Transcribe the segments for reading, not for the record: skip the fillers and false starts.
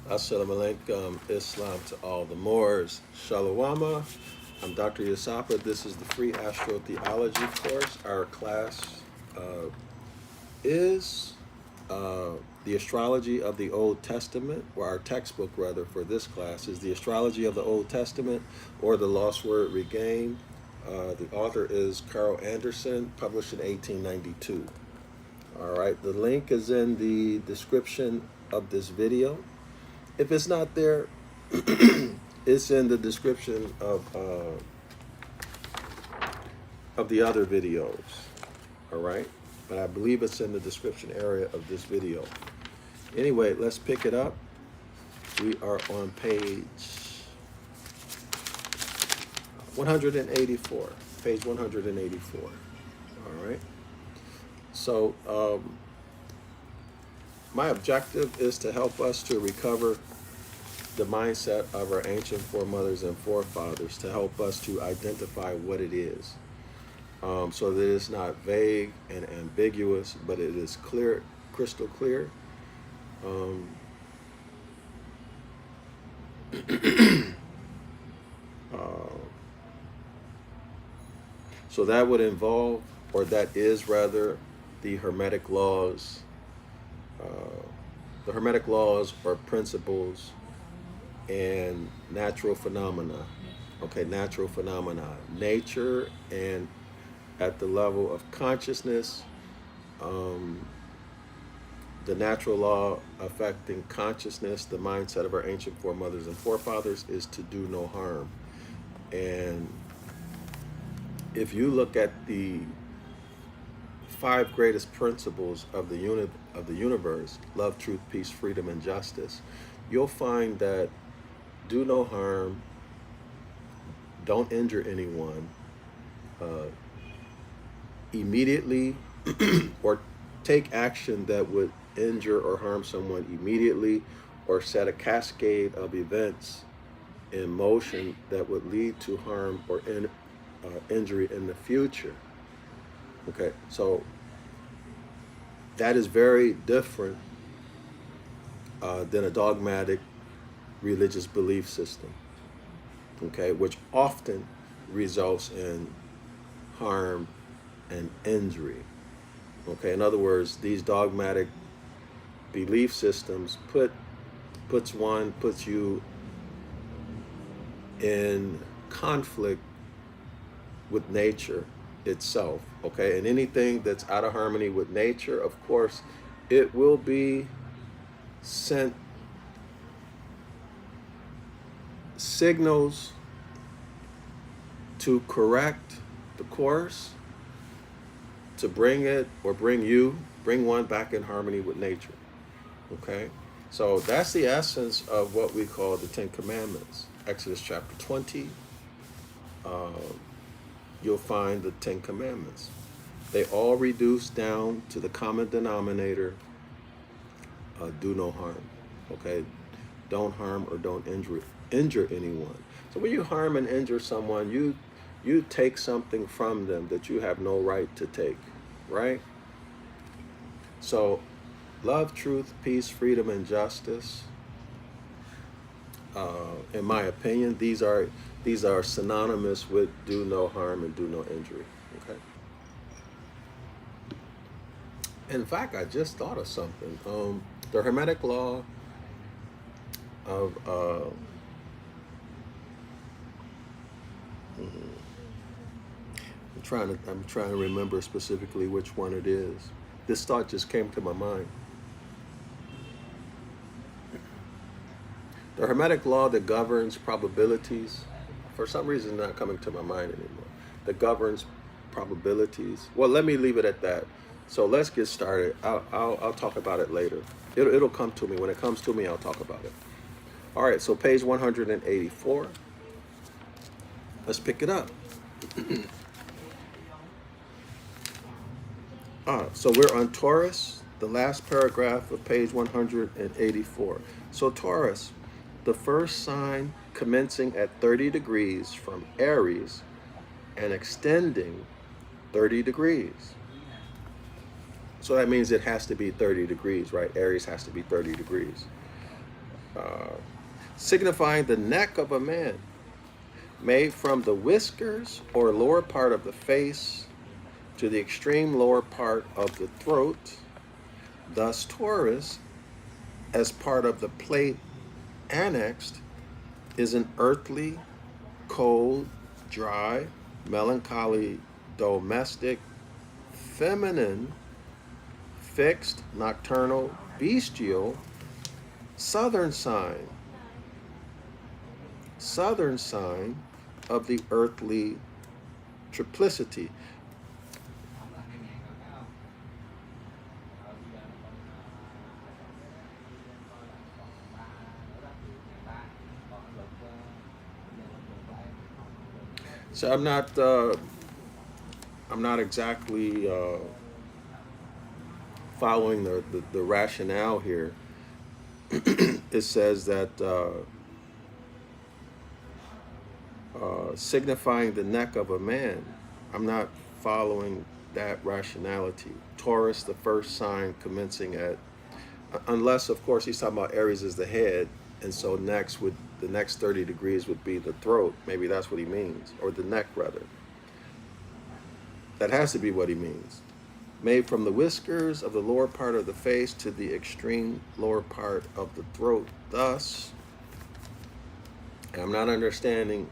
Assalamu alaikum, Islam to all the Moors. Shalawama. I'm Dr. Yasapa. This is the free Astro Theology course. Our class is the Astrology of the Old Testament, or our textbook rather for this class is the Astrology of the Old Testament, or the Lost Word Regained. The author is Carl Anderson, published in 1892. All right, the link is in the description of this video. If it's not there, it's in the description of the other videos. All right, but I believe it's in the description area of this video. Anyway, let's pick it up. We are on page 184. Page 184. All right. So my objective is to help us to recover the mindset of our ancient foremothers and forefathers, to help us to identify what it is, so that it's not vague and ambiguous, but it is clear, crystal clear. So that would involve, or that is rather, the Hermetic Laws. The Hermetic Laws or principles and natural phenomena. Okay, natural phenomena. Nature and at the level of consciousness, the natural law affecting consciousness, the mindset of our ancient foremothers and forefathers is to do no harm. And if you look at the 5 greatest principles of the universe, love, truth, peace, freedom, and justice, you'll find that do no harm, don't injure anyone, immediately, or take action that would injure or harm someone immediately, or set a cascade of events in motion that would lead to harm or injury in the future. Okay, so that is very different than a dogmatic religious belief system, okay, which often results in harm and injury. Okay, in other words, these dogmatic belief systems puts you in conflict with nature itself, okay? And anything that's out of harmony with nature, of course, it will be sent signals to correct the course, to bring one back in harmony with nature, okay? So that's the essence of what we call the 10 Commandments. Exodus chapter 20, you'll find the 10 Commandments. They all reduce down to the common denominator, do no harm, okay? Don't harm or don't injure anyone. So when you harm and injure someone, you take something from them that you have no right to take, right? So love, truth, peace, freedom, and justice, in my opinion, these are synonymous with do no harm and do no injury, okay? In fact, I just thought of something. The Hermetic Law of I'm trying to remember specifically which one it is. This thought just came to my mind. The Hermetic Law that governs probabilities, for some reason not coming to my mind anymore, that governs probabilities. Well, let me leave it at that. So let's get started. I'll talk about it later. It'll come to me. When it comes to me, I'll talk about it. All right, so page 184. Let's pick it up. So we're on Taurus, the last paragraph of page 184. So Taurus, the first sign commencing at 30 degrees from Aries and extending 30 degrees. So that means it has to be 30 degrees, right? Aries has to be 30 degrees. signifying the neck of a man, made from the whiskers or lower part of the face to the extreme lower part of the throat. Thus, Taurus, as part of the plate annexed, is an earthly, cold, dry, melancholy, domestic, feminine, fixed, nocturnal, bestial, southern sign of the earthly triplicity. So I'm not exactly following the rationale here. It says that signifying the neck of a man. I'm not following that rationality. Taurus, the first sign commencing at, unless of course he's talking about Aries as the head, and so next would, the next 30 degrees would be the throat. Maybe that's what he means, or the neck rather. That has to be what he means. Made from the whiskers of the lower part of the face to the extreme lower part of the throat. Thus, and I'm not understanding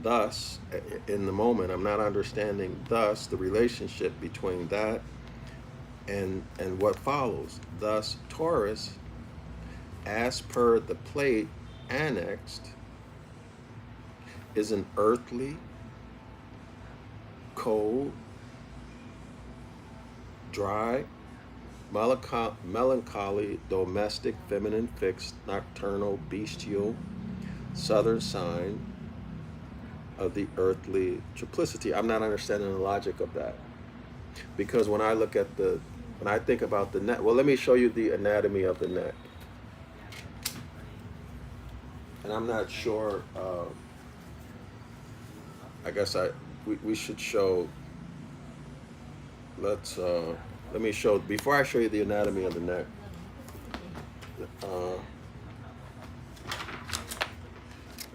thus in the moment, I'm not understanding thus the relationship between that and what follows. Thus, Taurus, as per the plate annexed, is an earthly, cold, dry, melancholy, domestic, feminine, fixed, nocturnal, bestial, southern sign of the earthly triplicity. I'm not understanding the logic of that, because when I look at when I think about the neck, well, let me show you the anatomy of the neck. And I'm not sure, I guess we should show, let me show, before I show you the anatomy of the neck,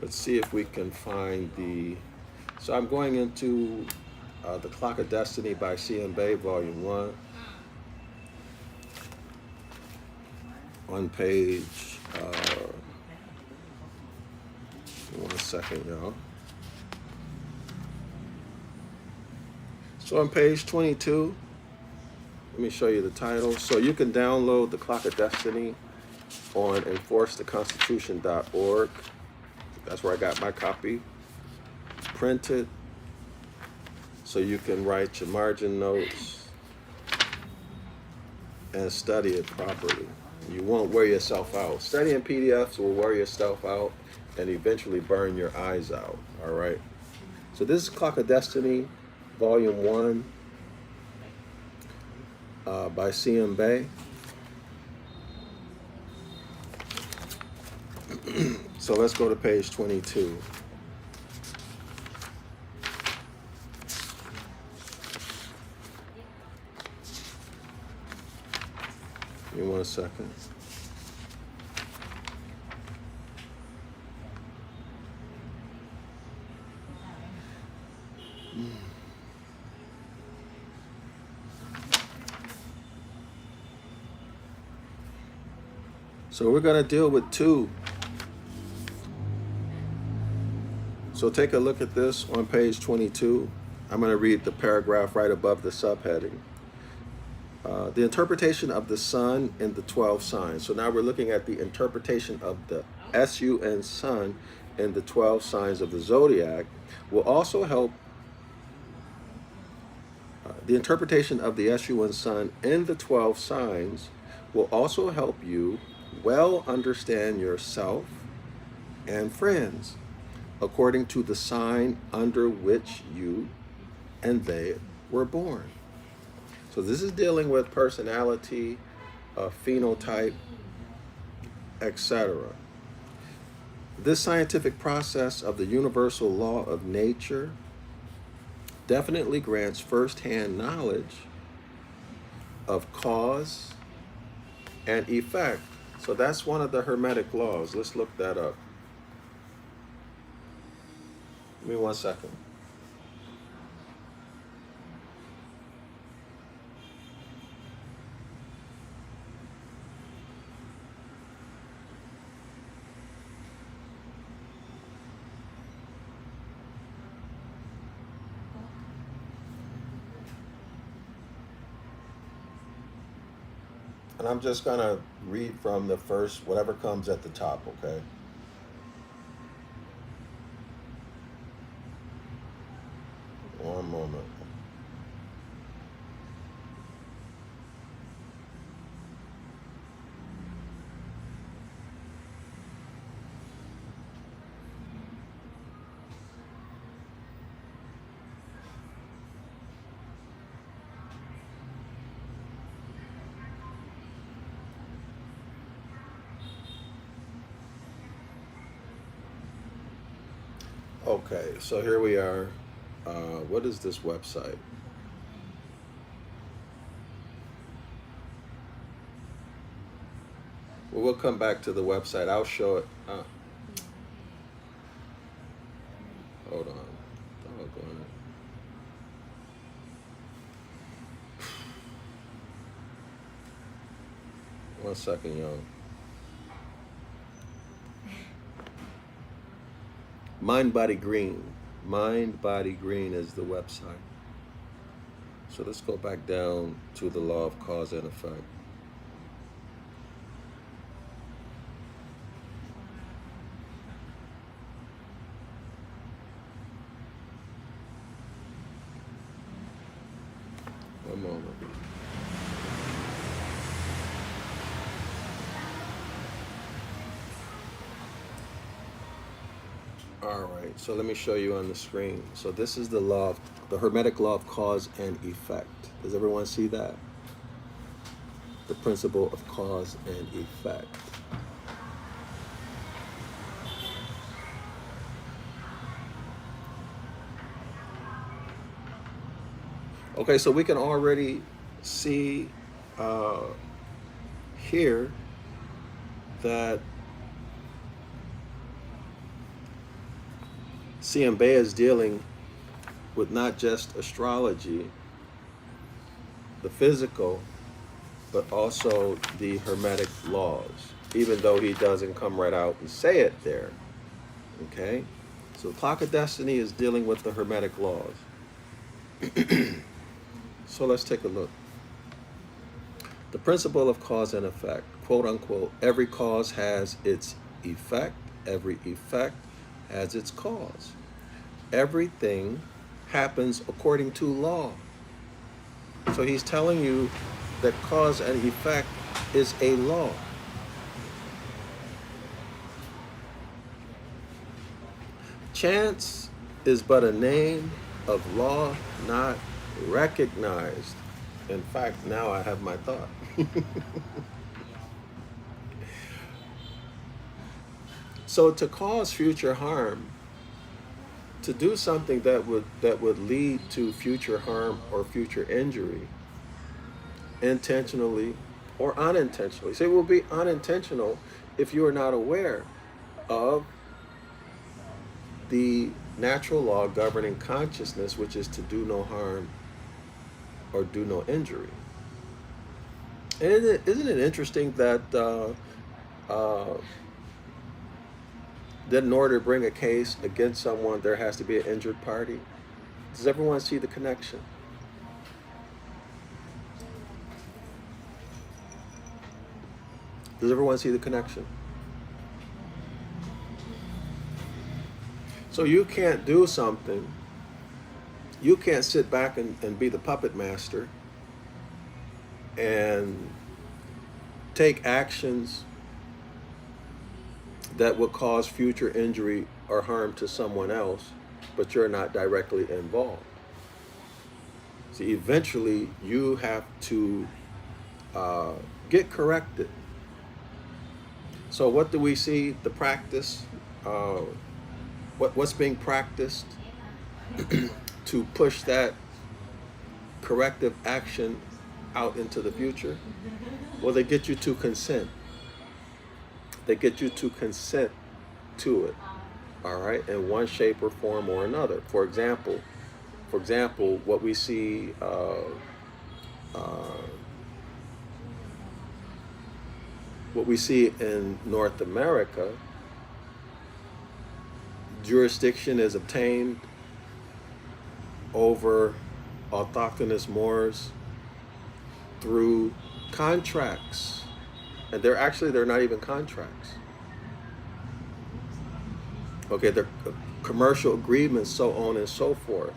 let's see if we can find so I'm going into The Clock of Destiny by C.M. Bay, Volume 1, on page, one second, y'all. So on page 22, let me show you the title. So you can download The Clock of Destiny on enforcetheconstitution.org. That's where I got my copy. Print it so you can write your margin notes and study it properly. You won't wear yourself out. Studying PDFs will wear yourself out and eventually burn your eyes out, all right? So this is Clock of Destiny, Volume 1, by C.M. Bay. So let's go to page 22. Give me 1 second. So we're going to deal with two. So take a look at this on page 22. I'm going to read the paragraph right above the subheading. The interpretation of the sun in the 12 signs. So now we're looking at the interpretation of the SUN sun in the 12 signs of the Zodiac. Will also help. The interpretation of the SUN sun in the 12 signs will also help you well understand yourself and friends according to the sign under which you and they were born. So this is dealing with personality, phenotype, etc. This scientific process of the universal law of nature definitely grants first-hand knowledge of cause and effect. So that's one of the Hermetic laws. Let's look that up. Give me 1 second. And I'm just going to read from the first, whatever comes at the top, okay? One moment. Okay, so here we are. What is this website? Well, we'll come back to the website. I'll show it. Hold on. Doggone it. 1 second, y'all. Mind Body Green. Mind Body Green is the website. So let's go back down to the law of cause and effect. One moment. All right, so let me show you on the screen. So this is the law of, the Hermetic law of cause and effect. Does everyone see that? The principle of cause and effect. Okay, so we can already see here that CMB is dealing with not just astrology, the physical, but also the Hermetic laws, even though he doesn't come right out and say it there. Okay? So the Clock of Destiny is dealing with the Hermetic laws. So let's take a look. The principle of cause and effect, quote unquote, every cause has its effect, every effect has its cause. Everything happens according to law. So he's telling you that cause and effect is a law. Chance is but a name of law not recognized. In fact, now I have my thought. So to cause future harm, to do something that would lead to future harm or future injury, intentionally or unintentionally. So it will be unintentional if you are not aware of the natural law governing consciousness, which is to do no harm or do no injury. And isn't it interesting that that in order to bring a case against someone, there has to be an injured party? Does everyone see the connection? Does everyone see the connection? So you can't do something, you can't sit back and be the puppet master and take actions that would cause future injury or harm to someone else, but you're not directly involved. See, eventually you have to get corrected. So what do we see? The practice, what's being practiced to push that corrective action out into the future? Well, they get you to consent. They get you to consent to it, all right, in one shape or form or another. For example, what we see in North America, jurisdiction is obtained over autochthonous Moors through contracts, and they're not even contracts. Okay, they're commercial agreements, so on and so forth.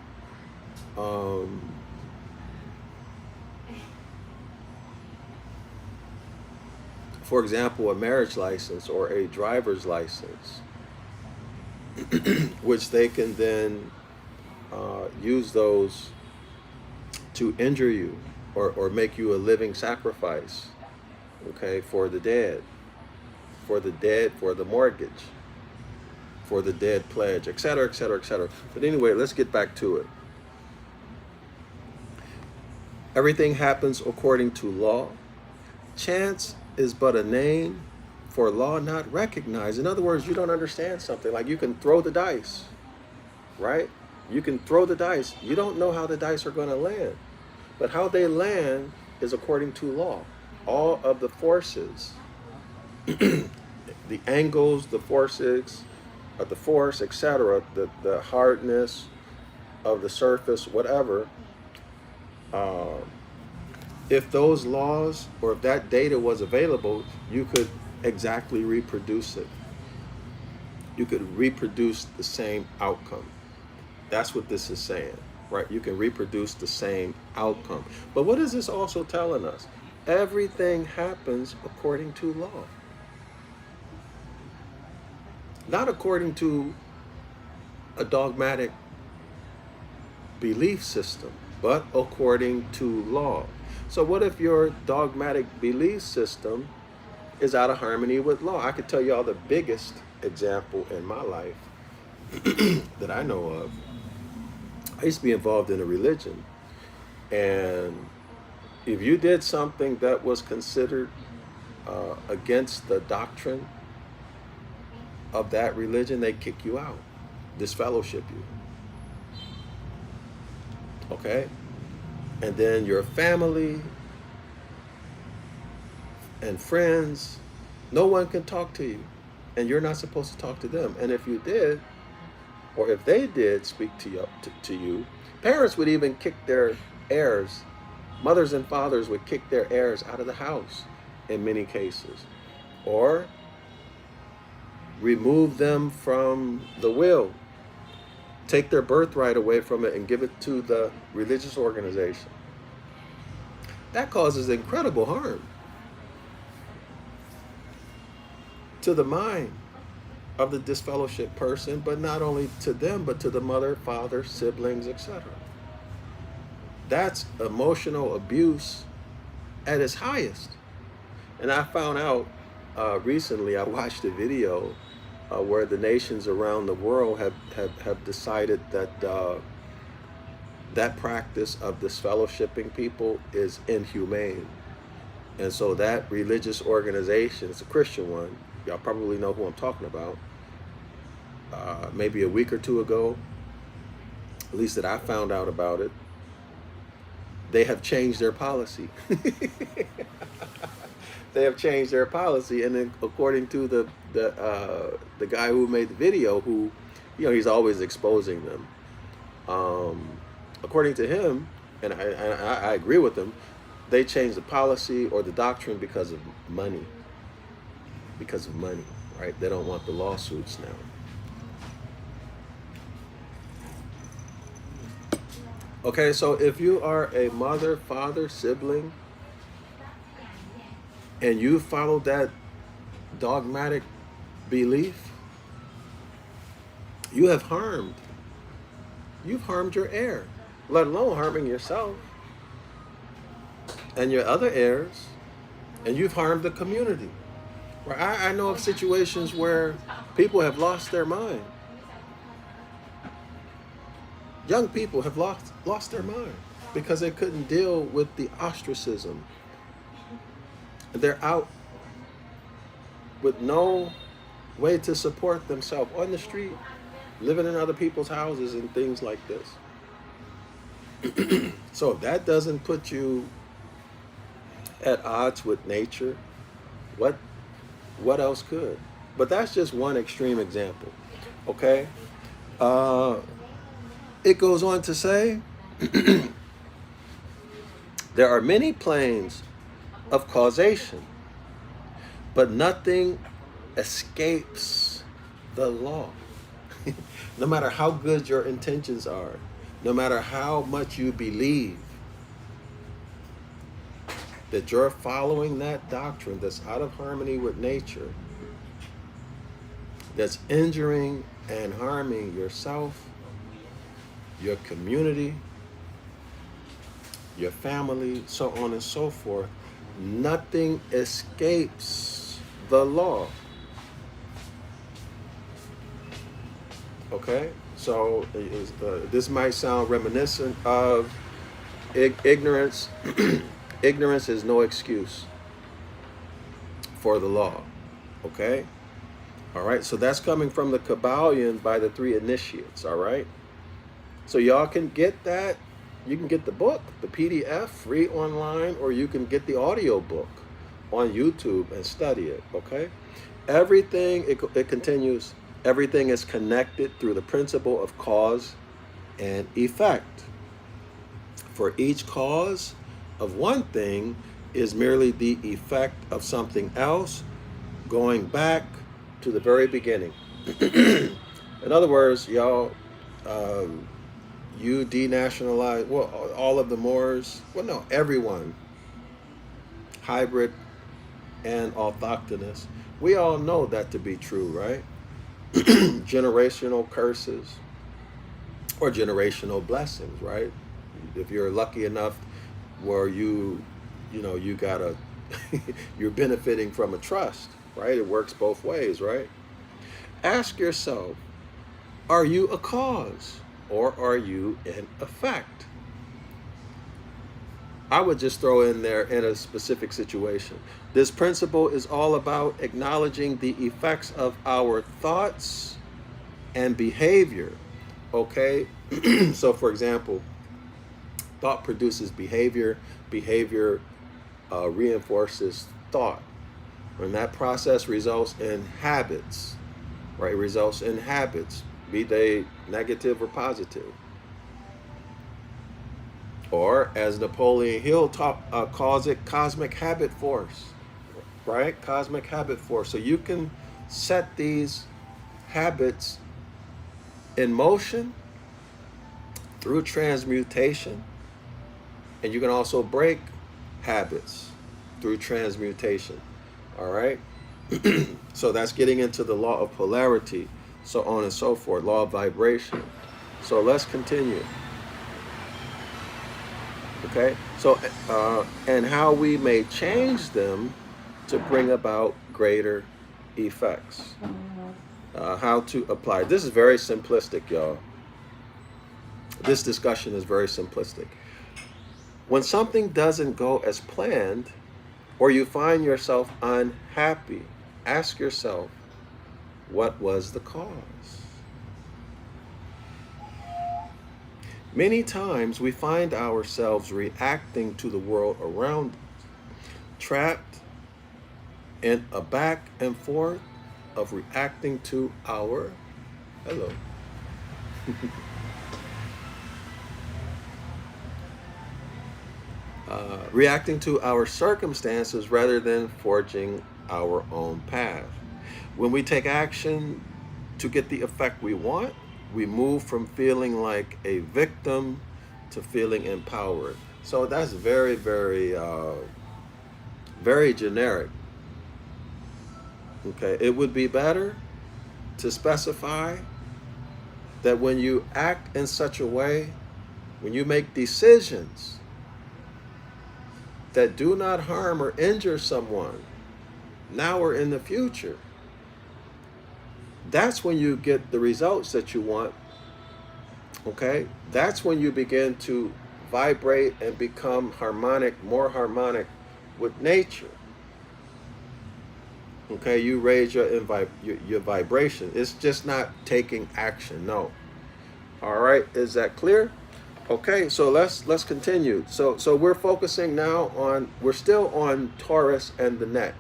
For example, a marriage license or a driver's license, which they can then use those to injure you or make you a living sacrifice, okay, for the dead, for the mortgage, for the dead pledge, etc., etc., etc. But anyway, let's get back to it. Everything happens according to law. Chance is but a name for law not recognized. In other words, you don't understand something. Like, you can throw the dice, right? You can throw the dice. You don't know how the dice are going to land. But how they land is according to law. All of the forces, the angles, the forces of the force, etc., the hardness of the surface, whatever, if those laws or if that data was available, you could exactly reproduce it. You could reproduce the same outcome. That's what this is saying, right? You can reproduce the same outcome. But what is this also telling us? Everything happens according to law. Not according to a dogmatic belief system, but according to law. So what if your dogmatic belief system is out of harmony with law? I could tell you all the biggest example in my life that I know of. I used to be involved in a religion, and if you did something that was considered against the doctrine of that religion, they kick you out, disfellowship you. Okay? And then your family and friends, no one can talk to you, and you're not supposed to talk to them. And if you did, or if they did speak to you, parents would even kick their heirs. Mothers and fathers would kick their heirs out of the house in many cases, or remove them from the will, take their birthright away from it and give it to the religious organization. That causes incredible harm to the mind of the disfellowshipped person, but not only to them, but to the mother, father, siblings, etc. That's emotional abuse at its highest. And I found out recently, I watched a video where the nations around the world have decided that that practice of disfellowshipping people is inhumane. And so that religious organization, it's a Christian one, y'all probably know who I'm talking about, maybe a week or two ago, at least that I found out about it, they have changed their policy. They have changed their policy, and then according to the guy who made the video, who, he's always exposing them. According to him, and I agree with him, they changed the policy or the doctrine because of money. Because of money, right? They don't want the lawsuits now. Okay, so if you are a mother, father, sibling, and you follow that dogmatic belief, you've harmed your heir, let alone harming yourself and your other heirs, and you've harmed the community. Where I know of situations where people have lost their mind. Young people have lost their mind because they couldn't deal with the ostracism. They're out with no way to support themselves on the street, living in other people's houses and things like this. So if that doesn't put you at odds with nature, what else could? But that's just one extreme example. Okay? It goes on to say there are many planes of causation, but nothing escapes the law. No matter how good your intentions are, no matter how much you believe that you're following that doctrine that's out of harmony with nature, that's injuring and harming yourself, your community, your family, so on and so forth, nothing escapes the law. Okay? So this might sound reminiscent of ignorance. Ignorance is no excuse for the law. Okay? All right? So that's coming from the Kabbalion by the three initiates. All right? So y'all can get that. You can get the book, the PDF, free online, or you can get the audio book on YouTube and study it. Okay? Everything, it continues, everything is connected through the principle of cause and effect. For each cause of one thing is merely the effect of something else going back to the very beginning. In other words, y'all, you denationalize, well, all of the Moors, well, no, everyone, hybrid and autochthonous, we all know that to be true, right? Generational curses or generational blessings, right? If you're lucky enough where you got a, you're benefiting from a trust, right? It works both ways, right? Ask yourself, are you a cause or are you an effect? I would just throw in there in a specific situation. This principle is all about acknowledging the effects of our thoughts and behavior, okay? So for example, thought produces behavior, behavior reinforces thought. And that process results in habits, right? It results in habits, be they negative or positive. Or as Napoleon Hill calls it, cosmic habit force, right? Cosmic habit force. So you can set these habits in motion through transmutation, and you can also break habits through transmutation. All right? So that's getting into the law of polarity, so on and so forth, law of vibration. So let's continue. Okay? So, and how we may change them to bring about greater effects. How to apply. This is very simplistic, y'all. This discussion is very simplistic. When something doesn't go as planned, or you find yourself unhappy, ask yourself, what was the cause? Many times we find ourselves reacting to the world around us, trapped in a back and forth of reacting to our, hello. Reacting to our circumstances rather than forging our own path. When we take action to get the effect we want, we move from feeling like a victim to feeling empowered. So that's very, very, very generic. Okay, it would be better to specify that when you act in such a way, when you make decisions that do not harm or injure someone, now or in the future, that's when you get the results that you want. Okay? That's when you begin to vibrate and become harmonic, more harmonic with nature. Okay, you raise your vibration. It's just not taking action. No. All right, is that clear? Okay, so let's continue. So we're focusing now on, we're still on Taurus and the neck.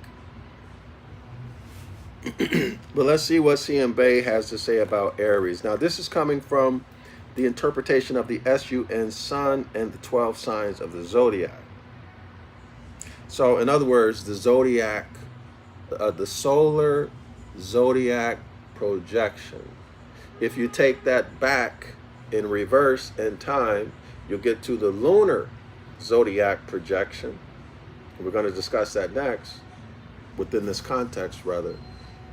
But let's see what CM Bay has to say about Aries. Now, this is coming from the interpretation of the SUN sun and the 12 signs of the zodiac. So, in other words, the zodiac, the solar zodiac projection. If you take that back in reverse in time, you'll get to the lunar zodiac projection. We're going to discuss that next, within this context, rather.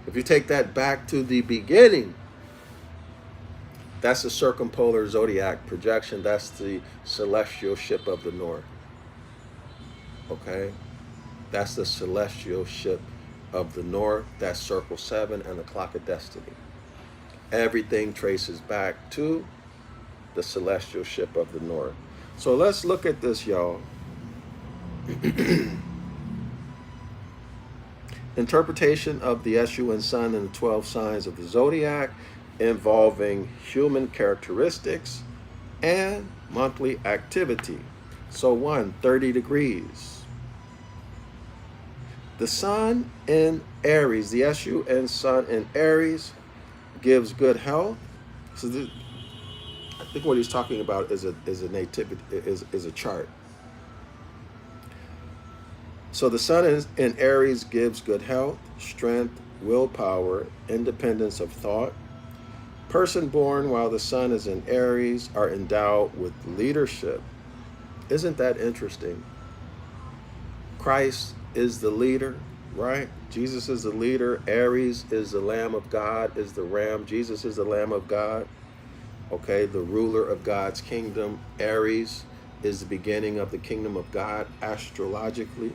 If you take that back to the beginning, that's the circumpolar zodiac projection. That's the celestial ship of the north. Okay? That's the celestial ship of the north. That's circle 7 and the clock of destiny. Everything traces back to the celestial ship of the north. So let's look at this, y'all. Interpretation of the SUN sun and the 12 signs of the zodiac, involving human characteristics and monthly activity. So 30 degrees. The sun in Aries, the SUN sun in Aries, gives good health. So I think what he's talking about is a nativity, is a chart. So the sun in Aries gives good health, strength, willpower, independence of thought. Person born while the sun is in Aries are endowed with leadership. Isn't that interesting? Christ is the leader, right? Jesus is the leader. Aries is the Lamb of God, is the ram. Jesus is the Lamb of God. Okay, the ruler of God's kingdom. Aries is the beginning of the kingdom of God, astrologically.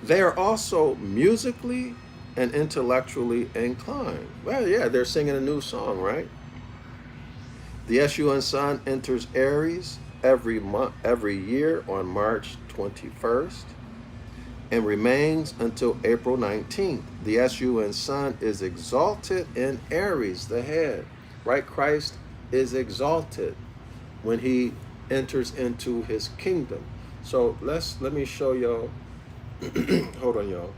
They are also musically and intellectually inclined. Well, yeah, they're singing a new song, right? The SUN sun enters Aries every year on March 21st and remains until April 19th. The SUN sun is exalted in Aries, the head, right? Christ is exalted when he enters into his kingdom. So let me show y'all. Hold on, y'all.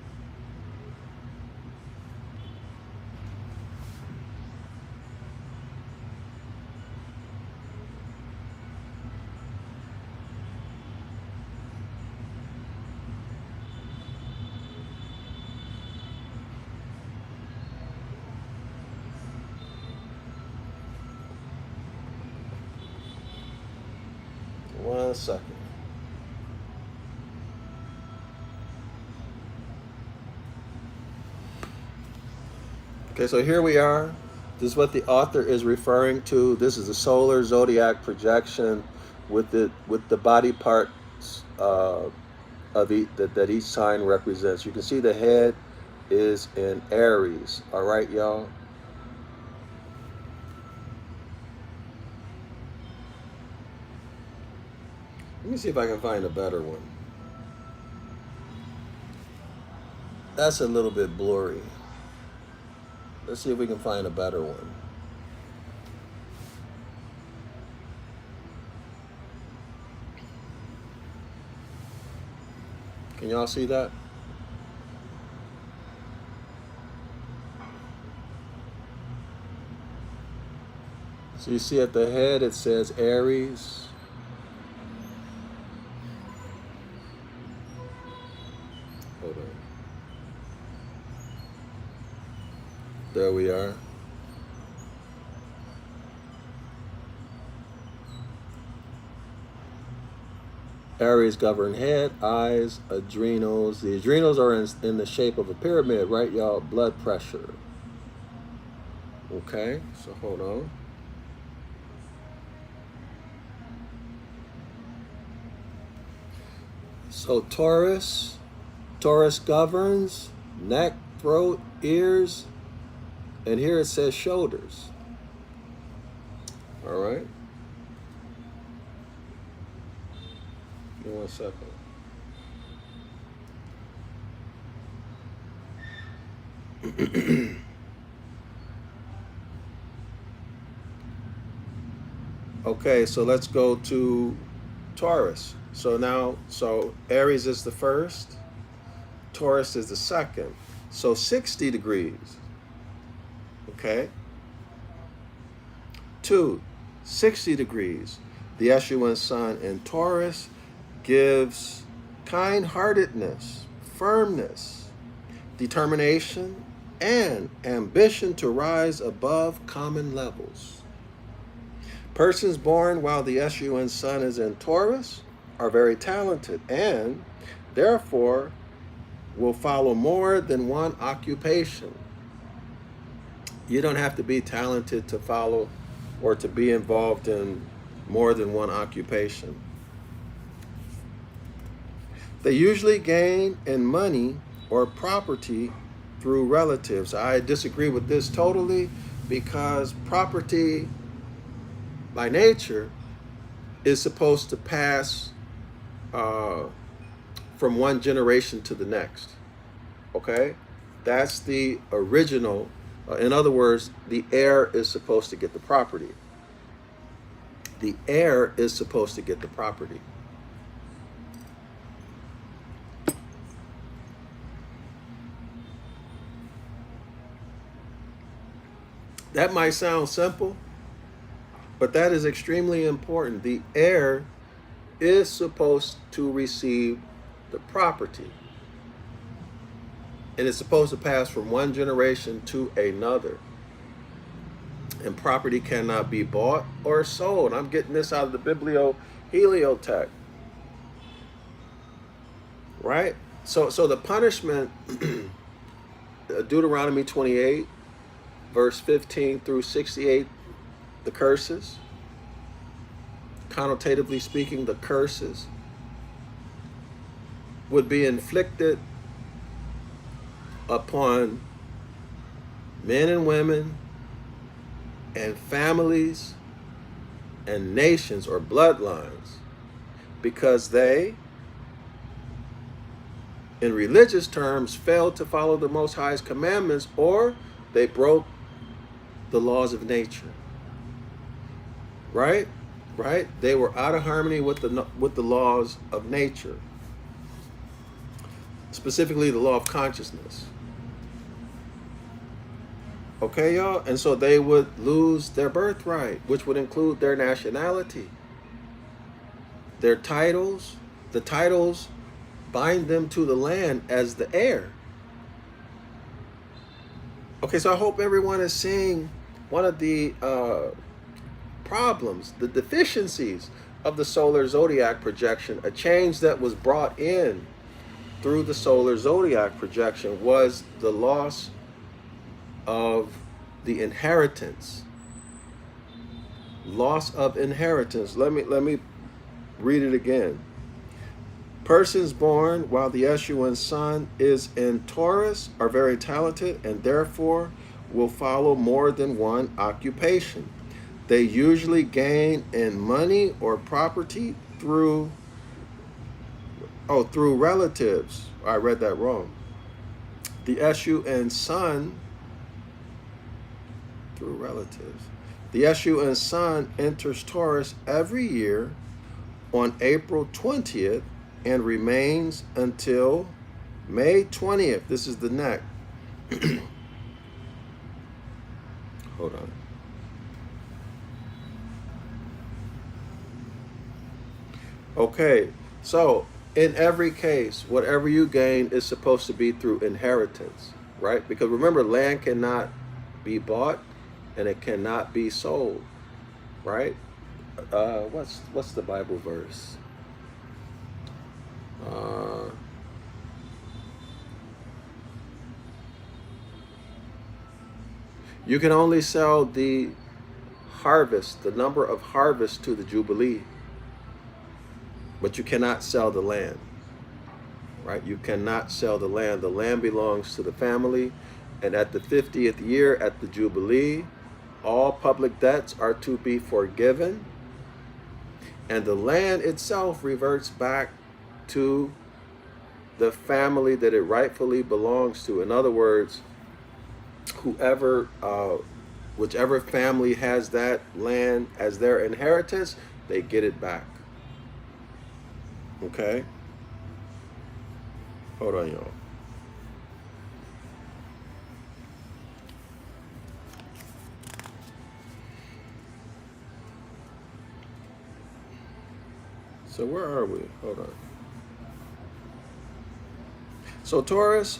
One second. Okay, so here we are. This is what the author is referring to. This is the solar zodiac projection with the body parts that each sign represents. You can see the head is in Aries. All right, y'all. Let me see if I can find a better one. That's a little bit blurry. Let's see if we can find a better one. Can y'all see that? So you see at the head it says Aries. Hold on. There we are. Aries govern head, eyes, adrenals. The adrenals are in the shape of a pyramid, right, y'all? Blood pressure. Okay, so hold on. So Taurus governs neck, throat, ears, and here it says shoulders. All right. Give me 1 second. Okay, so let's go to Taurus. So Aries is the first, Taurus is the second. So 60 degrees. Okay. 2, 60 degrees. The Escheat sun in Taurus gives kind-heartedness, firmness, determination, and ambition to rise above common levels. Persons born while the Escheat sun is in Taurus are very talented and therefore will follow more than one occupation. You don't have to be talented to follow or to be involved in more than one occupation. They usually gain in money or property through relatives. I disagree with this totally, because property by nature is supposed to pass from one generation to the next. Okay? That's the original. In other words, the heir is supposed to get the property. The heir is supposed to get the property. That might sound simple, but that is extremely important. The heir is supposed to receive the property. And it's supposed to pass from one generation to another. And property cannot be bought or sold. I'm getting this out of the Biblio-Heliotext. Right? So the punishment, Deuteronomy 28, verse 15 through 68, the curses, connotatively speaking, the curses would be inflicted upon men and women and families and nations or bloodlines, because they, in religious terms, failed to follow the Most High's commandments, or they broke the laws of nature. Right? Right? They were out of harmony with the laws of nature, specifically the law of consciousness. Okay, y'all? And so they would lose their birthright, which would include their nationality, their titles. The titles bind them to the land as the heir. Okay, so I hope everyone is seeing one of the problems, the deficiencies of the solar zodiac projection. A change that was brought in through the solar zodiac projection was the loss of the inheritance. Loss of inheritance. Let me read it again. Persons born while the Escheat sun is in Taurus are very talented and therefore will follow more than one occupation. They usually gain in money or property through relatives. I read that wrong. The Escheat sun through relatives. The Escheat sun enters Taurus every year on April 20th and remains until May 20th. This is the neck. Hold on. Okay, so in every case, whatever you gain is supposed to be through inheritance, right? Because remember, land cannot be bought and it cannot be sold, right? What's the Bible verse? You can only sell the harvest, the number of harvests to the Jubilee, but you cannot sell the land, right? You cannot sell the land. The land belongs to the family, and at the 50th year at the Jubilee, all public debts are to be forgiven, and the land itself reverts back to the family that it rightfully belongs to. In other words, whoever, whichever family has that land as their inheritance, they get it back. Okay? Hold on, y'all. So where are we? Hold on. So Taurus,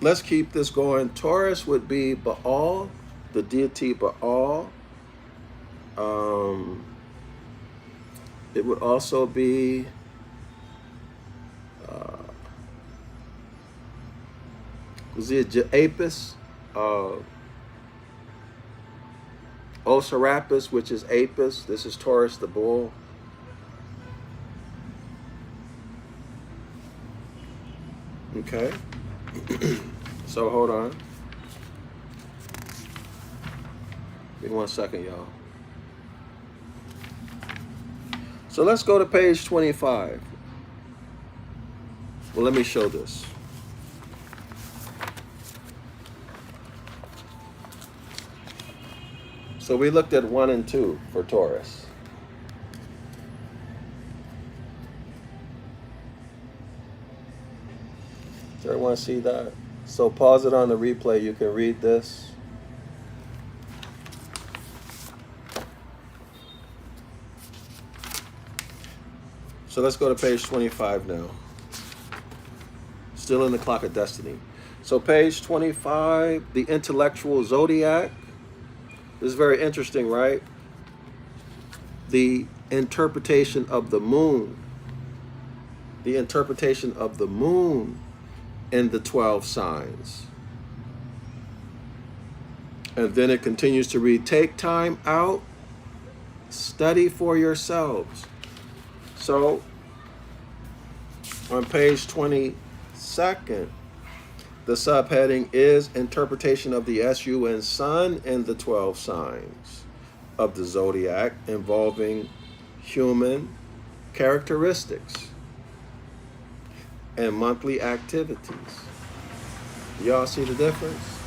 let's keep this going. Taurus would be Baal, the deity Baal. It would also be Apis, Osirapis, which is Apis. This is Taurus, the bull. Okay. So hold on. Give me 1 second, y'all. So let's go to page 25. Well, let me show this. So we looked at 1 and 2 for Taurus. Does everyone see that? So pause it on the replay. You can read this. So let's go to page 25 now. Still in the Clock of Destiny. So page 25, the intellectual zodiac. This is very interesting, right? The interpretation of the moon. The interpretation of the moon in the 12 signs. And then it continues to read, take time out, study for yourselves. So on page 22nd, the subheading is interpretation of the SUN sun in the 12 signs of the zodiac involving human characteristics and monthly activities. Y'all see the difference?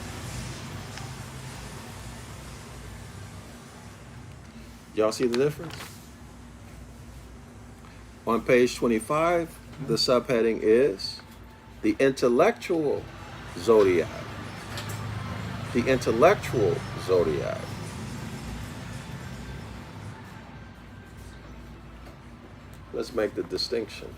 Y'all see the difference? On page 25, the subheading is the intellectual zodiac. The intellectual zodiac. Let's make the distinction.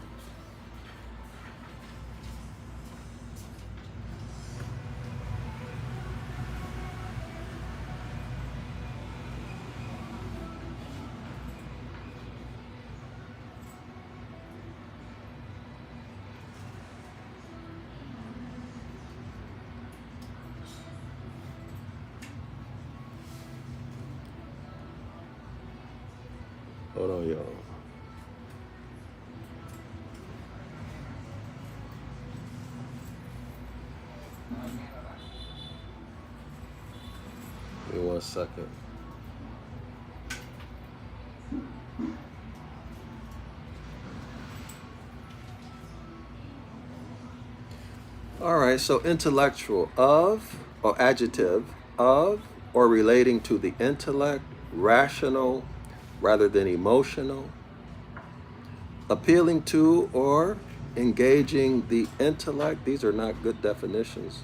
Hold on, y'all. Give me 1 second. All right, so intellectual, of, or adjective, of, or relating to the intellect, rational, rather than emotional, appealing to or engaging the intellect. These are not good definitions.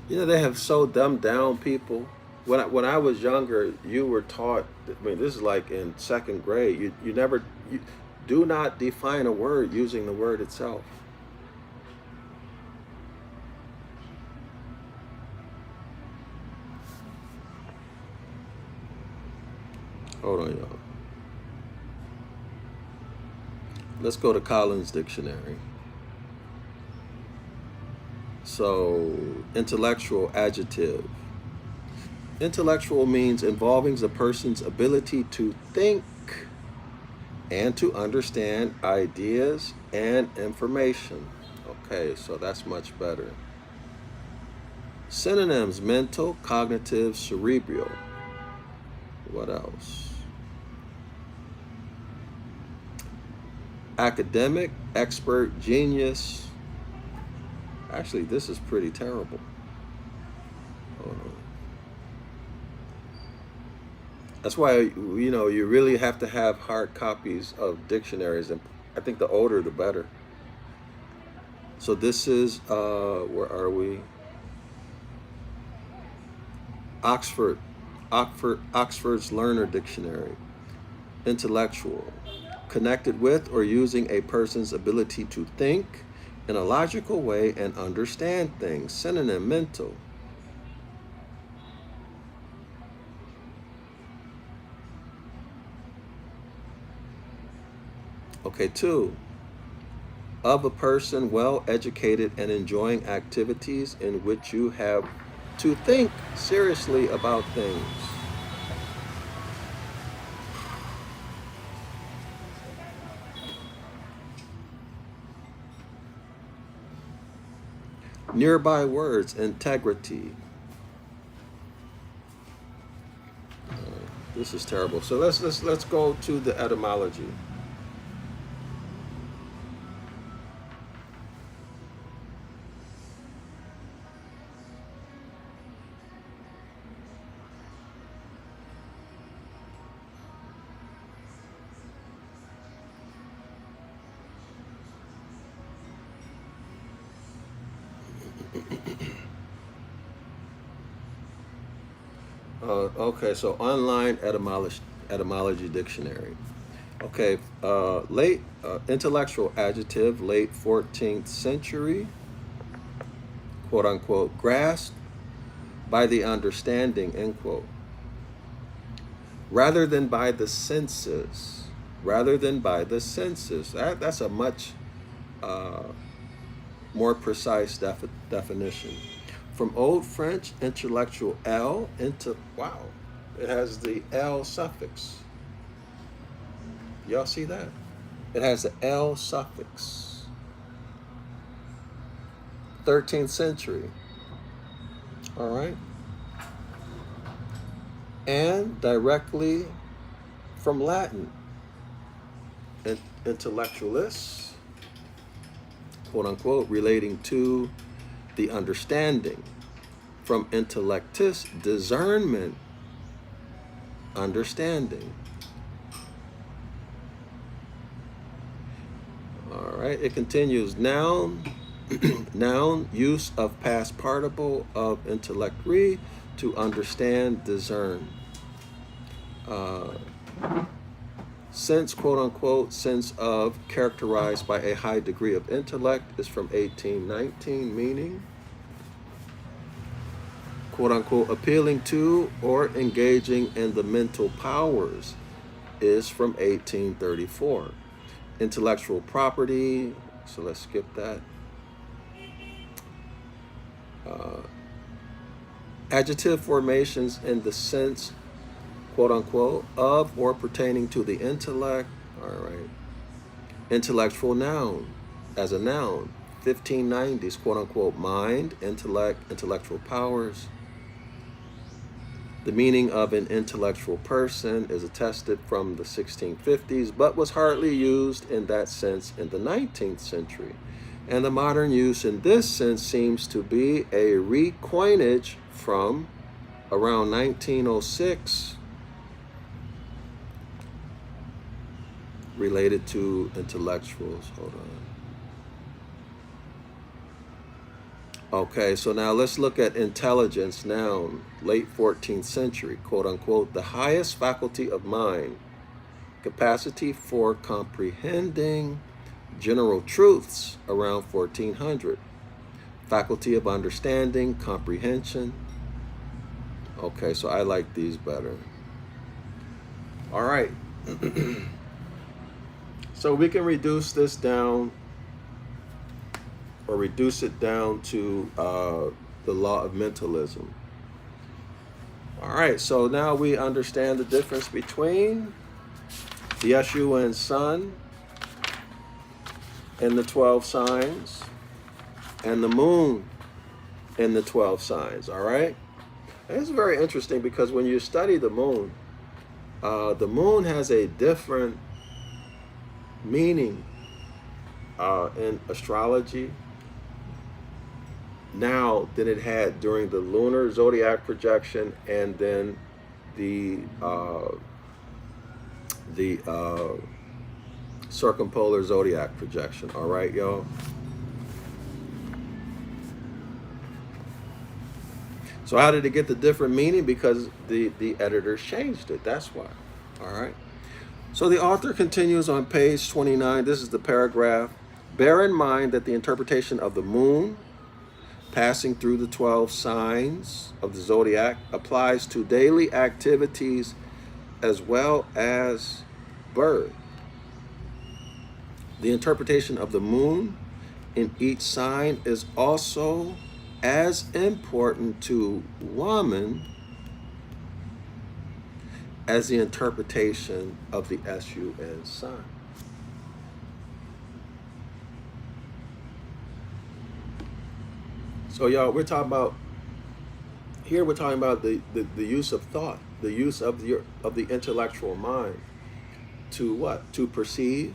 You know, they have so dumbed down people. When I was younger, you were taught, I mean, this is like in 2nd grade, you do not define a word using the word itself. Hold on, y'all. Let's go to Collins Dictionary. So, intellectual, adjective. Intellectual means involving a person's ability to think and to understand ideas and information. Okay, so that's much better. Synonyms: mental, cognitive, cerebral. What else? academic, expert, genius. Actually, this is pretty terrible. Hold on. That's why, you know, you really have to have hard copies of dictionaries, and I think the older the better. So this is, where are we? Oxford's Learner Dictionary. Intellectual, connected with or using a person's ability to think in a logical way and understand things. Synonym, mental. Okay, 2. Of a person well educated and enjoying activities in which you have to think seriously about things. Nearby words, integrity. This is terrible. So let's go to the etymology. Okay, so online etymology dictionary. Okay, late intellectual adjective, late 14th century, quote unquote, grasped by the understanding, end quote. Rather than by the senses. Rather than by the senses. That's a much more precise definition. From Old French, intellectual L, wow, it has the L suffix. Y'all see that? It has the L suffix. 13th century. All right. And directly from Latin, intellectualis, quote unquote, relating to the understanding. From intellectus, discernment, understanding. All right, it continues. Noun, noun, use of past participle of intellectri, to understand, discern. Sense, quote unquote, sense of, characterized by a high degree of intellect, is from 1819, meaning, quote unquote, appealing to or engaging in the mental powers, is from 1834. Intellectual property, so let's skip that. Adjective formations in the sense, quote unquote, of or pertaining to the intellect. All right. Intellectual noun, as a noun, 1590s, quote unquote, mind, intellect, intellectual powers. The meaning of an intellectual person is attested from the 1650s, but was hardly used in that sense in the 19th century. And the modern use in this sense seems to be a recoinage from around 1906, related to intellectuals. Hold on. Okay, so now let's look at intelligence, noun, late 14th century, quote unquote, the highest faculty of mind, capacity for comprehending general truths, around 1400. Faculty of understanding, comprehension. Okay, so I like these better. All right. So we can reduce this down, or reduce it down to the law of mentalism. All right, so now we understand the difference between the S-U-N sun in the 12 signs and the moon in the 12 signs, all right? And it's very interesting because when you study the moon has a different meaning in astrology now than it had during the lunar zodiac projection and then the circumpolar zodiac projection. All right, y'all. So how did it get the different meaning? Because the editors changed it. That's why. All right. So the author continues on page 29. This is the paragraph. Bear in mind that the interpretation of the moon passing through the 12 signs of the zodiac applies to daily activities as well as birth. The interpretation of the moon in each sign is also as important to woman as the interpretation of the SUN sign. So y'all, we're talking about the use of thought, the use of the intellectual mind to what? To perceive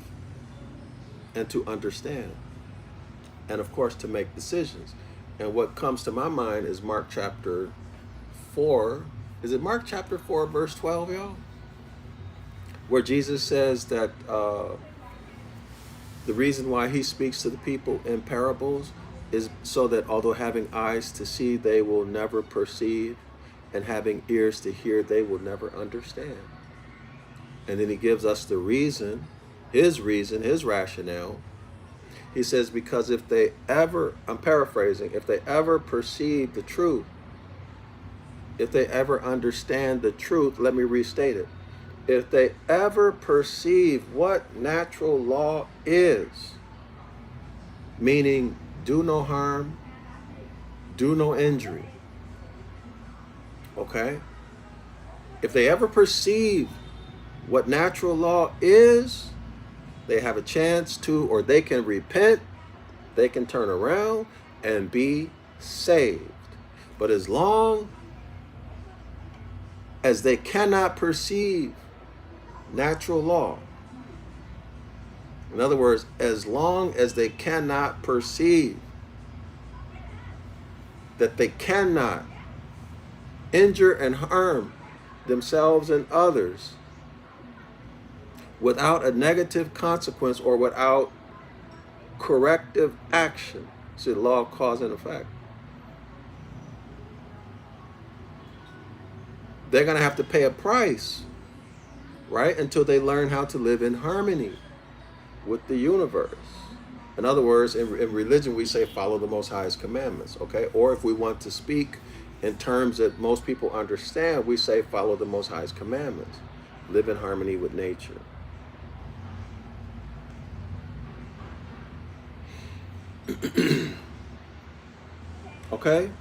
and to understand. And of course to make decisions. And what comes to my mind is Mark chapter 4. Is it Mark chapter 4, verse 12, y'all? Where Jesus says that the reason why he speaks to the people in parables is so that although having eyes to see, they will never perceive, and having ears to hear, they will never understand. And then he gives us the reason, his rationale. He says, because if they ever, I'm paraphrasing, if they ever perceive the truth, if they ever understand the truth, let me restate it. If they ever perceive what natural law is, meaning do no harm, do no injury, okay? If they ever perceive what natural law is, they have a chance to, or they can repent, they can turn around and be saved. But as long as they cannot perceive natural law, in other words, as long as they cannot perceive that they cannot injure and harm themselves and others without a negative consequence or without corrective action. See, the law of cause and effect. They're going to have to pay a price, right? Until they learn how to live in harmony with the universe. In other words, in religion, we say follow the Most High's commandments, okay? Or if we want to speak in terms that most people understand, we say follow the Most High's commandments. Live in harmony with nature. Okay?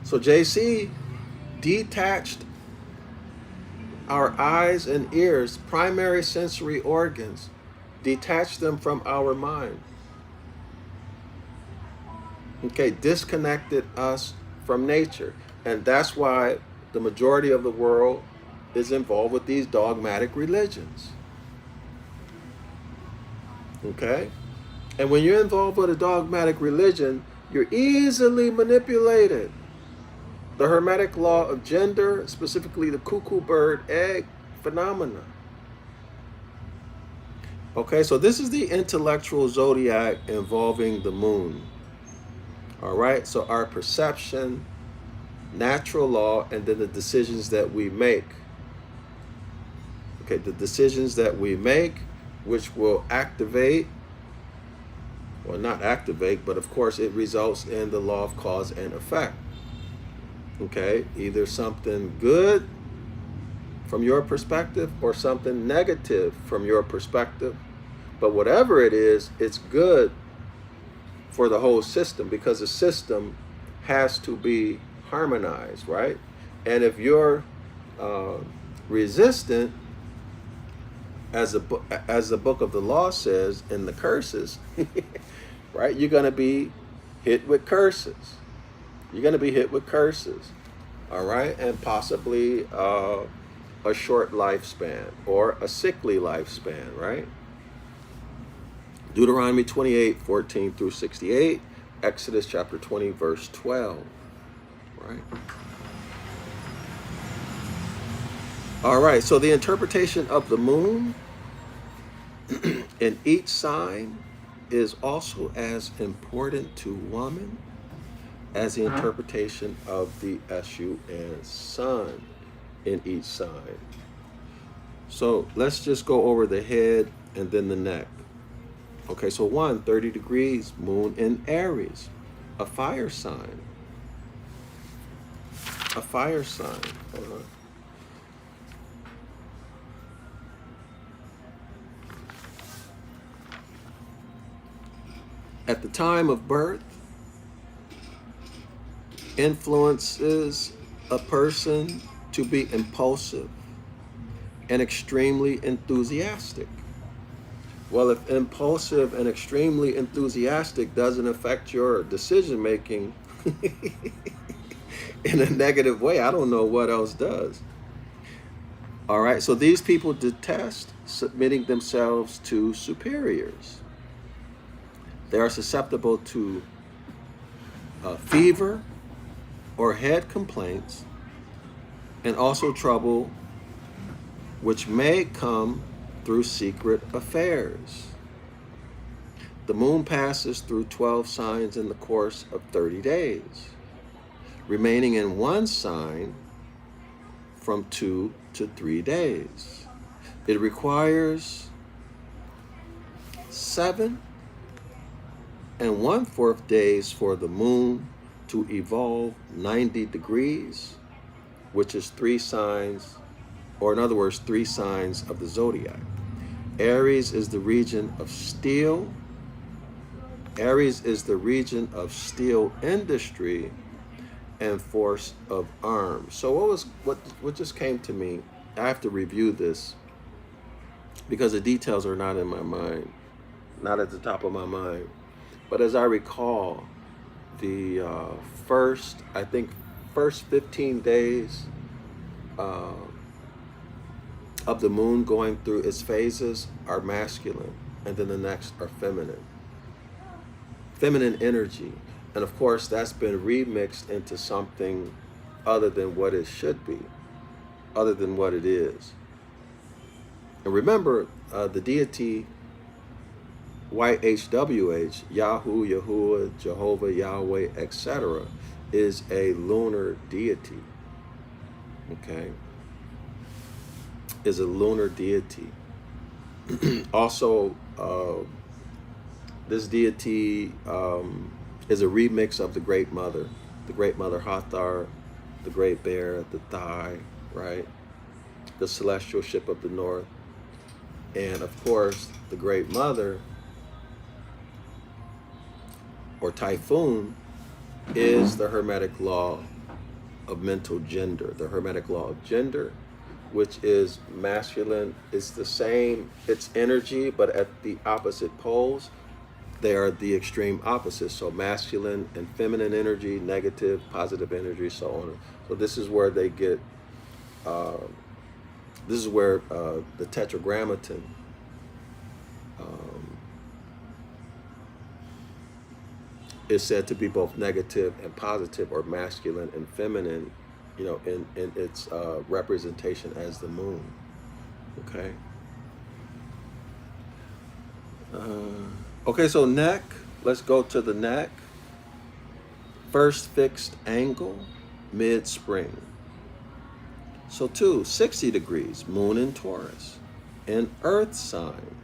So JC detached our eyes and ears, primary sensory organs, detached them from our mind. Okay, disconnected us from nature. And that's why the majority of the world is involved with these dogmatic religions. Okay? And when you're involved with a dogmatic religion, you're easily manipulated. The Hermetic law of gender, specifically the cuckoo bird egg phenomena. Okay, so this is the intellectual zodiac involving the moon. All right, so our perception, natural law, and then the decisions that we make. Okay, the decisions that we make, which will activate, well, not activate, but of course it results in the law of cause and effect. Okay, either something good from your perspective or something negative from your perspective. But whatever it is, it's good for the whole system because the system has to be harmonized, right? And if you're resistant, as the book of the law says in the curses, right? You're going to be hit with curses. You're going to be hit with curses, all right? And possibly a short lifespan or a sickly lifespan, right? Deuteronomy 28:14 through 68, Exodus chapter 20, verse 12. Right? All right, so the interpretation of the moon in each sign is also as important to woman as the interpretation of the Escheat and sun in each sign. So let's just go over the head and then the neck. Okay, so 30 degrees, moon in Aries, a fire sign. A fire sign. Hold on. At the time of birth, influences a person to be impulsive and extremely enthusiastic. Well, if impulsive and extremely enthusiastic doesn't affect your decision making in a negative way, I don't know what else does. All right, so these people detest submitting themselves to superiors. They are susceptible to fever or head complaints, and also trouble which may come through secret affairs. The moon passes through 12 signs in the course of 30 days, remaining in one sign from 2 to 3 days. It requires 7 1/4 days for the moon to evolve 90 degrees, which is 3 signs, or in other words, 3 signs of the zodiac. Aries is the region of steel. Aries is the region of steel industry and force of arms. So what just came to me, I have to review this because the details are not in my mind, not at the top of my mind. But as I recall, the first 15 days of the moon going through its phases are masculine, and then the next are feminine energy. And of course, that's been remixed into something other than what it should be, other than what it is. And remember, the deity YHWH, Yahoo, Yahuwah, Jehovah, Yahweh, etc., is a lunar deity. Okay? Is a lunar deity. Also, this deity is a remix of the Great Mother Hathor, the Great Bear, the Thigh, right? The celestial ship of the north. And of course, the Great Mother, or Typhoon, is the Hermetic Law of mental gender. The Hermetic Law of gender, which is masculine, is the same, it's energy, but at the opposite poles. They are the extreme opposites. So masculine and feminine energy, negative, positive energy, so on. So this is where they get, this is where the tetragrammaton is said to be both negative and positive, or masculine and feminine, you know, in its representation as the moon. Okay. Okay, so neck. Let's go to the neck. First fixed angle, mid-spring. So 60 degrees, moon in Taurus, an earth sign.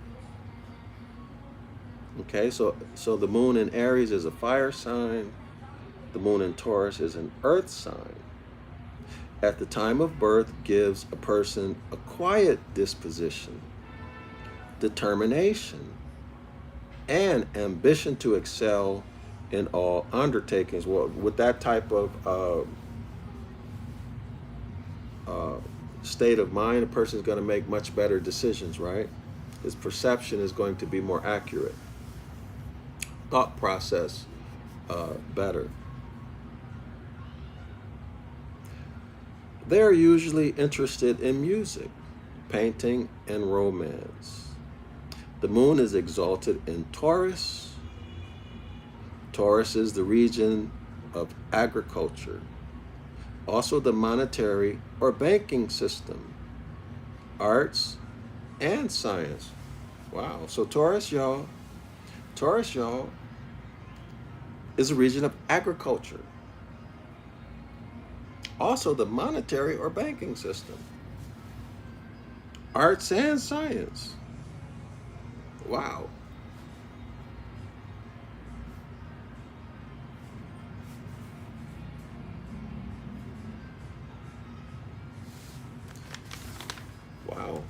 Okay, so the moon in Aries is a fire sign. The moon in Taurus is an earth sign. At the time of birth, gives a person a quiet disposition, determination, and ambition to excel in all undertakings. Well, with that type of state of mind, a person is going to make much better decisions, right? His perception is going to be more accurate. Thought process better. They're usually interested in music, painting, and romance. The moon is exalted in Taurus. Taurus is the region of agriculture, also the monetary or banking system, arts, and science. Wow. So Taurus, y'all, is a region of agriculture, also the monetary or banking system, arts, and science. Wow. Wow.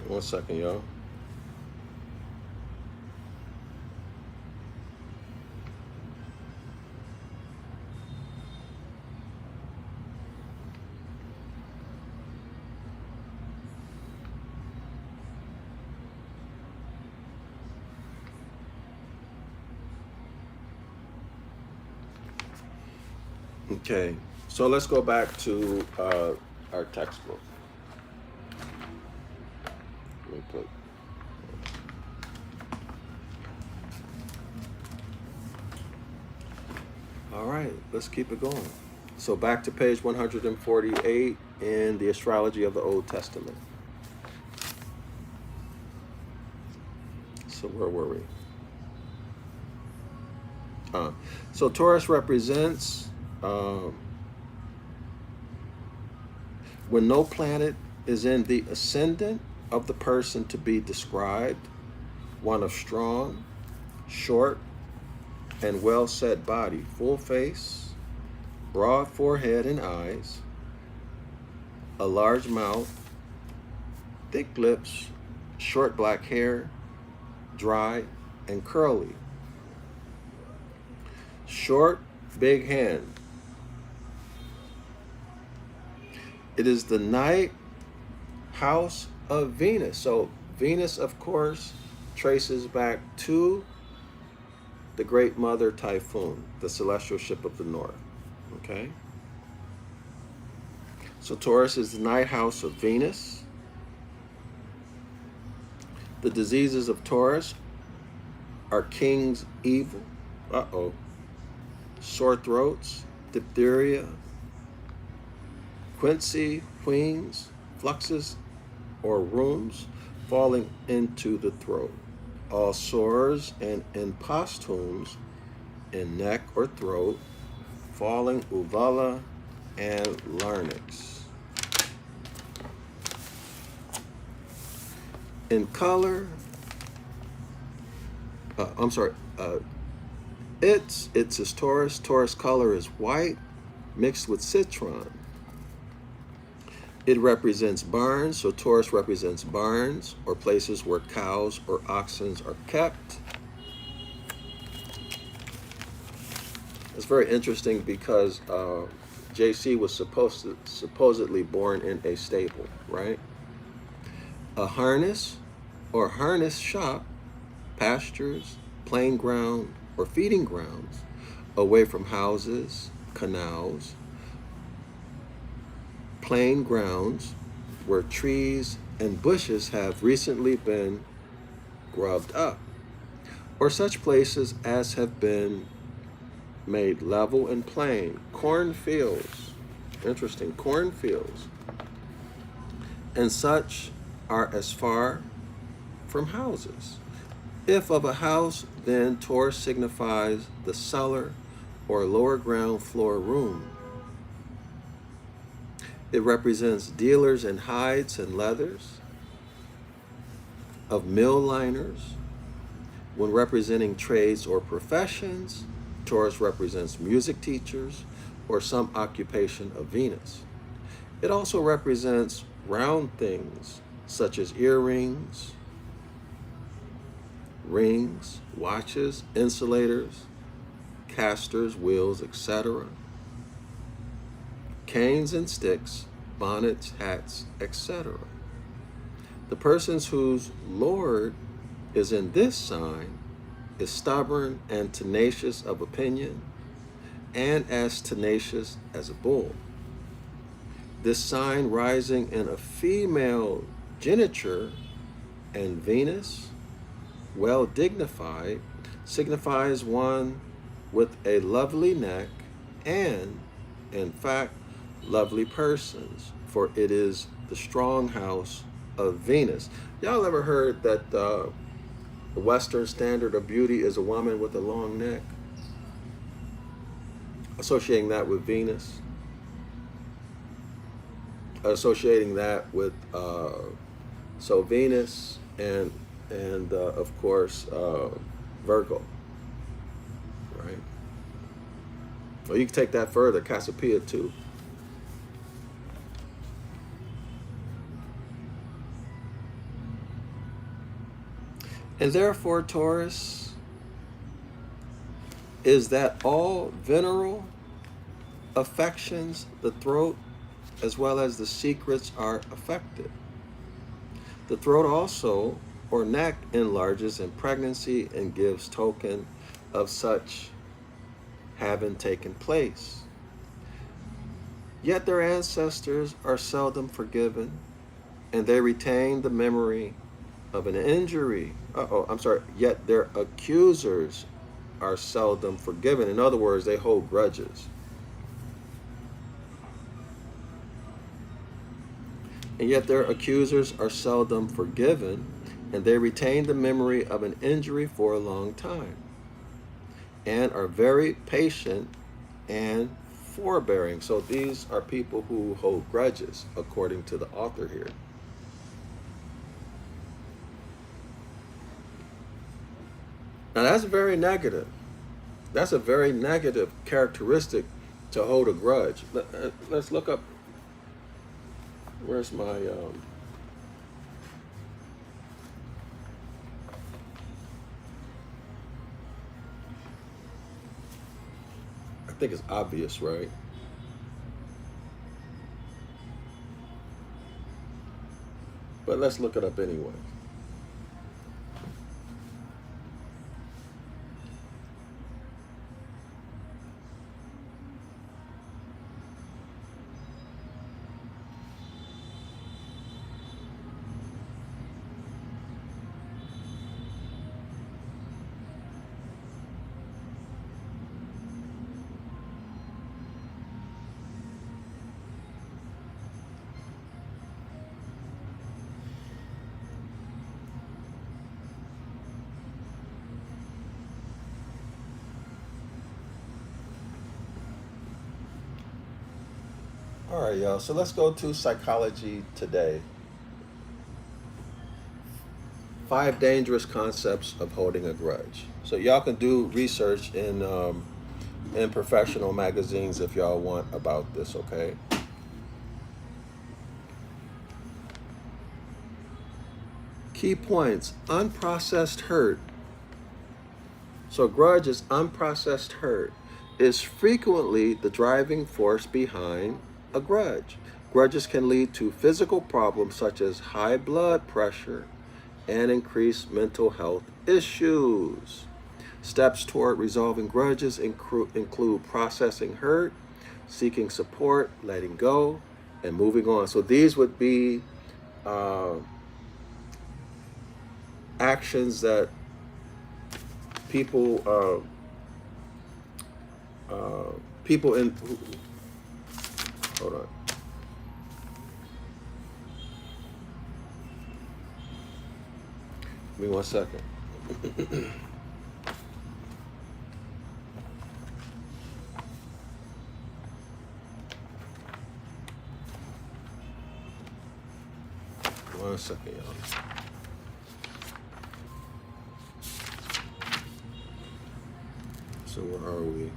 One second, y'all. Okay, so let's go back to our textbook. Let me put. All right, let's keep it going. So back to page 148 in the Astrology of the Old Testament. So where were we? So Taurus represents when no planet is in the ascendant of the person to be described, one of strong, short, and well-set body, full face, broad forehead and eyes, a large mouth, thick lips, short black hair, dry and curly, short, big hand. It is the ninth house of Venus. So Venus, of course, traces back to the Great Mother Typhoon, the celestial ship of the north. Okay? So Taurus is the ninth house of Venus. The diseases of Taurus are king's evil. Sore throats, diphtheria, quinsy, queens, fluxes, or rheums falling into the throat. All sores and imposthumes in neck or throat, falling uvula and larynx. In color, it's is Taurus. Taurus color is white mixed with citron. It represents barns, so Taurus represents barns or places where cows or oxen are kept. It's very interesting because JC was supposedly born in a stable, right? A harness or harness shop, pastures, playing ground, or feeding grounds, away from houses, canals, plain grounds where trees and bushes have recently been grubbed up, or such places as have been made level and plain, cornfields, interesting, cornfields, and such are as far from houses. If of a house, then Taurus signifies the cellar or lower ground floor room. It represents dealers in hides and leathers, of mill liners. When representing trades or professions, Taurus represents music teachers or some occupation of Venus. It also represents round things such as earrings, rings, watches, insulators, casters, wheels, etc. Canes and sticks, bonnets, hats, etc. The persons whose Lord is in this sign is stubborn and tenacious of opinion, and as tenacious as a bull. This sign rising in a female geniture and Venus, well dignified, signifies one with a lovely neck and, in fact, lovely persons, for it is the strong house of Venus. Y'all ever heard that the Western standard of beauty is a woman with a long neck? Associating that with Venus. Associating that with, so Venus and of course, Virgo, right? Well, you can take that further, Cassiopeia too. And therefore, Taurus, is that all venereal affections, the throat, as well as the secrets, are affected. The throat also, or neck, enlarges in pregnancy and gives token of such having taken place. Yet their ancestors are seldom forgiven, and they retain the memory of an injury. Yet their accusers are seldom forgiven. In other words, they hold grudges. And yet their accusers are seldom forgiven, and they retain the memory of an injury for a long time, and are very patient and forbearing. So these are people who hold grudges, according to the author here. Now that's very negative. That's a very negative characteristic, to hold a grudge. Let's look up. Where's my I think it's obvious, right? But let's look it up anyway. All right, y'all. So let's go to Psychology Today. 5 dangerous concepts of holding a grudge. So y'all can do research in professional magazines if y'all want about this, okay? Key points: unprocessed hurt. So grudge is unprocessed hurt, is frequently the driving force behind a grudge. Grudges can lead to physical problems such as high blood pressure and increased mental health issues. Steps toward resolving grudges include processing hurt, seeking support, letting go, and moving on. So these would be actions that people in. Hold on. Give me 1 second. One second, y'all. So where are we?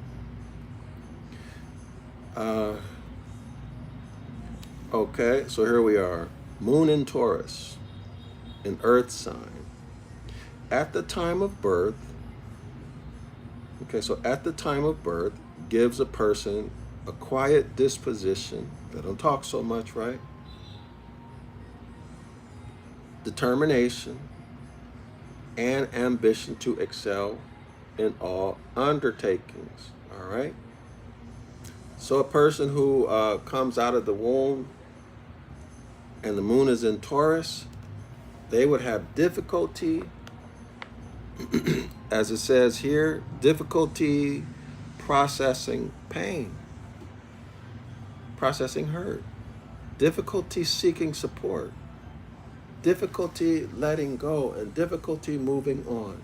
Okay, so here we are. Moon in Taurus, an earth sign. At the time of birth, okay, so at the time of birth gives a person a quiet disposition. They don't talk so much, right? Determination and ambition to excel in all undertakings. All right. So a person who comes out of the womb and the moon is in Taurus, they would have difficulty, as it says here, difficulty processing pain, processing hurt, difficulty seeking support, difficulty letting go, and difficulty moving on.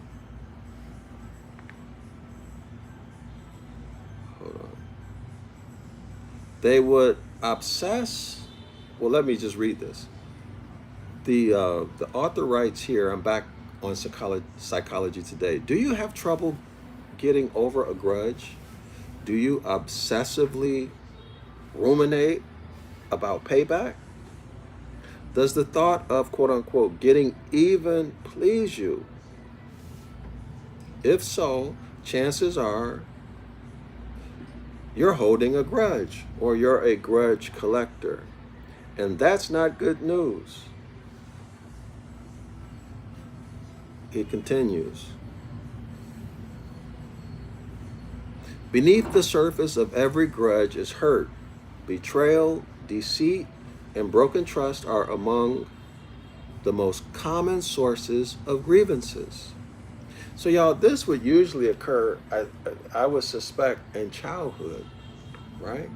Hold on. They would obsess. Well, let me just read this. The author writes here, I'm back on Psychology Today. Do you have trouble getting over a grudge? Do you obsessively ruminate about payback? Does the thought of, quote unquote, getting even please you? If so, chances are you're holding a grudge, or you're a grudge collector. And that's not good news. He continues. Beneath the surface of every grudge is hurt. Betrayal, deceit, and broken trust are among the most common sources of grievances. So y'all, this would usually occur, I would suspect, in childhood, right?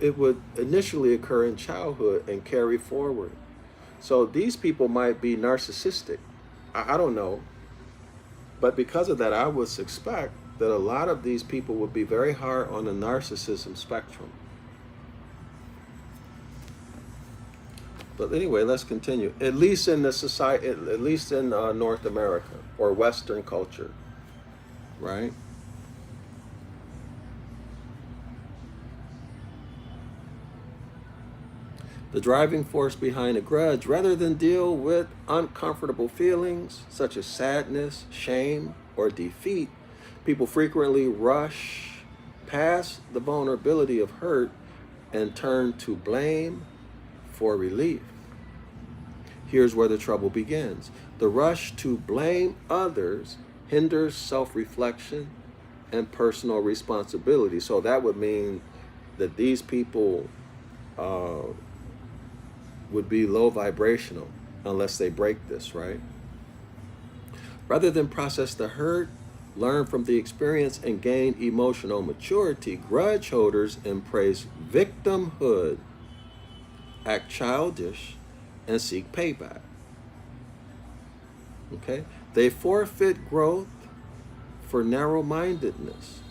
It would initially occur in childhood and carry forward. So these people might be narcissistic. I don't know. But because of that, I would suspect that a lot of these people would be very hard on the narcissism spectrum. But anyway, let's continue. At least in the society, at least in North America or Western culture, right? The driving force behind a grudge, rather than deal with uncomfortable feelings such as sadness, shame, or defeat, people frequently rush past the vulnerability of hurt and turn to blame for relief. Here's where the trouble begins. The rush to blame others hinders self-reflection and personal responsibility. So that would mean that these people would be low vibrational unless they break this, right? Rather than process the hurt, learn from the experience, and gain emotional maturity, grudge holders embrace victimhood, act childish, and seek payback. Okay? They forfeit growth for narrow-mindedness,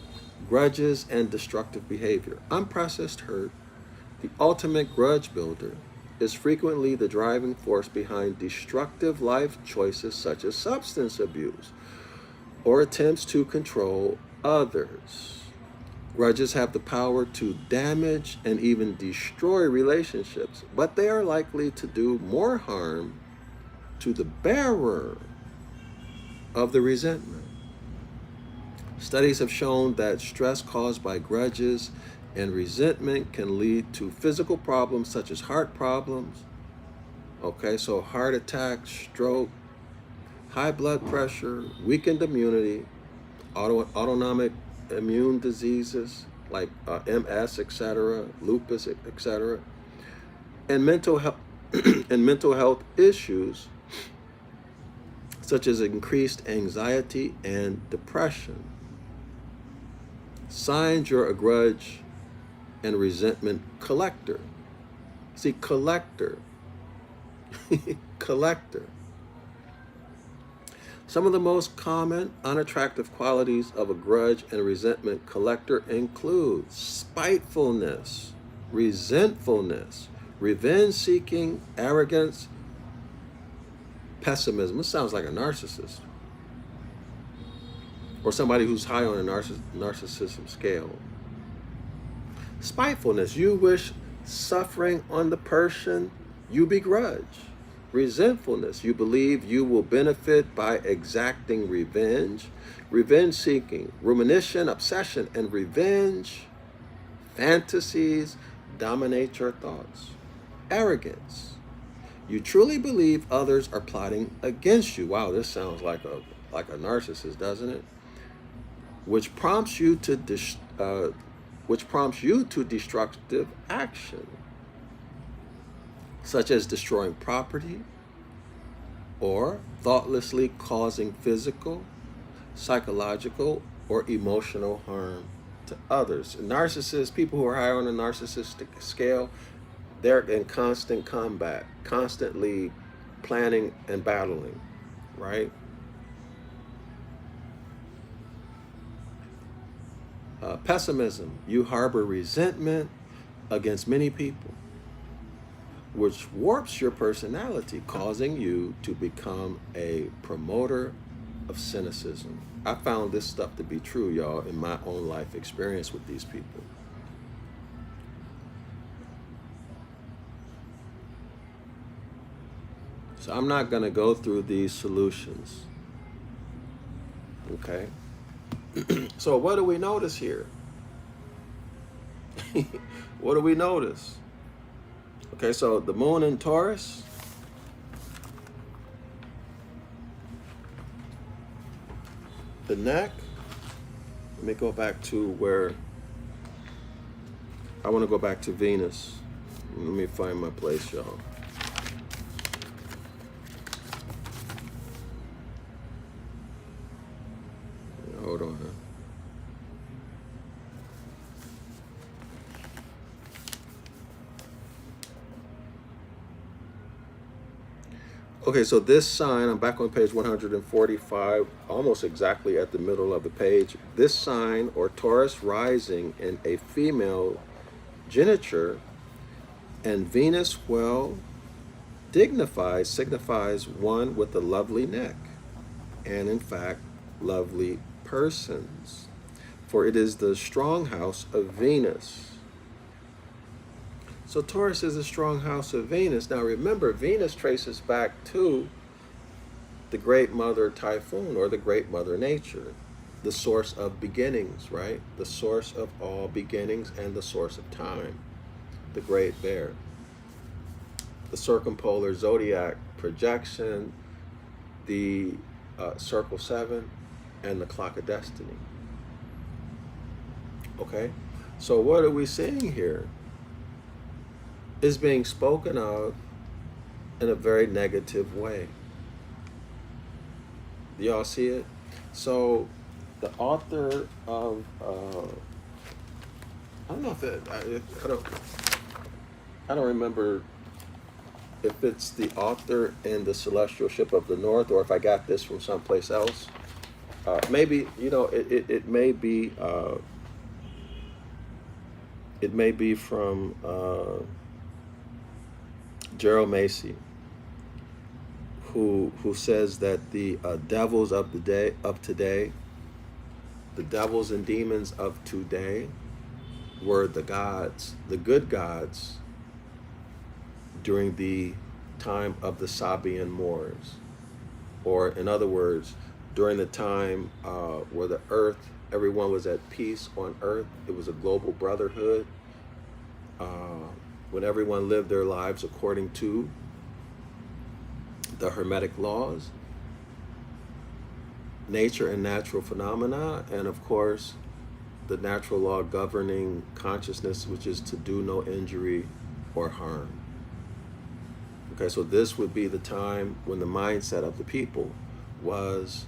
grudges, and destructive behavior. Unprocessed hurt, the ultimate grudge builder, is frequently the driving force behind destructive life choices such as substance abuse or attempts to control others. Grudges have the power to damage and even destroy relationships, but they are likely to do more harm to the bearer of the resentment. Studies have shown that stress caused by grudges and resentment can lead to physical problems such as heart problems, okay, so heart attack, stroke, high blood pressure, weakened immunity, autonomic immune diseases like MS, etc., lupus, etc., and mental health and mental health issues such as increased anxiety and depression. Signs you're a grudge and resentment collector. See, collector. Collector. Some of the most common unattractive qualities of a grudge and resentment collector include spitefulness, resentfulness, revenge-seeking, arrogance, pessimism. This sounds like a narcissist. Or somebody who's high on a narcissism scale. Spitefulness, you wish suffering on the person you begrudge. Resentfulness, you believe you will benefit by exacting revenge. Revenge seeking, rumination, obsession, and revenge fantasies dominate your thoughts. Arrogance. You truly believe others are plotting against you. Wow, this sounds like a narcissist, doesn't it? Which prompts you to destructive action, such as destroying property or thoughtlessly causing physical, psychological, or emotional harm to others. Narcissists, people who are high on the narcissistic scale, they're in constant combat, constantly planning and battling, right? Pessimism. You harbor resentment against many people, which warps your personality, causing you to become a promoter of cynicism. I found this stuff to be true, y'all, in my own life experience with these people. So I'm not going to go through these solutions. Okay? So what do we notice here? What do we notice? Okay, so the moon in Taurus. The neck. Let me go back to where I want to go back to Venus. Let me find my place, y'all. Hold on. Okay, so this sign, I'm back on page 145, almost exactly at the middle of the page. This sign, or Taurus rising in a female geniture, and Venus well dignified, signifies one with a lovely neck, and in fact, lovely persons. For it is the strong house of Venus. So Taurus is a strong house of Venus. Now remember, Venus traces back to the great mother Typhoon, or the great mother nature, the source of beginnings, right? The source of all beginnings and the source of time, the great bear. The circumpolar zodiac projection, the circle 7, and the clock of destiny. Okay, so what are we seeing here? Is being spoken of in a very negative way. Do y'all see it? So the author of I don't know if it, I don't remember if it's the author in the Celestial Ship of the North, or if I got this from someplace else. Maybe, you know, it may be from Gerald Macy, who says that the devils of today, the devils and demons of today, were the gods, the good gods, during the time of the Sabian Moors, or in other words, during the time where the earth, everyone was at peace on earth. It was a global brotherhood. When everyone lived their lives according to the Hermetic Laws, nature and natural phenomena, and of course, the natural law governing consciousness, which is to do no injury or harm. Okay, so this would be the time when the mindset of the people was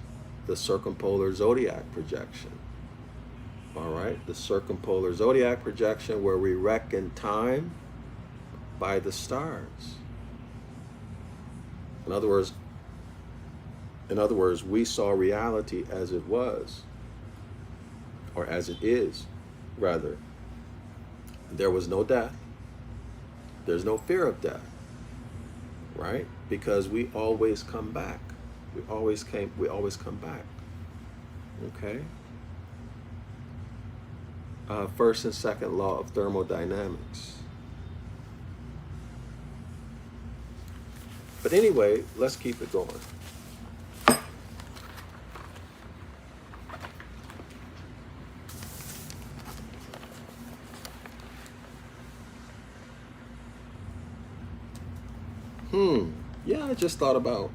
the circumpolar zodiac projection. All right, the circumpolar zodiac projection, where we reckon time by the stars. In other words, we saw reality as it was, or as it is, rather. There was no death. There's no fear of death, right? Because we always come back. We always come back. Okay? First and second law of thermodynamics. But anyway, let's keep it going. Yeah, I just thought about.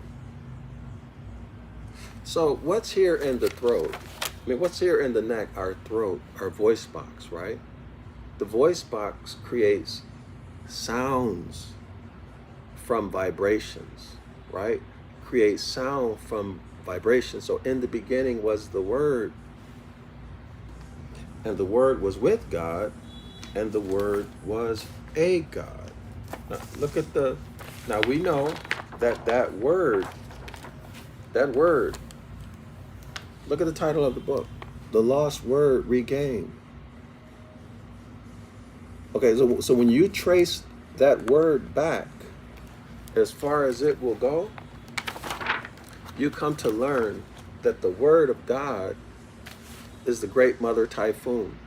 So what's here in the throat? I mean, what's here in the neck? Our throat, our voice box, right? The voice box creates sounds from vibrations, right? Creates sound from vibrations. So in the beginning was the Word, and the Word was with God, and the Word was a God. Now, look at the, now we know that word, look at the title of the book, The Lost Word Regained. Okay, so when you trace that word back, as far as it will go, you come to learn that the Word of God is the Great Mother Typhoon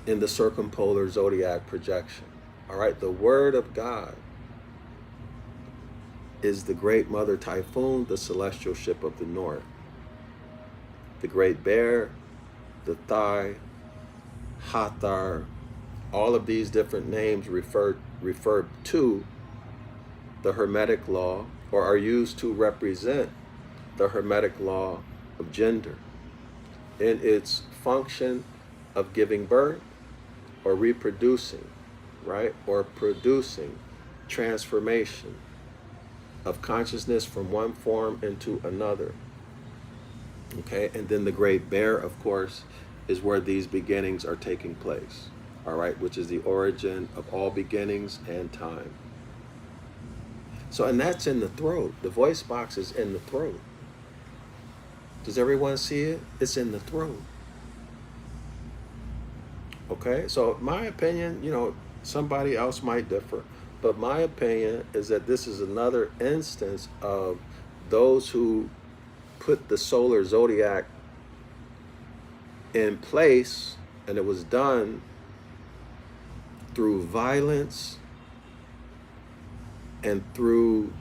in the circumpolar zodiac projection. All right, the Word of God is the Great Mother Typhoon, the celestial ship of the north. The Great Bear, the Thigh, Hathor, all of these different names refer to the Hermetic Law, or are used to represent the Hermetic Law of gender in its function of giving birth or reproducing, right? Or producing transformation of consciousness from one form into another. Okay, and then the Great Bear, of course, is where these beginnings are taking place. All right, which is the origin of all beginnings and time. So, and that's in the throat. The voice box is in the throat. Does everyone see it? It's in the throat. Okay, so my opinion, you know, somebody else might differ, but my opinion is that this is another instance of those who put the solar zodiac in place, and it was done through violence and through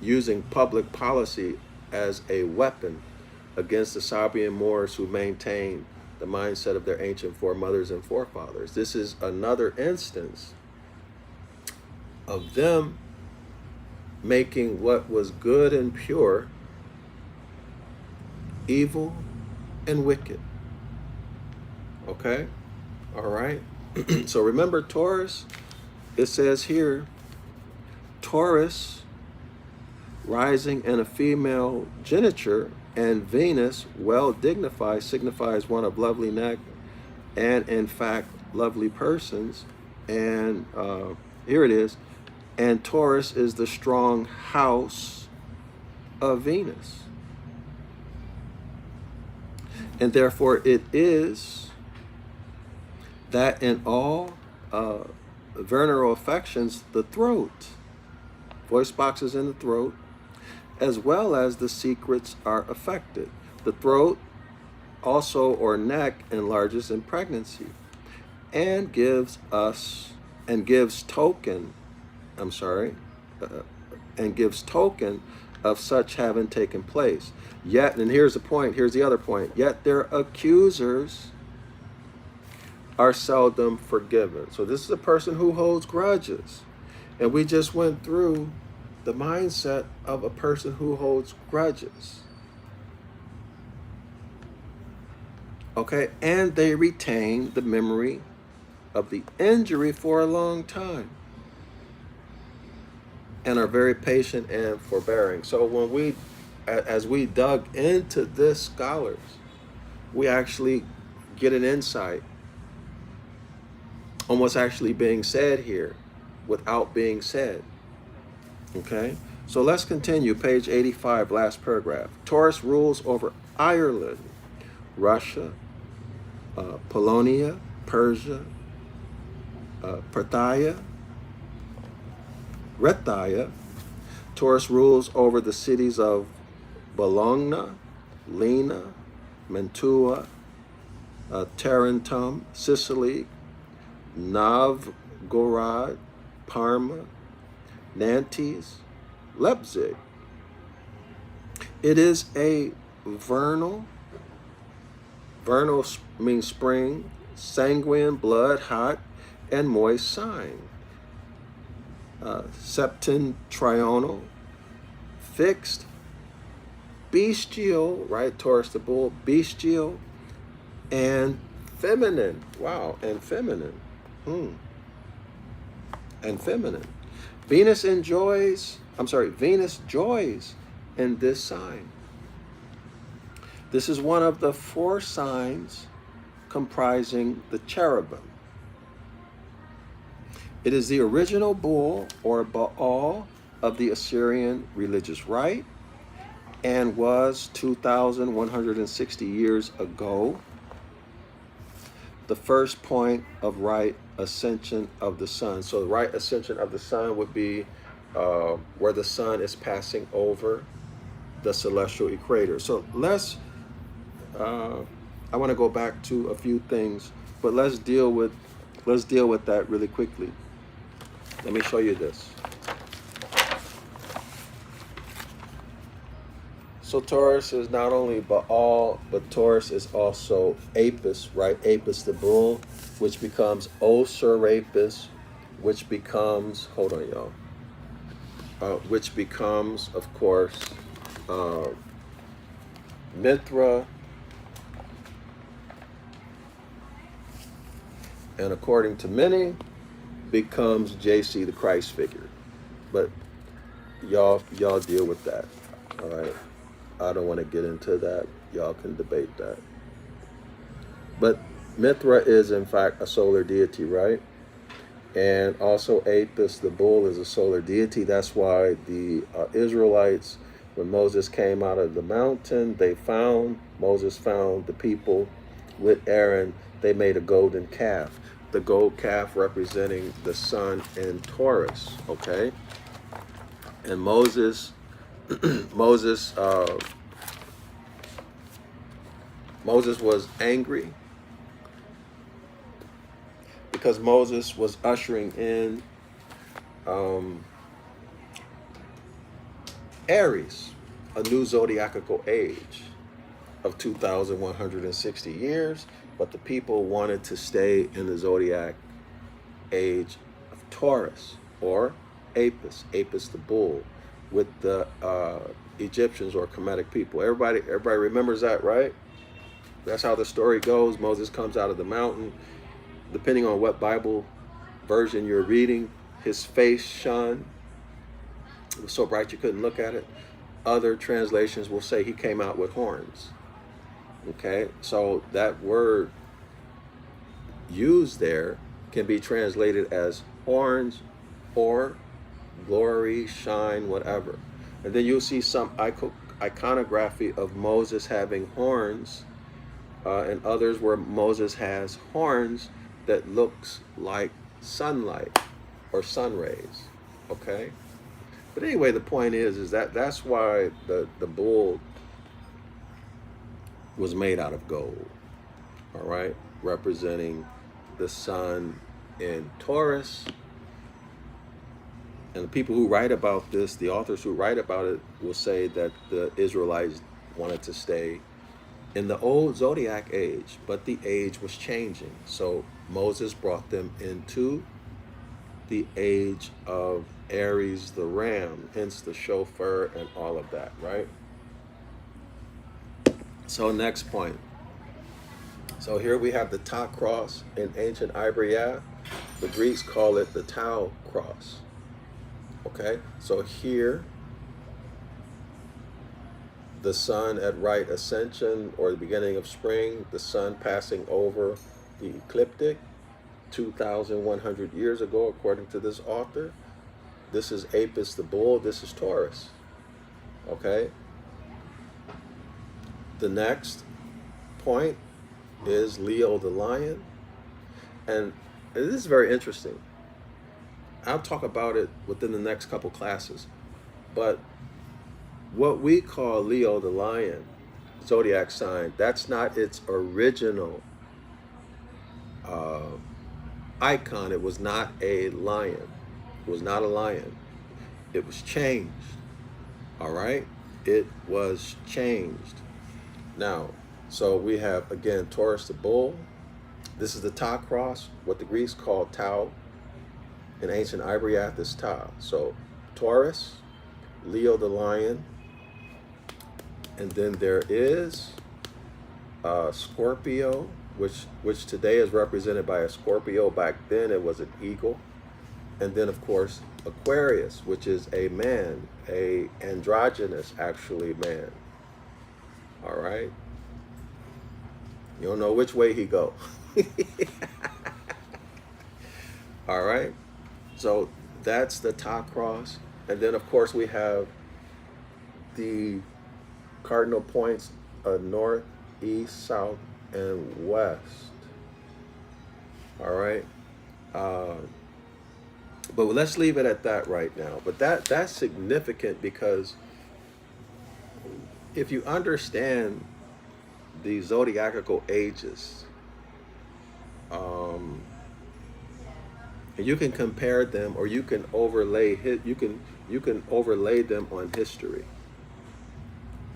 using public policy as a weapon against the Sabian Moors who maintained the mindset of their ancient foremothers and forefathers. This is another instance of them making what was good and pure evil and wicked. Okay? All right? So remember Taurus, it says here, Taurus rising in a female geniture, and Venus, well dignified, signifies one of lovely neck and in fact lovely persons. And here it is, and Taurus is the strong house of Venus. And therefore it is that in all venereal affections, the throat, voice boxes in the throat, as well as the secrets are affected. The throat also, or neck, enlarges in pregnancy and gives token of such having taken place. Yet, and here's the point, here's the other point, yet their accusers are seldom forgiven. So this is a person who holds grudges. And we just went through the mindset of a person who holds grudges. Okay, and they retain the memory of the injury for a long time and are very patient and forbearing. So when we, as we dug into this, scholars, we actually get an insight on what's actually being said here without being said. Okay, so let's continue. Page 85, last paragraph. Taurus rules over Ireland, Russia, Polonia, Persia, Parthia, Rethia. Taurus rules over the cities of Bologna, Lena, Mantua, Tarentum, Sicily, Novgorod, Parma, Nantes, Leipzig. It is a vernal means spring, sanguine, blood, hot, and moist sign. septentrional, fixed, bestial, right? Taurus the bull, bestial, and feminine. Wow, and feminine. And feminine. Venus joys in this sign. This is one of the 4 signs comprising the cherubim. It is the original bull or Baal of the Assyrian religious rite and was 2,160 years ago the first point of right ascension of the sun. So the right ascension of the sun would be where the sun is passing over the celestial equator. So I want to go back to a few things, but let's deal with that really quickly. Let me show you this. So Taurus is not only Baal, but Taurus is also Apis, right? Apis the bull, which becomes Osirapis, which becomes, hold on y'all, which becomes, of course, Mithra, and according to many, becomes JC the Christ figure. But y'all deal with that, all right? I don't want to get into that. Y'all can debate that. But Mithra is, in fact, a solar deity, right? And also Apis, the bull, is a solar deity. That's why the Israelites, when Moses came out of the mountain, Moses found the people with Aaron. They made a golden calf. The gold calf representing the sun in Taurus, okay? And Moses was angry because Moses was ushering in Aries, a new zodiacal age of 2,160 years, but the people wanted to stay in the zodiac age of Taurus or Apis the bull, with the Egyptians or Hermetic people. Everybody remembers that, right? That's how the story goes. Moses comes out of the mountain. Depending on what Bible version you're reading, his face shone. It was so bright you couldn't look at it. Other translations will say he came out with horns. Okay, so that word used there can be translated as horns or glory, shine, whatever. And then you'll see some iconography of Moses having horns, and others where Moses has horns that looks like sunlight or sun rays. Okay, but anyway, the point is that's why the bull was made out of gold. All right, representing the sun in Taurus. And the people who write about this, the authors who write about it, will say that the Israelites wanted to stay in the old zodiac age, but the age was changing. So Moses brought them into the age of Aries the ram, hence the chauffeur and all of that, right? So next point. So here we have the Ta cross in ancient Ibaryath. The Greeks call it the Tau cross. Okay, so here, the sun at right ascension or the beginning of spring, the sun passing over the ecliptic 2,100 years ago, according to this author. This is Apis the bull, this is Taurus. Okay, the next point is Leo the lion. And this is very interesting. I'll talk about it within the next couple classes. But what we call Leo the lion, zodiac sign, that's not its original icon. It was not a lion. It was not a lion. It was changed. All right? It was changed. Now, so we have, again, Taurus the bull. This is the Ta cross, what the Greeks call Tau. In ancient Ibaryath is Ta. So Taurus, Leo the lion, and then there is Scorpio, which today is represented by a Scorpio. Back then it was an eagle. And then of course Aquarius, which is a man, a androgynous actually man. All right. You don't know which way he go. All right. So that's the Ta cross. And then of course we have the cardinal points of north, east, south, and west. All right. But let's leave it at that right now. But that's significant because if you understand the zodiacal ages, and you can compare them, or you can overlay you can overlay them on history.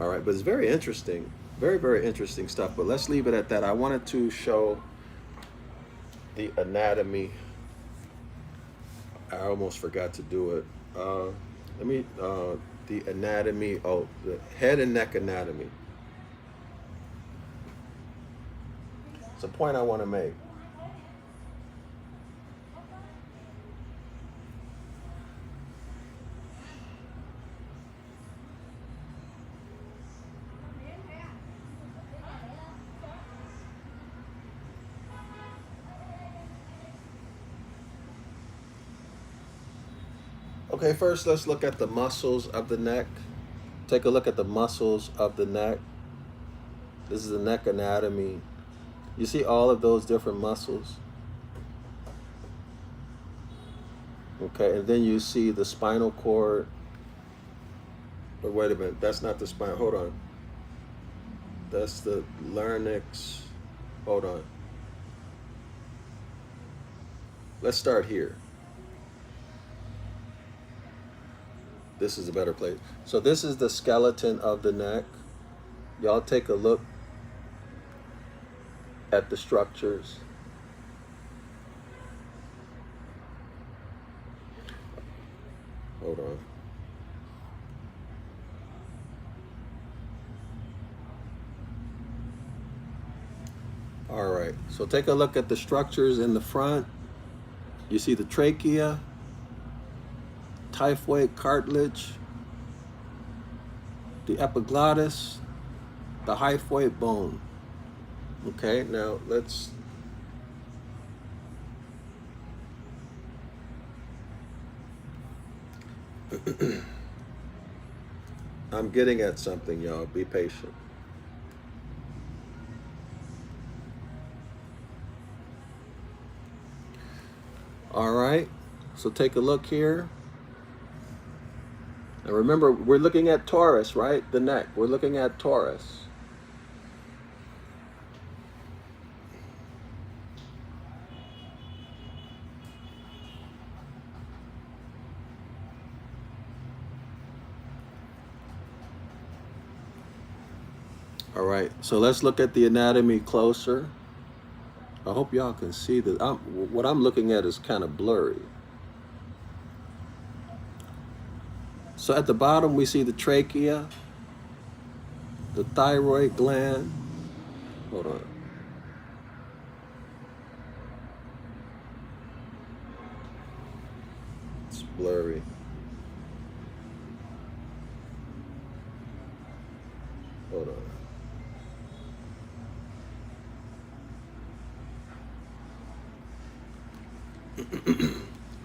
All right, but it's very interesting, very, very interesting stuff. But let's leave it at that. I wanted to show the anatomy. I almost forgot to do it. The anatomy, the head and neck anatomy. It's a point I want to make. Okay, first let's look at the muscles of the neck. Take a look at the muscles of the neck. This is the neck anatomy. You see all of those different muscles? Okay, and then you see the spinal cord. Or wait a minute, that's not the spine. Hold on. That's the larynx. Hold on. Let's start here. This is a better place. So this is the skeleton of the neck. Y'all take a look at the structures. Hold on. All right, so take a look at the structures in the front. You see the trachea, typhoid cartilage, the epiglottis, the hyphoid bone. Okay, now let's I'm getting at something, y'all. Be patient. All right, so take a look here. And remember, we're looking at Taurus, right? The neck. We're looking at Taurus. All right, so let's look at the anatomy closer. I hope y'all can see that. What I'm looking at is kind of blurry. So at the bottom, we see the trachea, the thyroid gland. Hold on. It's blurry. Hold on.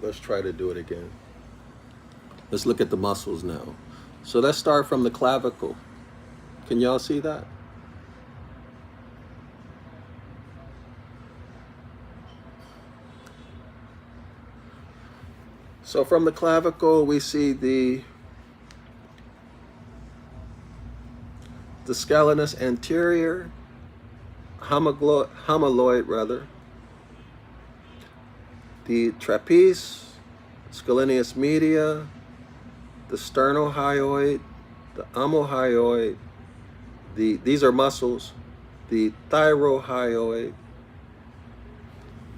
Let's try to do it again. Let's look at the muscles now. So let's start from the clavicle. Can y'all see that? So from the clavicle, we see the scalenus anterior, homaloid rather, the trapezius, scalenus media, the sternohyoid, the omohyoid, these are muscles, the thyrohyoid,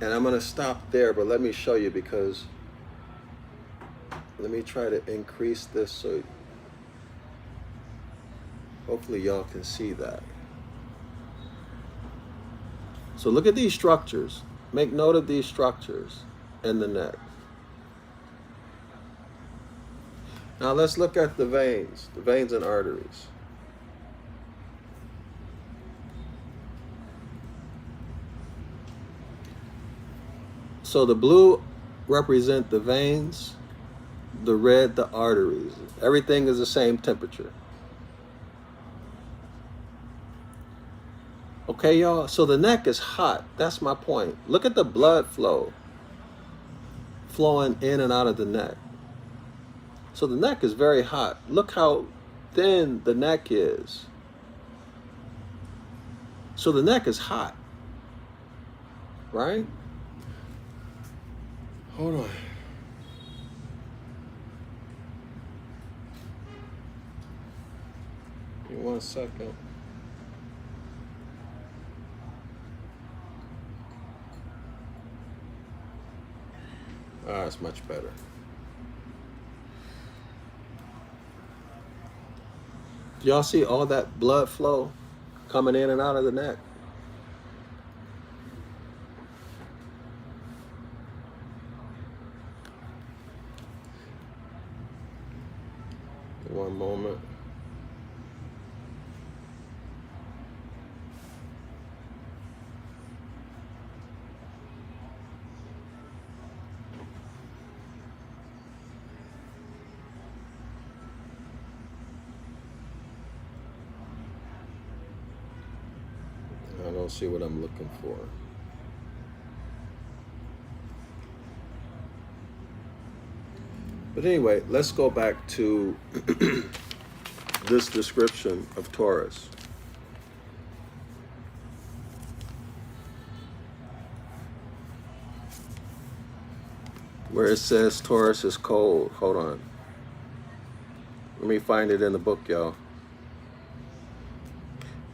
and I'm going to stop there, but let me show you because Let me try to increase this so hopefully y'all can see that. So look at these structures. Make note of these structures in the neck. Now let's look at the veins and arteries. So the blue represent the veins, the red the arteries. Everything is the same temperature. Okay, y'all, so the neck is hot. That's my point. Look at the blood flow flowing in and out of the neck. So the neck is very hot. Look how thin the neck is. So the neck is hot, right? Hold on. Give me 1 second. Ah, it's much better. Y'all see all that blood flow coming in and out of the neck? One moment. I don't see what I'm looking for. But anyway, let's go back to this description of Taurus. Where it says Taurus is cold. Hold on. Let me find it in the book, y'all.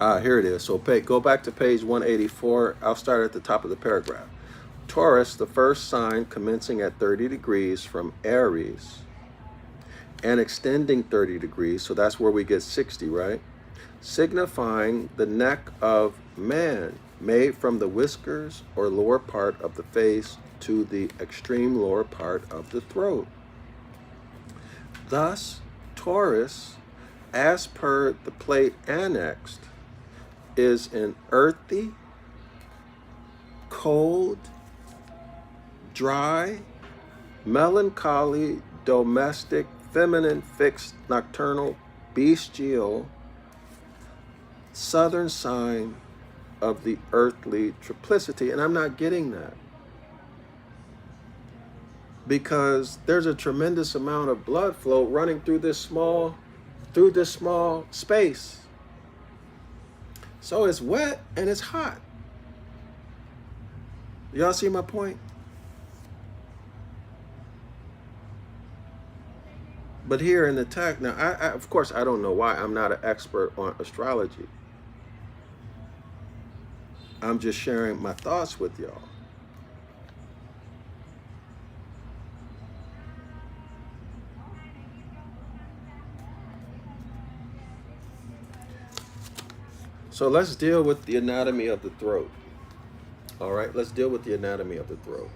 Ah, here it is. So go back to page 184. I'll start at the top of the paragraph. Taurus, the first sign commencing at 30 degrees from Aries and extending 30 degrees, so that's where we get 60, right? Signifying the neck of man, made from the whiskers or lower part of the face to the extreme lower part of the throat. Thus, Taurus, as per the plate annexed, is an earthy, cold, dry, melancholy, domestic, feminine, fixed, nocturnal, bestial, southern sign of the earthly triplicity. And I'm not getting that, because there's a tremendous amount of blood flow running through this small space. So it's wet and it's hot. Y'all see my point? But here in the text, now, I of course, I don't know why. I'm not an expert on astrology. I'm just sharing my thoughts with y'all. So let's deal with the anatomy of the throat. All right, let's deal with the anatomy of the throat.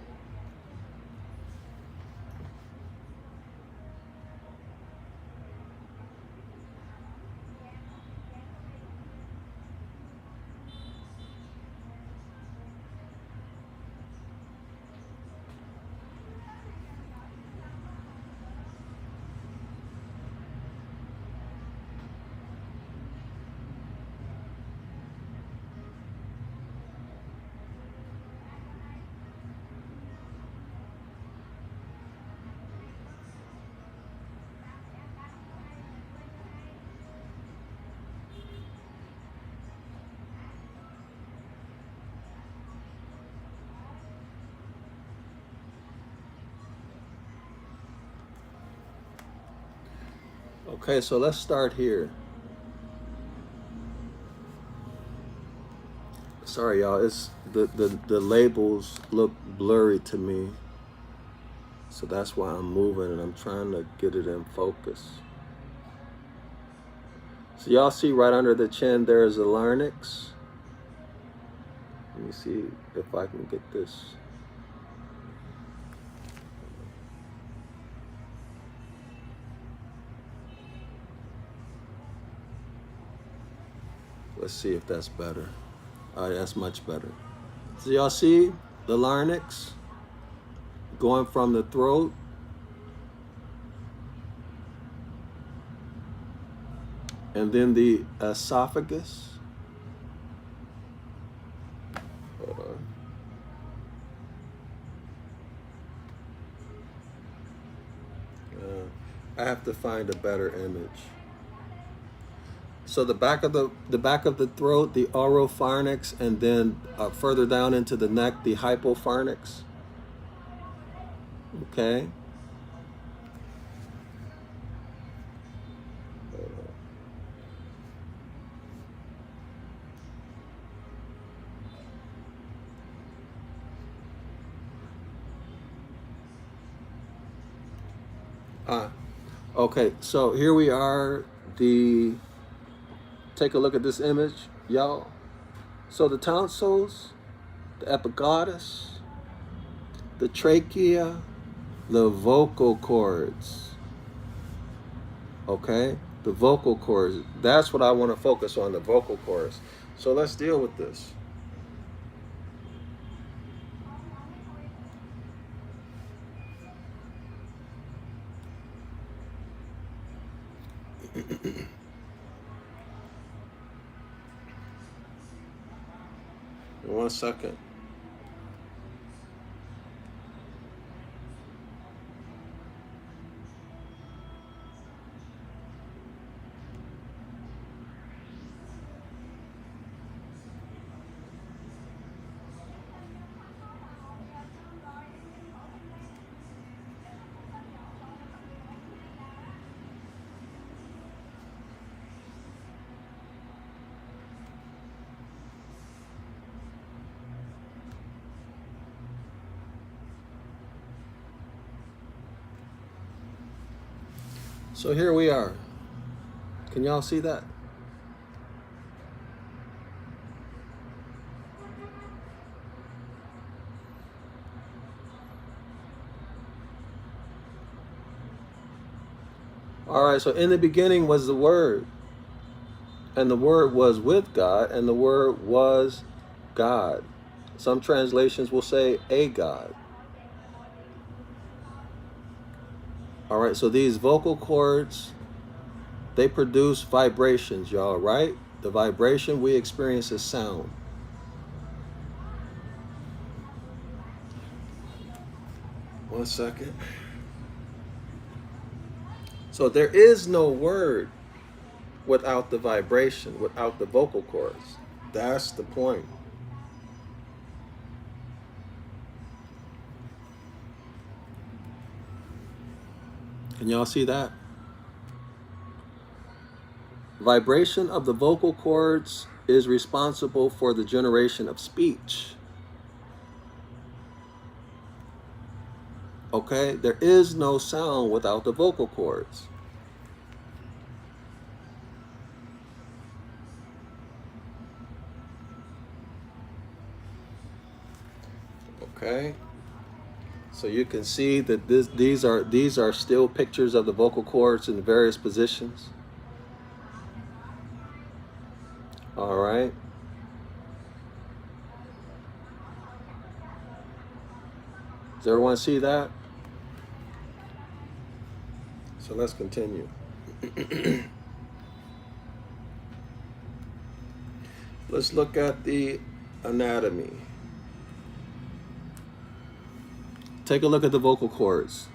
Okay, so let's start here. Sorry, y'all. It's the labels look blurry to me. So that's why I'm moving and I'm trying to get it in focus. So y'all see right under the chin there's a larynx. Let me see if I can get this. Let's see if that's better. All right, that's much better. So y'all see the larynx going from the throat and then the esophagus. Hold on. I have to find a better image. So the back of the throat, the oropharynx, and then further down into the neck, the hypopharynx. Okay. Okay, so here we are. Take a look at this image, y'all. So the tonsils, the epiglottis, the trachea, the vocal cords. Okay, the vocal cords. That's what I want to focus on, the vocal cords. So let's deal with this. One second. So here we are. Can y'all see that? All right, so in the beginning was the Word, and the Word was with God, and the Word was God. Some translations will say a God. All right, so these vocal cords, they produce vibrations, y'all, right? The vibration we experience is sound. One second. So there is no word without the vibration, without the vocal cords. That's the point. Can y'all see that? Vibration of the vocal cords is responsible for the generation of speech. Okay, there is no sound without the vocal cords. Okay, so you can see that these are still pictures of the vocal cords in various positions. All right. Does everyone see that? So let's continue. Let's look at the anatomy. Take a look at the vocal cords.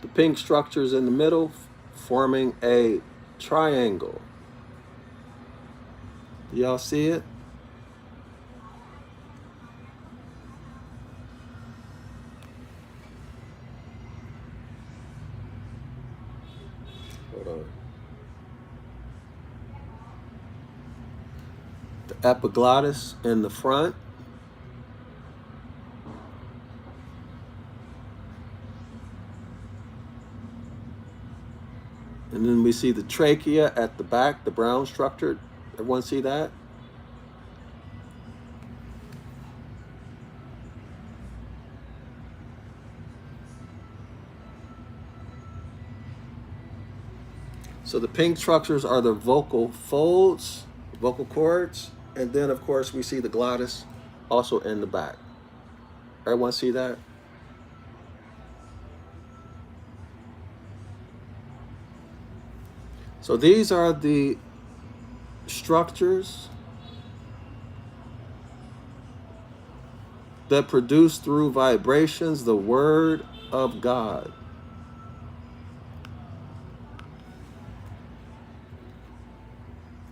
The pink structures in the middle forming a triangle. Do y'all see it? Hold on. The epiglottis in the front. And then we see the trachea at the back, the brown structure. Everyone see that? So the pink structures are the vocal folds, vocal cords, and then of course we see the glottis also in the back. Everyone see that? So these are the structures that produce through vibrations the word of God.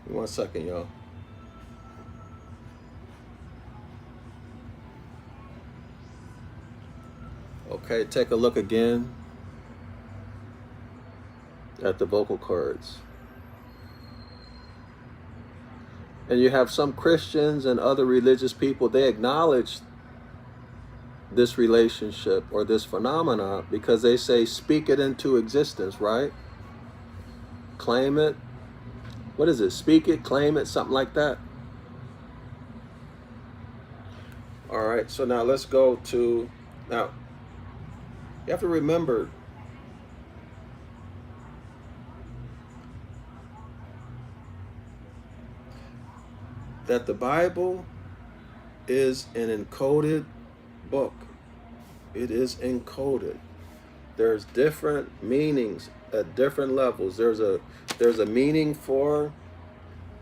One second, y'all. Okay, take a look again at the vocal cords. And you have some Christians and other religious people, they acknowledge this relationship or this phenomena because they say, speak it into existence, right? Claim it. What is it? Speak it, claim it, something like that. All right, so now let's go to, now, you have to remember that the Bible is an encoded book. It is encoded. There's different meanings at different levels. There's a meaning for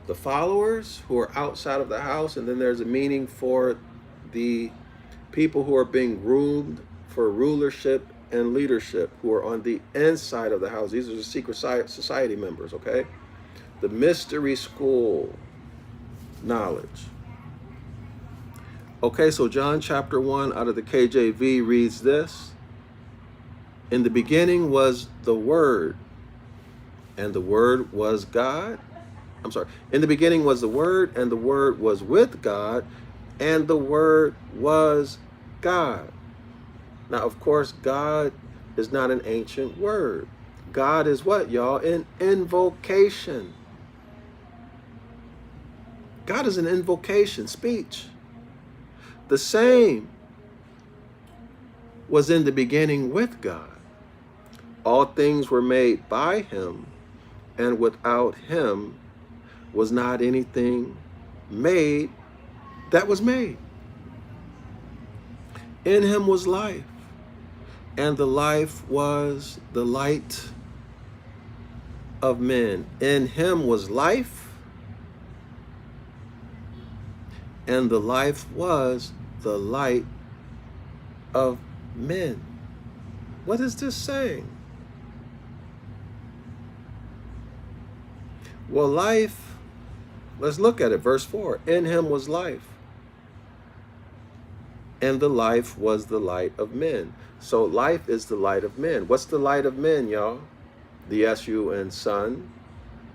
the followers who are outside of the house, and then there's a meaning for the people who are being groomed for rulership and leadership, who are on the inside of the house. These are the secret society members, okay? The mystery school knowledge. Okay, so John chapter 1 out of the KJV reads this. In the beginning was the Word, and the Word was God. I'm sorry. In the beginning was the Word, and the Word was with God, and the Word was God. Now, of course, God is not an ancient word. God is what, y'all? An invocation. God is an invocation, speech. The same was in the beginning with God. All things were made by him, and without him was not anything made that was made. In him was life, and the life was the light of men. In him was life, and the life was the light of men. What is this saying? Well, life, let's look at it. Verse 4. In him was life, and the life was the light of men. So life is the light of men. What's the light of men, y'all? The S-U-N sun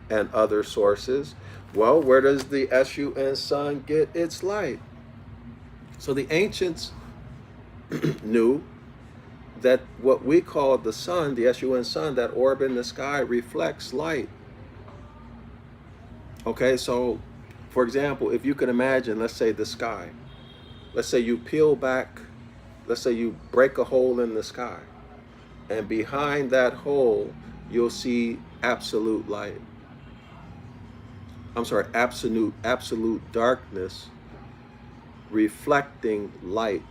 and other sources. Well, where does the S-U-N sun get its light? So the ancients knew that what we call the sun, the S-U-N sun, that orb in the sky reflects light. Okay, so for example, if you can imagine, let's say the sky. Let's say you peel back, let's say you break a hole in the sky, and behind that hole, you'll see absolute light. I'm sorry, absolute darkness reflecting light.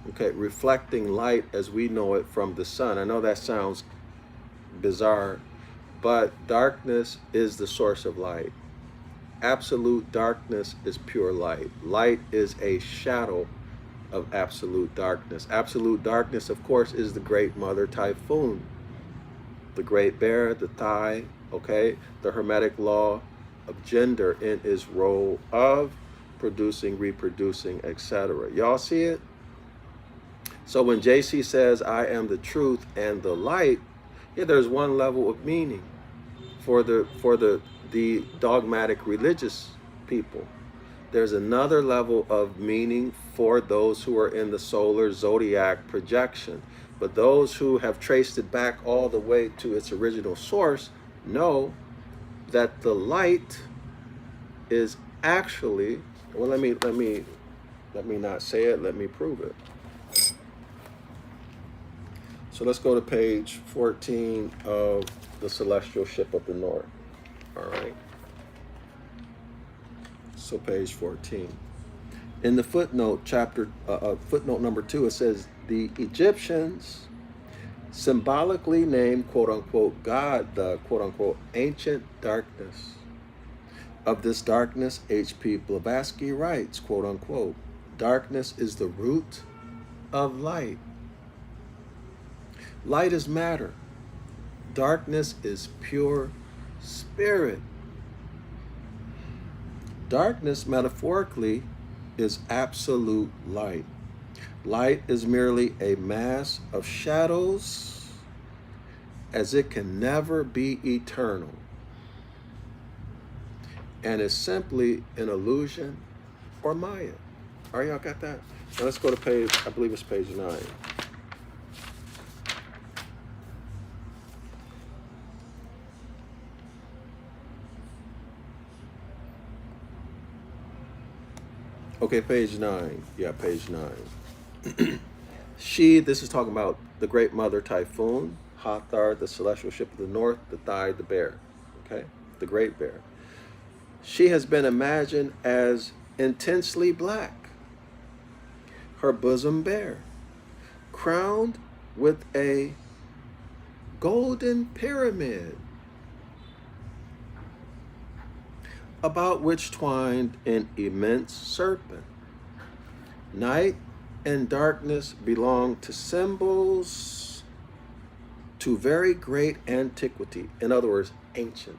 Okay, reflecting light as we know it from the sun. I know that sounds bizarre, but darkness is the source of light. Absolute darkness is pure light. Light is a shadow of absolute darkness. Absolute darkness, of course, is the great mother typhoon, the great bear, the thigh, okay? The Hermetic law of gender in its role of producing, reproducing, etc. Y'all see it? So when JC says, I am the truth and the light, yeah, there's one level of meaning for the dogmatic religious people. There's another level of meaning for those who are in the solar zodiac projection. But those who have traced it back all the way to its original source know that the light is actually, well, let me not say it, let me prove it. So let's go to page 14 of the Celestial Ship of the North. All right. So page 14. In the footnote, footnote number 2, it says, the Egyptians symbolically named, quote unquote, God, the quote unquote ancient darkness. Of this darkness, H.P. Blavatsky writes, quote unquote, darkness is the root of light. Light is matter. Darkness is pure spirit. Darkness, metaphorically, is absolute light. Light is merely a mass of shadows, as it can never be eternal, and is simply an illusion or Maya. All right, y'all got that? Now let's go to page, I believe it's page 9. Okay, page 9. Yeah, page 9. This is talking about the Great Mother Typhoon, Hathor, the Celestial Ship of the North, the Thigh, the Bear. Okay, the Great Bear. She has been imagined as intensely black, her bosom bare, crowned with a golden pyramid, about which twined an immense serpent. Night and darkness belong to symbols to very great antiquity. In other words, ancient,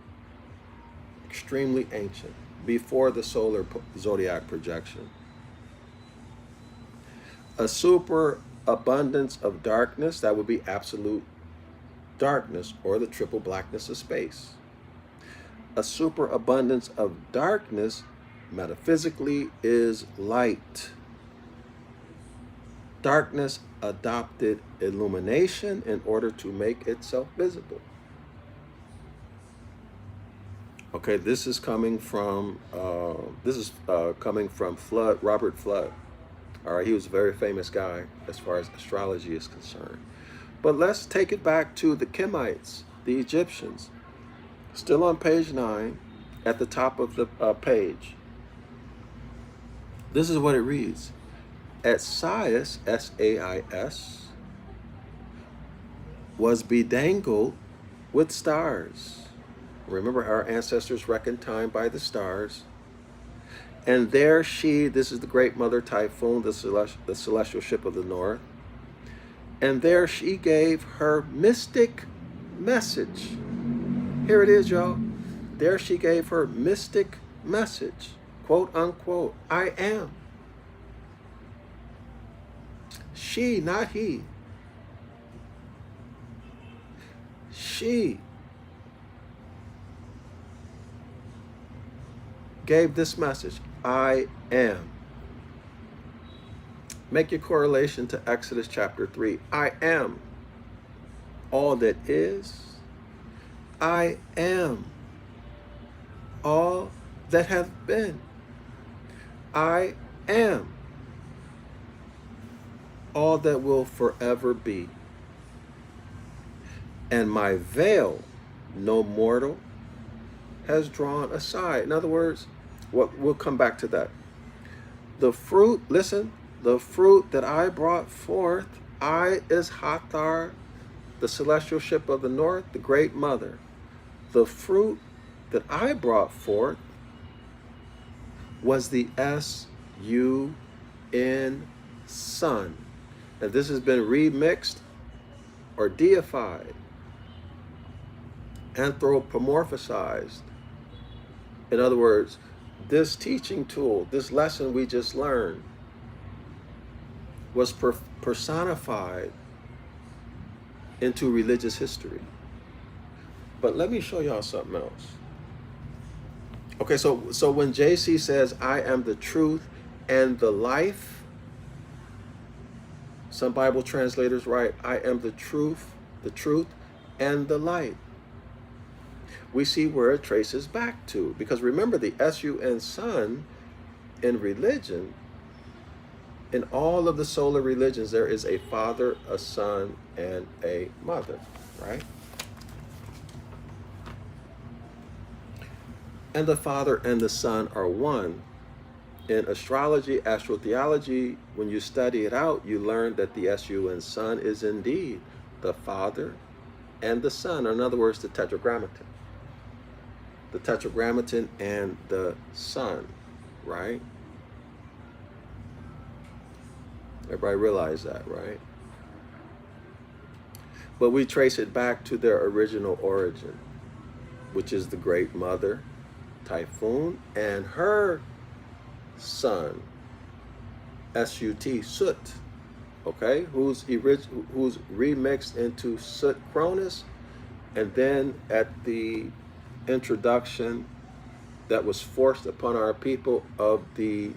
extremely ancient, before the solar zodiac projection. A superabundance of darkness, that would be absolute darkness, or the triple blackness of space. A superabundance of darkness, metaphysically, is light. Darkness adopted illumination in order to make itself visible. Okay, this is coming from Flood, Robert Flood. All right, he was a very famous guy as far as astrology is concerned. But let's take it back to the Kemites, the Egyptians. Still on page 9, at the top of the page. This is what it reads. Sais, S-A-I-S, was bedangled with stars. Remember, our ancestors reckoned time by the stars. And there this is the Great Mother Typhoon, the Celestial Ship of the North. And there she gave her mystic message. Here it is, y'all. There she gave her mystic message, quote unquote, I am. She, not he. She gave this message, I am. Make your correlation to Exodus chapter 3. I am all that is. I am all that have been. I am all that will forever be. And my veil no mortal has drawn aside. In other words, we'll come back to that. The fruit, listen, the fruit that I brought forth, I is Hathor, the Celestial Ship of the North, the Great Mother. The fruit that I brought forth was the S-U-N, sun. And this has been remixed or deified, anthropomorphized. In other words, this teaching tool, this lesson we just learned, was personified into religious history. But let me show y'all something else. Okay, so when JC says, I am the truth and the life, some Bible translators write, I am the truth, and the light. We see where it traces back to. Because remember, the SUN sun in religion, in all of the solar religions, there is a father, a son, and a mother, right? And the father and the son are one. In astrology, astrotheology, when you study it out, you learn that the SUN sun is indeed the father and the son, or in other words, the tetragrammaton. The tetragrammaton and the sun, right? Everybody realize that, right? But we trace it back to their original origin, which is the great mother, Typhoon, and her son, S-U-T, Soot, okay, who's remixed into Soot Cronus, and then at the introduction that was forced upon our people of the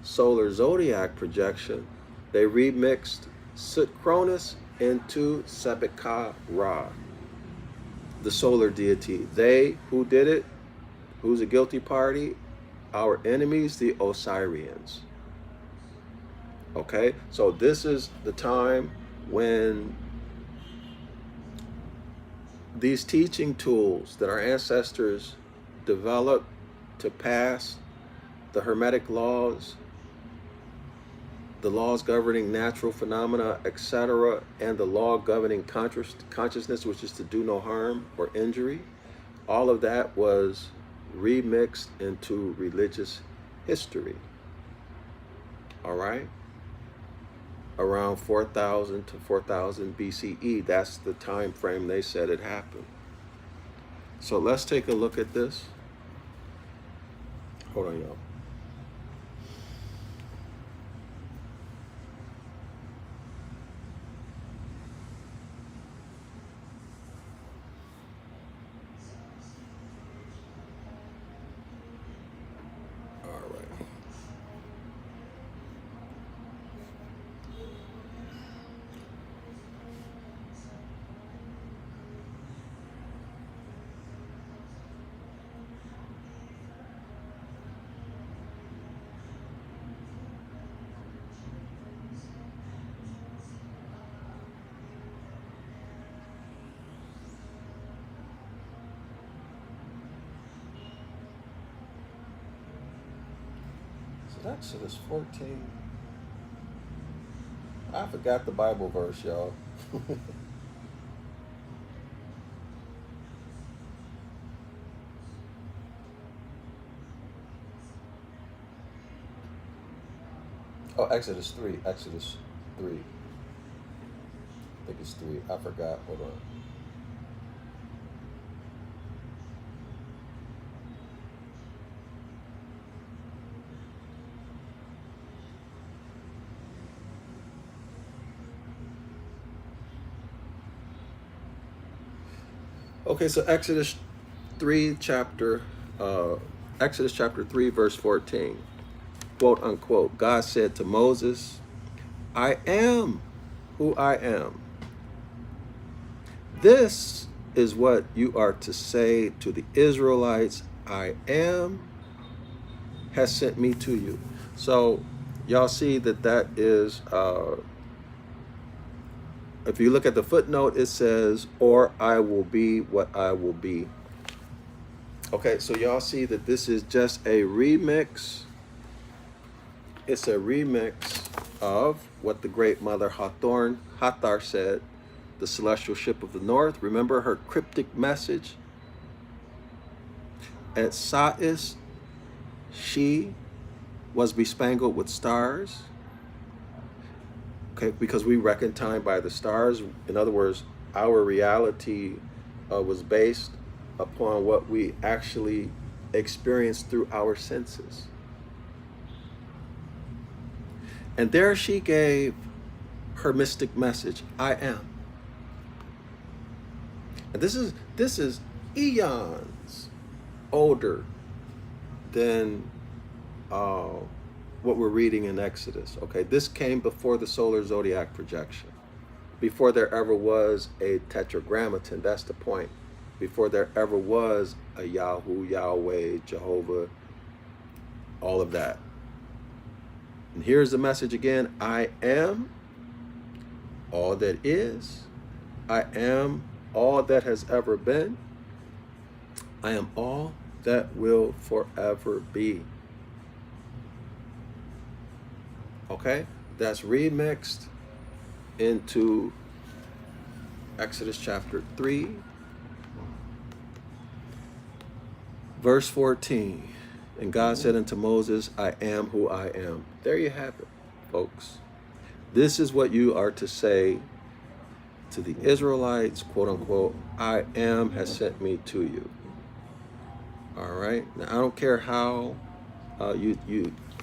solar zodiac projection, they remixed Soot Cronus into Sebeka Ra, the solar deity. They, who did it? Who's a guilty party? Our enemies, the Osirians. Okay, so this is the time when these teaching tools that our ancestors developed to pass the Hermetic laws, the laws governing natural phenomena, etc., and the law governing consciousness, which is to do no harm or injury, all of that was remixed into religious history. All right? Around 4000 to 4000 BCE, that's the time frame they said it happened. So let's take a look at this. Hold on, y'all. Exodus 14. I forgot the Bible verse, y'all. Oh, Exodus 3. Exodus 3. I think it's 3. I forgot. Hold on. Okay, so Exodus chapter 3, verse 14, quote unquote, God said to Moses, I am who I am. This is what you are to say to the Israelites, I am has sent me to you. So y'all see that is, if you look at the footnote, it says, or I will be what I will be. Okay, so y'all see that this is just a remix. It's a remix of what the great mother Hathor said, the celestial ship of the north. Remember her cryptic message? At Sais, she was bespangled with stars. Okay, because we reckon time by the stars. In other words, our reality was based upon what we actually experienced through our senses. And there she gave her mystic message, I am. And this is eons older than what we're reading in Exodus. Okay, this came before the solar zodiac projection, before there ever was a tetragrammaton. That's the point. Before there ever was a Yahoo, Yahweh, Jehovah, all of that. And here's the message again. I am all that is. I am all that has ever been. I am all that will forever be. Okay? That's remixed into Exodus chapter 3, verse 14. And God said unto Moses, I am who I am. There you have it, folks. This is what you are to say to the Israelites, quote unquote, I am has sent me to you. All right? Now, I don't care how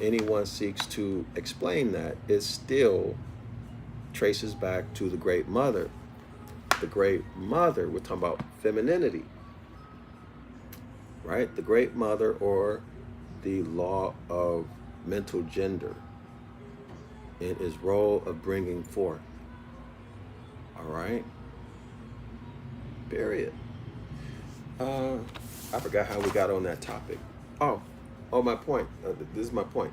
anyone seeks to explain that. It still traces back to the Great Mother. The Great Mother, we're talking about femininity, right? The Great Mother, or the law of mental gender in its role of bringing forth. All right? Period. I forgot how we got on that topic. Oh, my point. This is my point.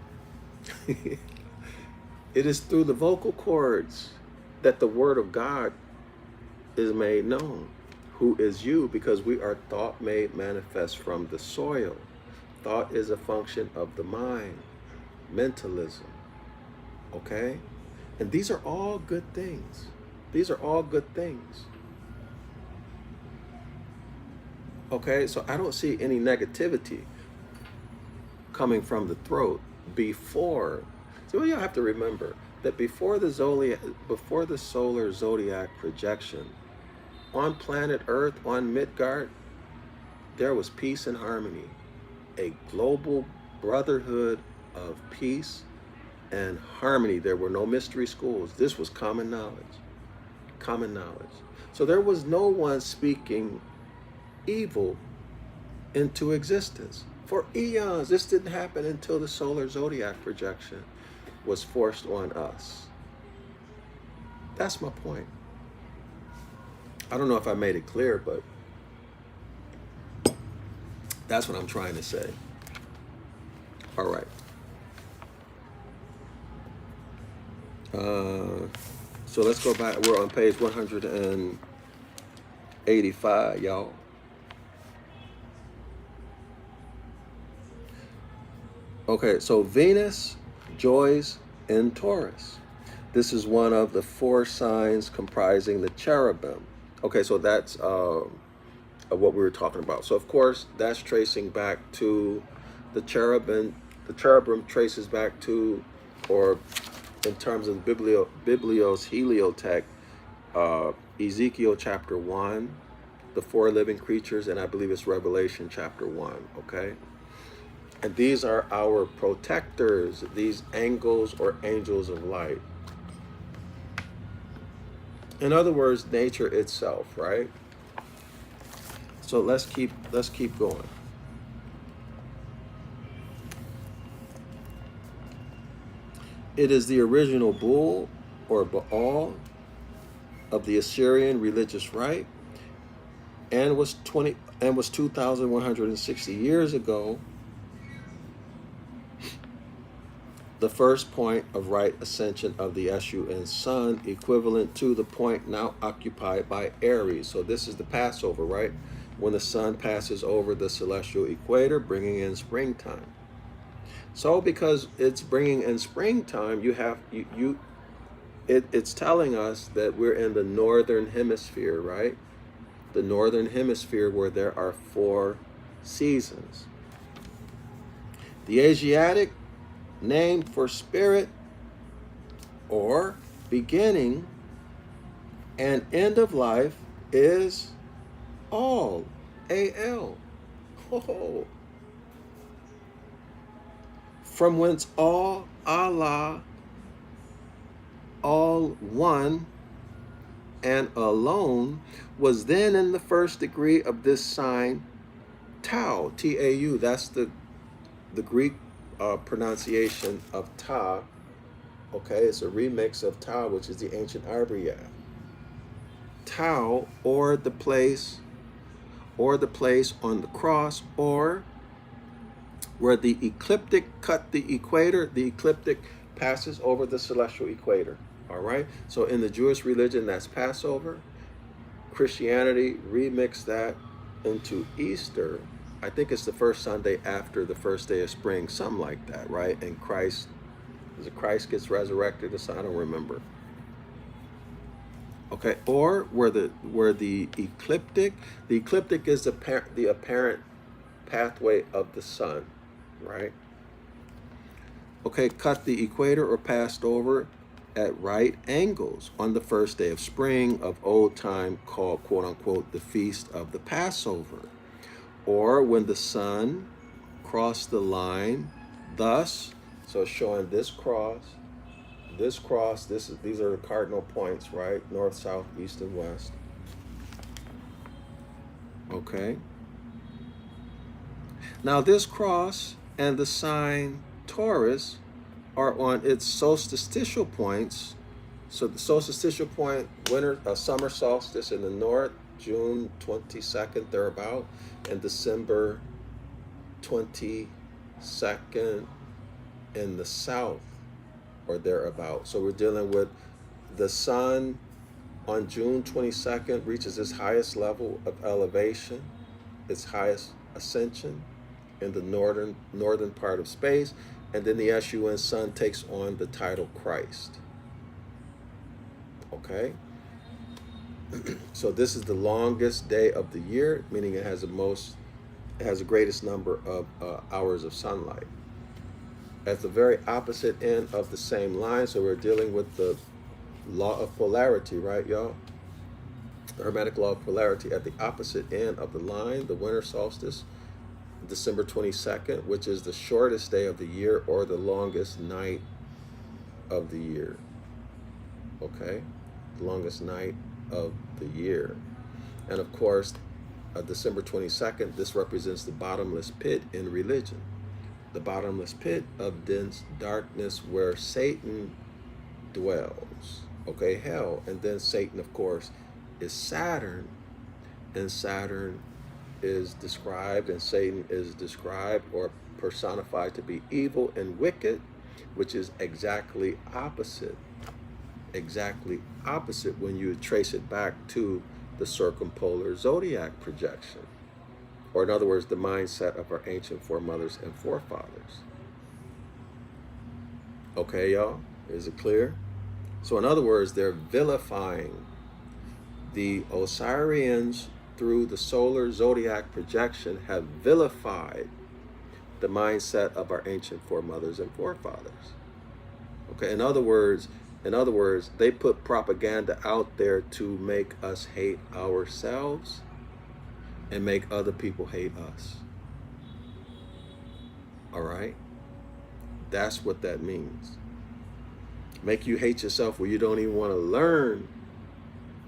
It is through the vocal cords that the word of God is made known. Who is you? Because we are thought made manifest from the soil. Thought is a function of the mind. Mentalism. Okay? And these are all good things. These are all good things. Okay? So I don't see any negativity coming from the throat before. So you have to remember that before the solar zodiac projection, on planet Earth, on Midgard, there was peace and harmony. A global brotherhood of peace and harmony. There were no mystery schools. This was common knowledge. Common knowledge. So there was no one speaking evil into existence. For eons, this didn't happen until the solar zodiac projection was forced on us. That's my point. I don't know if I made it clear, but that's what I'm trying to say. All right. So let's go back. We're on page 185, y'all. Okay, so Venus joys in Taurus. This is one of the 4 signs comprising the cherubim. Okay, so that's what we were talking about. So of course, that's tracing back to the cherubim. The cherubim traces back to, or in terms of the Biblios Heliotech, Ezekiel chapter 1, the 4 living creatures, and I believe it's Revelation chapter 1, okay? And these are our protectors, these angels or angels of light. In other words, nature itself, right? So let's keep going. It is the original bull or Baal of the Assyrian religious rite, and was 2,160 years ago the first point of right ascension of the Escheat sun, equivalent to the point now occupied by Aries. So this is the Passover, right? When the sun passes over the celestial equator, bringing in springtime. So because it's bringing in springtime, it's telling us that we're in the northern hemisphere, right? The northern hemisphere, where there are 4 seasons. The Asiatic name for spirit, or beginning and end of life, is all, A-L. Oh. From whence all, Allah, all one and alone, was then in the first degree of this sign, Tau, T-A-U. That's the the Greek pronunciation of Ta, okay, it's a remix of Ta, which is the ancient Ibaryath. Tau, or the place on the cross, or where the ecliptic cut the equator, the ecliptic passes over the celestial equator. All right. So in the Jewish religion, that's Passover. Christianity remixed that into Easter. I think it's the first Sunday after the first day of spring, something like that, right? And Christ gets resurrected, or so I don't remember. Okay, or where the ecliptic is the apparent pathway of the sun, right? Okay, cut the equator or passed over at right angles on the first day of spring of old time, called, quote unquote, the feast of the Passover, or when the sun crossed the line, thus, so showing this cross, these are the cardinal points, right? North, south, east, and west. Okay. Now this cross and the sign Taurus are on its solstitial points. So the solstitial point, summer solstice in the north, June 22nd, thereabout, and December 22nd in the south, or thereabout. So we're dealing with the sun on June 22nd reaches its highest level of elevation, its highest ascension in the northern part of space, and then the SUN sun takes on the title Christ. Okay? So this is the longest day of the year, meaning it has the greatest number of hours of sunlight. At the very opposite end of the same line, so we're dealing with the law of polarity, right, y'all? The Hermetic law of polarity. At the opposite end of the line, the winter solstice, December 22nd, which is the shortest day of the year or the longest night of the year. Okay? The longest night of the year. And of course, December 22nd, this represents the bottomless pit in religion. The bottomless pit of dense darkness where Satan dwells. Okay, hell. And then Satan, of course, is Saturn. And Saturn is described, and Satan is described or personified to be evil and wicked, which is exactly opposite when you trace it back to the circumpolar zodiac projection. Or in other words, the mindset of our ancient foremothers and forefathers. Okay, y'all? Is it clear? So in other words, they're vilifying the Osirians through the solar zodiac projection, have vilified the mindset of our ancient foremothers and forefathers. Okay, in other words, they put propaganda out there to make us hate ourselves and make other people hate us. All right? That's what that means. Make you hate yourself where you don't even want to learn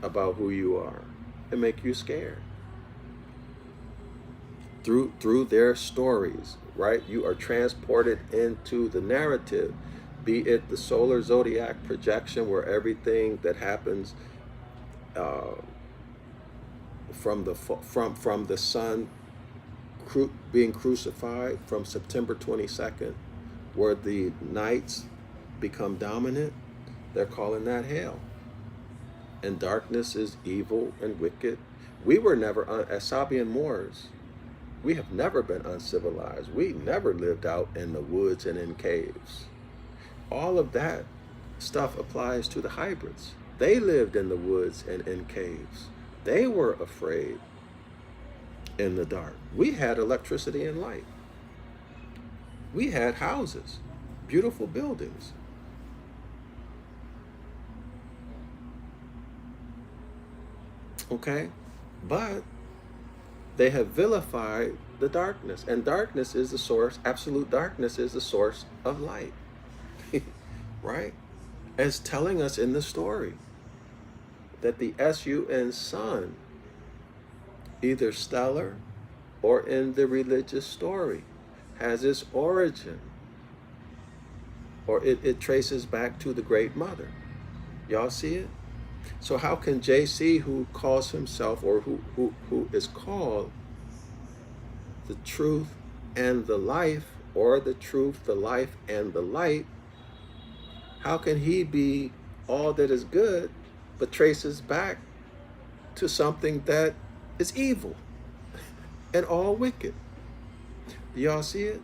about who you are, and make you scared. Through their stories, right? You are transported into the narrative, be it the solar zodiac projection, where everything that happens from the sun being crucified from September 22nd, where the nights become dominant, they're calling that hell. And darkness is evil and wicked. We were never, as Sabian Moors, we have never been uncivilized. We never lived out in the woods and in caves. All of that stuff applies to the hybrids. They lived in the woods and in caves. They were afraid in the dark. We had electricity and light. We had houses, beautiful buildings. Okay? But they have vilified the darkness. And darkness is the source, absolute darkness is the source of light. Right? As telling us in the story that the SUN sun, either stellar or in the religious story, has its origin, or it traces back to the Great Mother. Y'all see it? So how can JC, who calls himself, or who is called the truth and the life, or the truth, the life, and the light, how can he be all that is good, but traces back to something that is evil and all wicked? Do y'all see it?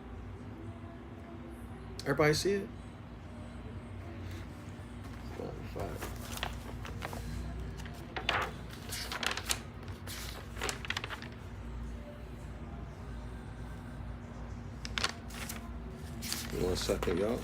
Everybody see it? 5. One second, y'all.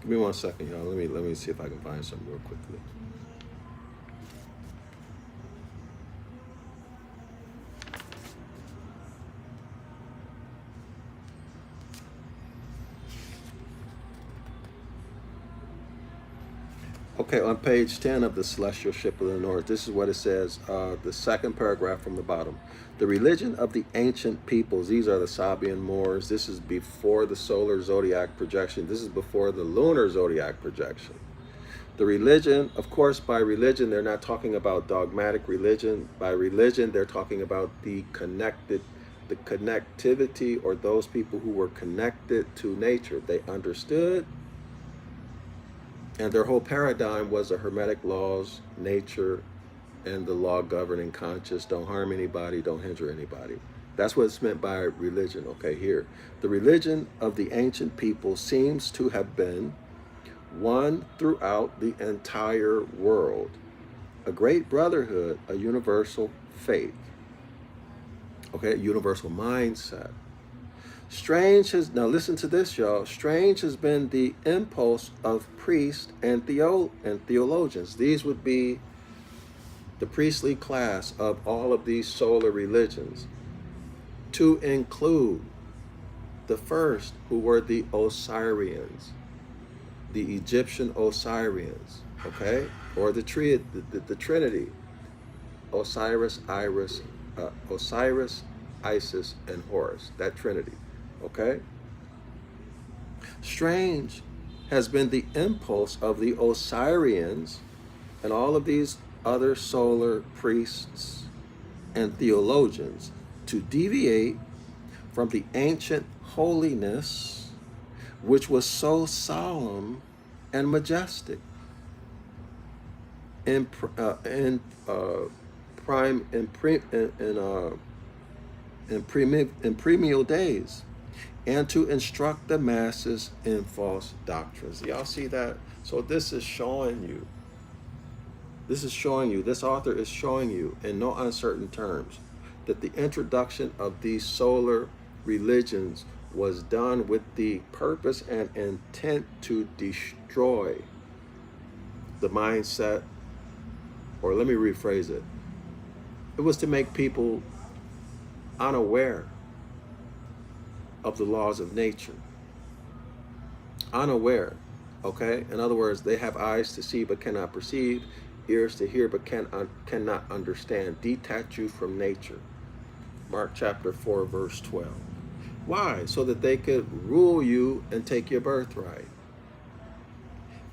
Give me 1 second, y'all. Let me see if I can find something real quickly. Okay, on page 10 of the Celestial Ship of the North, this is what it says, the second paragraph from the bottom. The religion of the ancient peoples, these are the Sabian Moors. This is before the solar zodiac projection. This is before the lunar zodiac projection. The religion, of course, by religion, they're not talking about dogmatic religion. By religion, they're talking about the connectivity, or those people who were connected to nature. They understood. And their whole paradigm was the Hermetic laws, nature, and the law governing conscious. Don't harm anybody, don't hinder anybody. That's what it's meant by religion, okay, here. The religion of the ancient people seems to have been one throughout the entire world. A great brotherhood, a universal faith, okay, a universal mindset. Strange has, now listen to this, y'all. Strange has been the impulse of priests and theologians. These would be the priestly class of all of these solar religions, to include the first, who were the Osirians, the Egyptian Osirians, okay, or the Trinity, Osiris, Isis, and Horus, that Trinity. Okay? Strange has been the impulse of the Osirians and all of these other solar priests and theologians to deviate from the ancient holiness, which was so solemn and majestic in premial days, and to instruct the masses in false doctrines. Y'all see that? So this is showing you, this author is showing you in no uncertain terms that the introduction of these solar religions was done with the purpose and intent to destroy the mindset, or let me rephrase it. It was to make people unaware of the laws of nature. Unaware, okay? In other words, they have eyes to see but cannot perceive, ears to hear but cannot understand. Detach you from nature. Mark chapter 4, verse 12. Why? So that they could rule you and take your birthright,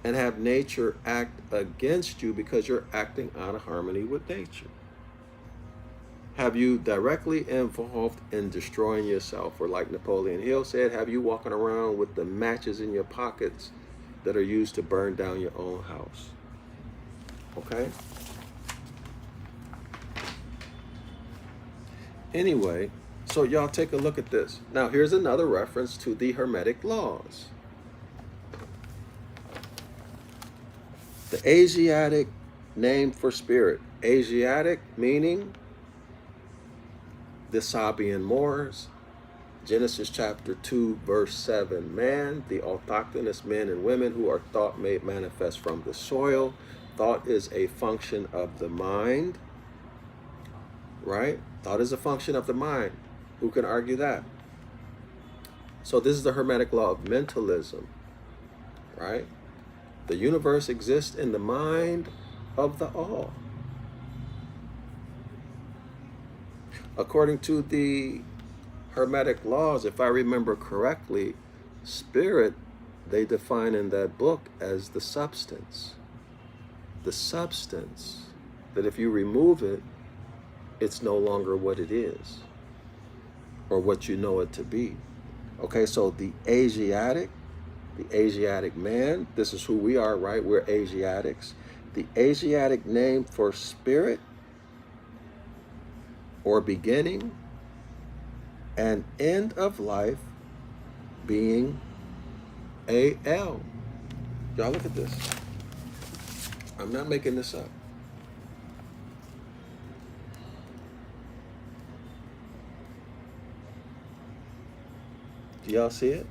and have nature act against you because you're acting out of harmony with nature. Have you directly involved in destroying yourself? Or like Napoleon Hill said, have you walking around with the matches in your pockets that are used to burn down your own house? Okay? Anyway, so y'all take a look at this. Now here's another reference to the Hermetic Laws. The Asiatic name for spirit. Asiatic meaning the Sabian Moors. Genesis chapter 2, verse 7. Man, the autochthonous men and women who are thought made manifest from the soil. Thought is a function of the mind, right? Thought is a function of the mind. Who can argue that? So this is the Hermetic law of mentalism, right? The universe exists in the mind of the all. According to the Hermetic Laws, if I remember correctly, spirit, they define in that book as the substance. The substance, that if you remove it, it's no longer what it is, or what you know it to be. Okay, so the Asiatic man, this is who we are, right? We're Asiatics. The Asiatic name for spirit or beginning and end of life being AL. Y'all look at this. I'm not making this up. Do y'all see it?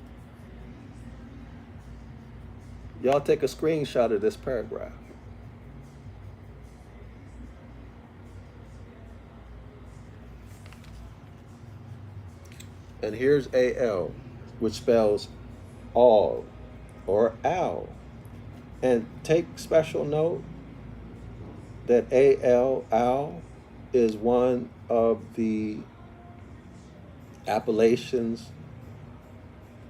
Y'all take a screenshot of this paragraph. And here's AL, which spells all or al. And take special note that al is one of the appellations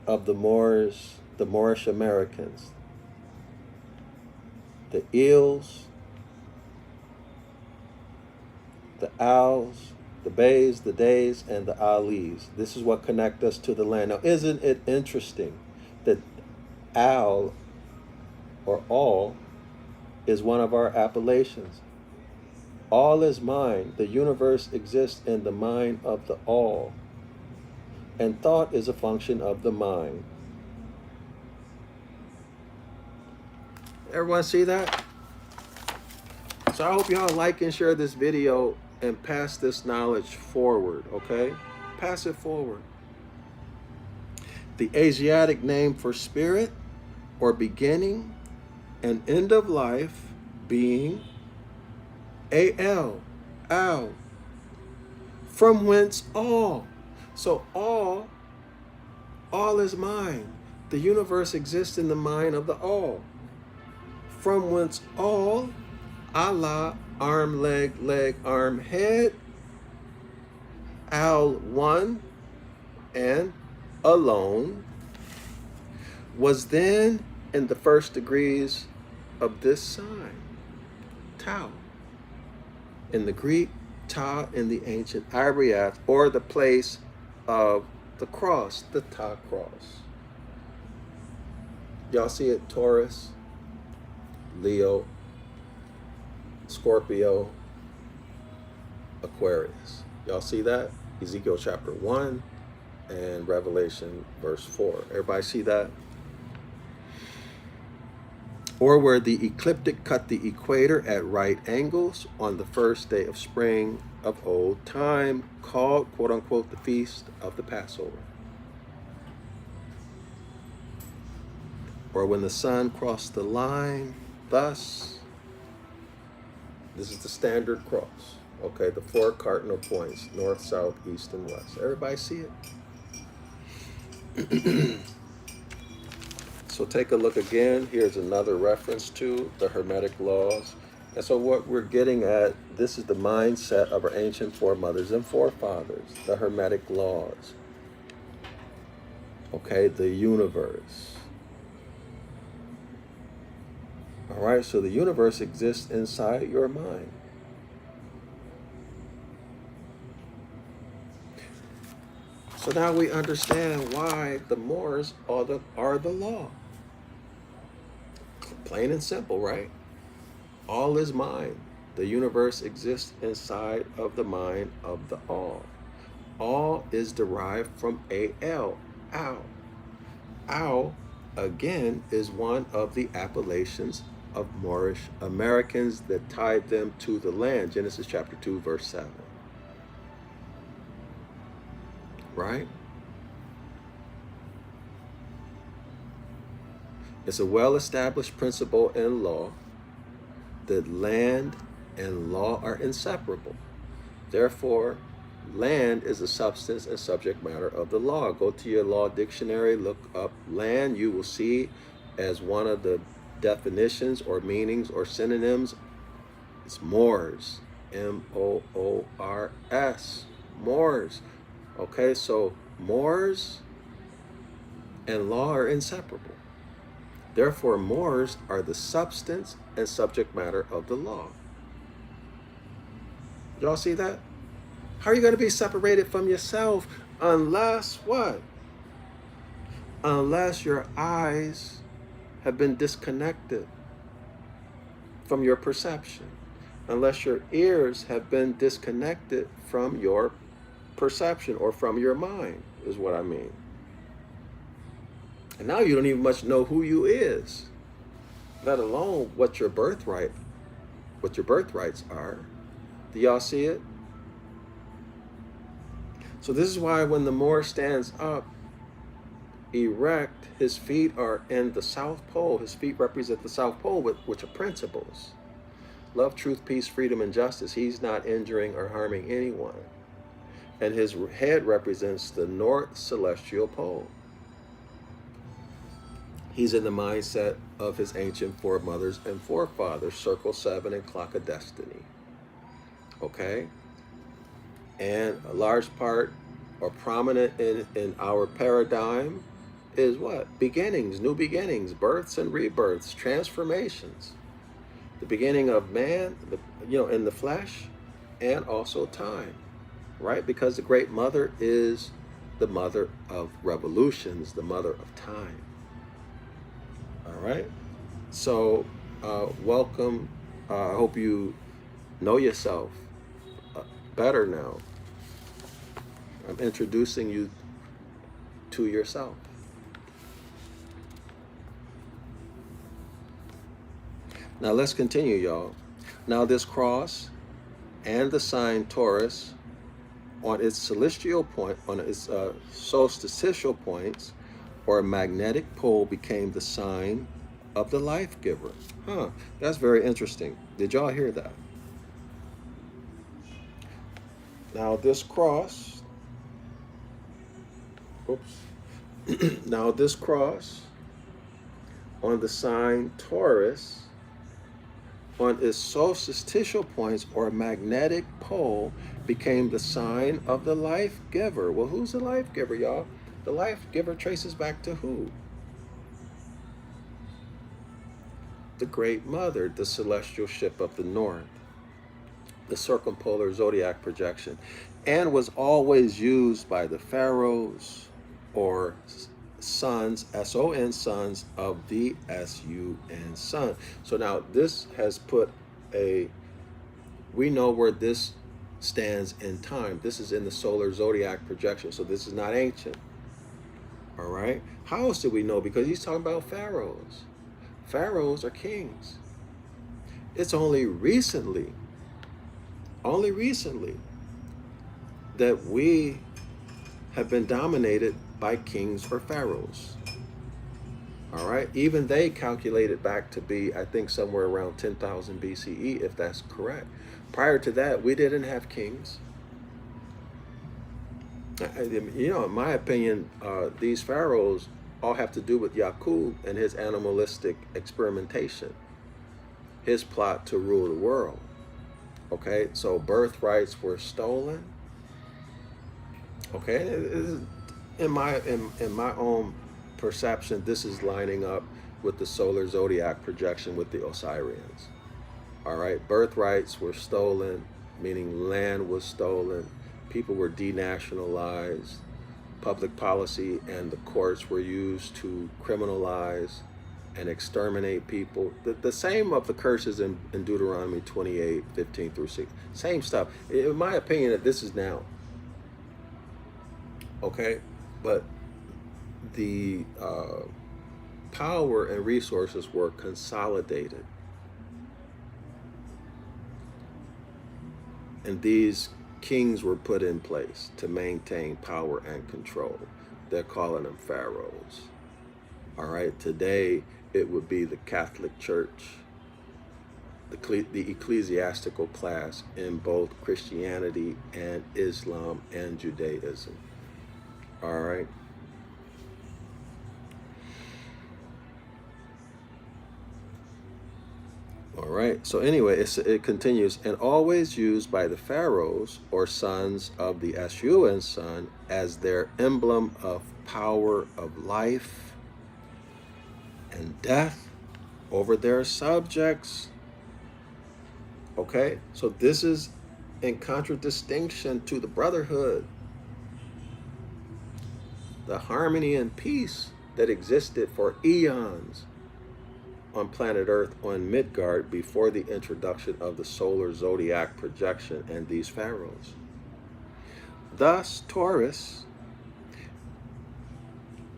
of the Moorish Americans. The Eels, the Owls, the Bays, the Days, and the Alis. This is what connect us to the land. Now, isn't it interesting that Al or all is one of our appellations? All is mind. The universe exists in the mind of the all. And thought is a function of the mind. Everyone see that? So I hope y'all like and share this video and pass this knowledge forward, okay? Pass it forward. The Asiatic name for spirit or beginning and end of life being al, from whence all. So all is mind. The universe exists in the mind of the all. From whence all, Allah, arm, leg, arm, head, al, one, and alone, was then in the first degrees of this sign, Tau. In the Greek, Ta in the ancient Ibaryath, or the place of the cross, the Ta cross. Y'all see it? Taurus, Leo, Scorpio, Aquarius. Y'all see that? Ezekiel chapter 1 and Revelation verse 4. Everybody see that? Or where the ecliptic cut the equator at right angles on the first day of spring of old time, called, quote unquote, the feast of the Passover. Or when the sun crossed the line, thus, this is the standard cross, okay, the four cardinal points, north, south, east, and west. Everybody see it? So take a look again. Here's another reference to the Hermetic Laws. And so what we're getting at, this is the mindset of our ancient foremothers and forefathers, the Hermetic Laws. Okay, the universe. All right, so the universe exists inside your mind. So now we understand why the Moors are the law. Plain and simple, right? All is mind. The universe exists inside of the mind of the all. All is derived from al, al. Al, again, is one of the appellations of Moorish Americans that tied them to the land. Genesis chapter 2, verse 7. Right? It's a well-established principle in law that land and law are inseparable. Therefore, land is the substance and subject matter of the law. Go to your law dictionary, look up land. You will see as one of the definitions or meanings or synonyms, it's Moors. M-O-O-R-S. Moors. Okay, so Moors and law are inseparable. Therefore, Moors are the substance and subject matter of the law. Y'all see that? How are you going to be separated from yourself unless what? Unless your eyes have been disconnected from your perception. Unless your ears have been disconnected from your perception or from your mind, is what I mean. And now you don't even much know who you is, let alone what your birthrights are. Do y'all see it? So this is why when the Moor stands up erect, his feet are in the South Pole. His feet represent the South Pole, which are principles. Love, truth, peace, freedom, and justice. He's not injuring or harming anyone. And his head represents the North Celestial Pole. He's in the mindset of his ancient foremothers and forefathers, Circle 7 and Clock of Destiny. Okay? And a large part or prominent in our paradigm is what? Beginnings, new beginnings, births and rebirths, transformations. The beginning of man, in the flesh, and also time, right? Because the Great Mother is the mother of revolutions, the mother of time. All right? So, welcome. I hope you know yourself better now. I'm introducing you to yourself. Now let's continue, y'all. Now this cross and the sign Taurus on its solstitial points or magnetic pole became the sign of the life giver. That's very interesting. Did y'all hear that? Now this cross, now this cross on the sign Taurus on its solstitial points or magnetic pole became the sign of the life giver. Well, who's the life giver, y'all? The life giver traces back to who? The Great Mother, the celestial ship of the north, the circumpolar zodiac projection, and was always used by the pharaohs or sons, S-O-N, sons of the S-U-N, sun. So now this has put we know where this stands in time. This is in the solar zodiac projection, so this is not ancient. All right? How else do we know? Because he's talking about pharaohs. Pharaohs are kings. It's only recently that we have been dominated by kings or pharaohs. All right? Even they calculate it back to be, I think, somewhere around 10,000 BCE, if that's correct. Prior to that, we didn't have kings. In my opinion, these pharaohs all have to do with Yakub and his animalistic experimentation, his plot to rule the world. Okay, so birthrights were stolen. Okay, in my own perception, this is lining up with the solar zodiac projection with the Osirians. All right, birthrights were stolen, meaning land was stolen. People were denationalized. Public policy and the courts were used to criminalize and exterminate people. The same of the curses in Deuteronomy 28, 15 through 6. Same stuff. In my opinion, that this is now. Okay? But the power and resources were consolidated. And these kings were put in place to maintain power and control. They're calling them pharaohs. All right, today it would be the Catholic Church, the ecclesiastical class in both Christianity and Islam and Judaism. All right. All right. So anyway, it continues, and always used by the pharaohs or sons of the Ashuan sun as their emblem of power of life and death over their subjects. Okay. So this is in contradistinction to the brotherhood, the harmony and peace that existed for eons on planet Earth on Midgard before the introduction of the solar zodiac projection and these pharaohs. Thus, Taurus,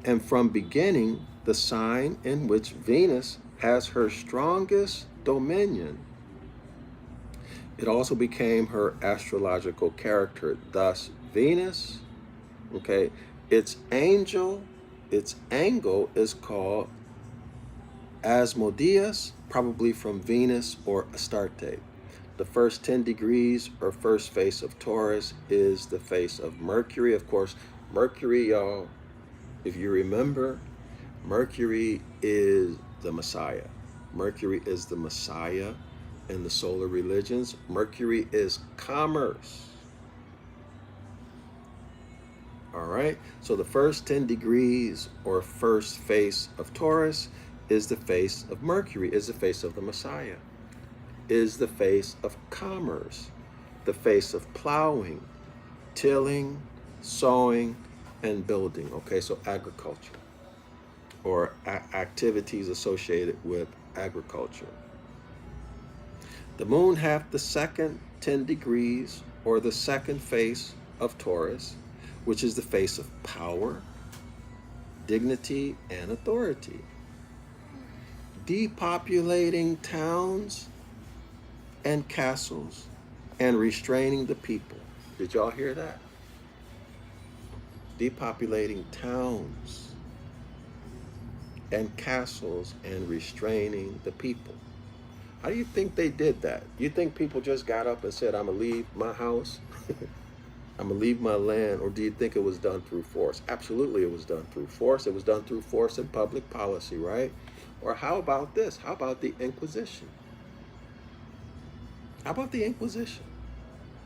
and from beginning, the sign in which Venus has her strongest dominion. It also became her astrological character. Thus, Venus, okay, its angle is called Asmodeus, probably from Venus or Astarte. The first 10 degrees or first face of Taurus is the face of Mercury. Of course, Mercury, y'all, if you remember, Mercury is the Messiah. Mercury is the Messiah in the solar religions. Mercury is commerce. All right, so the first 10 degrees or first face of Taurus is the face of Mercury, is the face of the Messiah, is the face of commerce, the face of plowing, tilling, sowing, and building. Okay, so agriculture or activities associated with agriculture. The moon hath the second 10 degrees or the second face of Taurus, which is the face of power, dignity, and authority. Depopulating towns and castles and restraining the people. Did y'all hear that? Depopulating towns and castles and restraining the people. How do you think they did that? You think people just got up and said, I'm gonna leave my house, I'm gonna leave my land, or do you think it was done through force? Absolutely, it was done through force. It was done through force in public policy, right? Or how about this? How about the Inquisition? How about the Inquisition?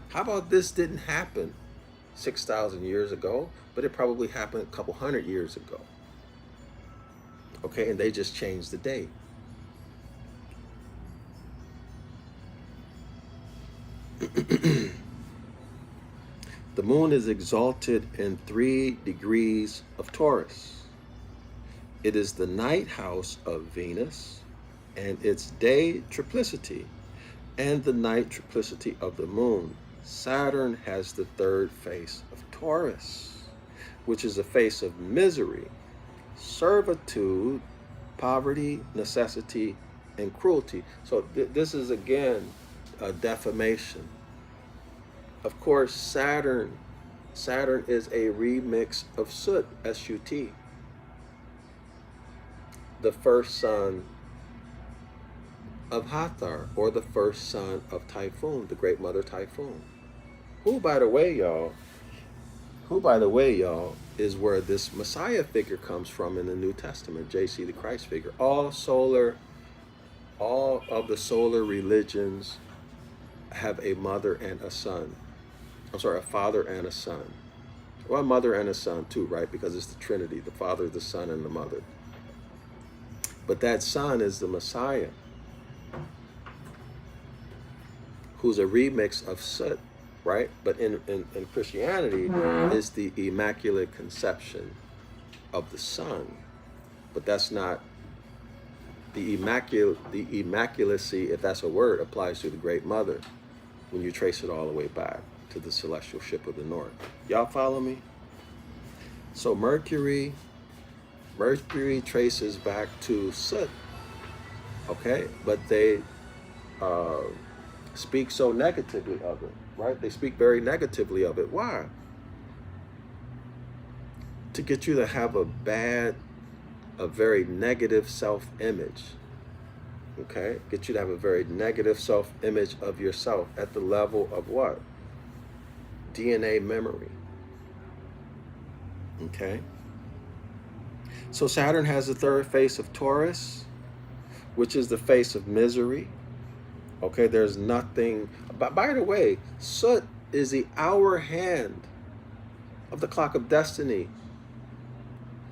How about this didn't happen 6,000 years ago, but it probably happened a couple hundred years ago. Okay, and they just changed the date. The moon is exalted in 3 degrees of Taurus. It is the night house of Venus, and its day triplicity, and the night triplicity of the moon. Saturn has the third face of Taurus, which is a face of misery, servitude, poverty, necessity, and cruelty. So this is again a defamation. Of course, Saturn is a remix of Soot, S-U-T, the first son of Hathor, or the first son of Typhoon, the great mother Typhoon. Who, by the way, y'all, is where this Messiah figure comes from in the New Testament, JC the Christ figure. All of the solar religions have a mother and a son. I'm sorry, a father and a son. Well, a mother and a son too, right? Because it's the Trinity, the Father, the Son, and the Mother. But that son is the Messiah, who's a remix of Soot, right? But in Christianity, is the Immaculate Conception of the Son. But that's not the immaculacy, if that's a word, applies to the Great Mother when you trace it all the way back to the celestial ship of the north. Y'all follow me? So Mercury traces back to Soot, okay? But they speak so negatively of it, right? They speak very negatively of it. Why? To get you to have a very negative self-image, okay? Get you to have a very negative self-image of yourself at the level of what? DNA memory, okay? So Saturn has the third face of Taurus, which is the face of misery, Okay, there's nothing. By the way, soot is the hour hand of the clock of destiny.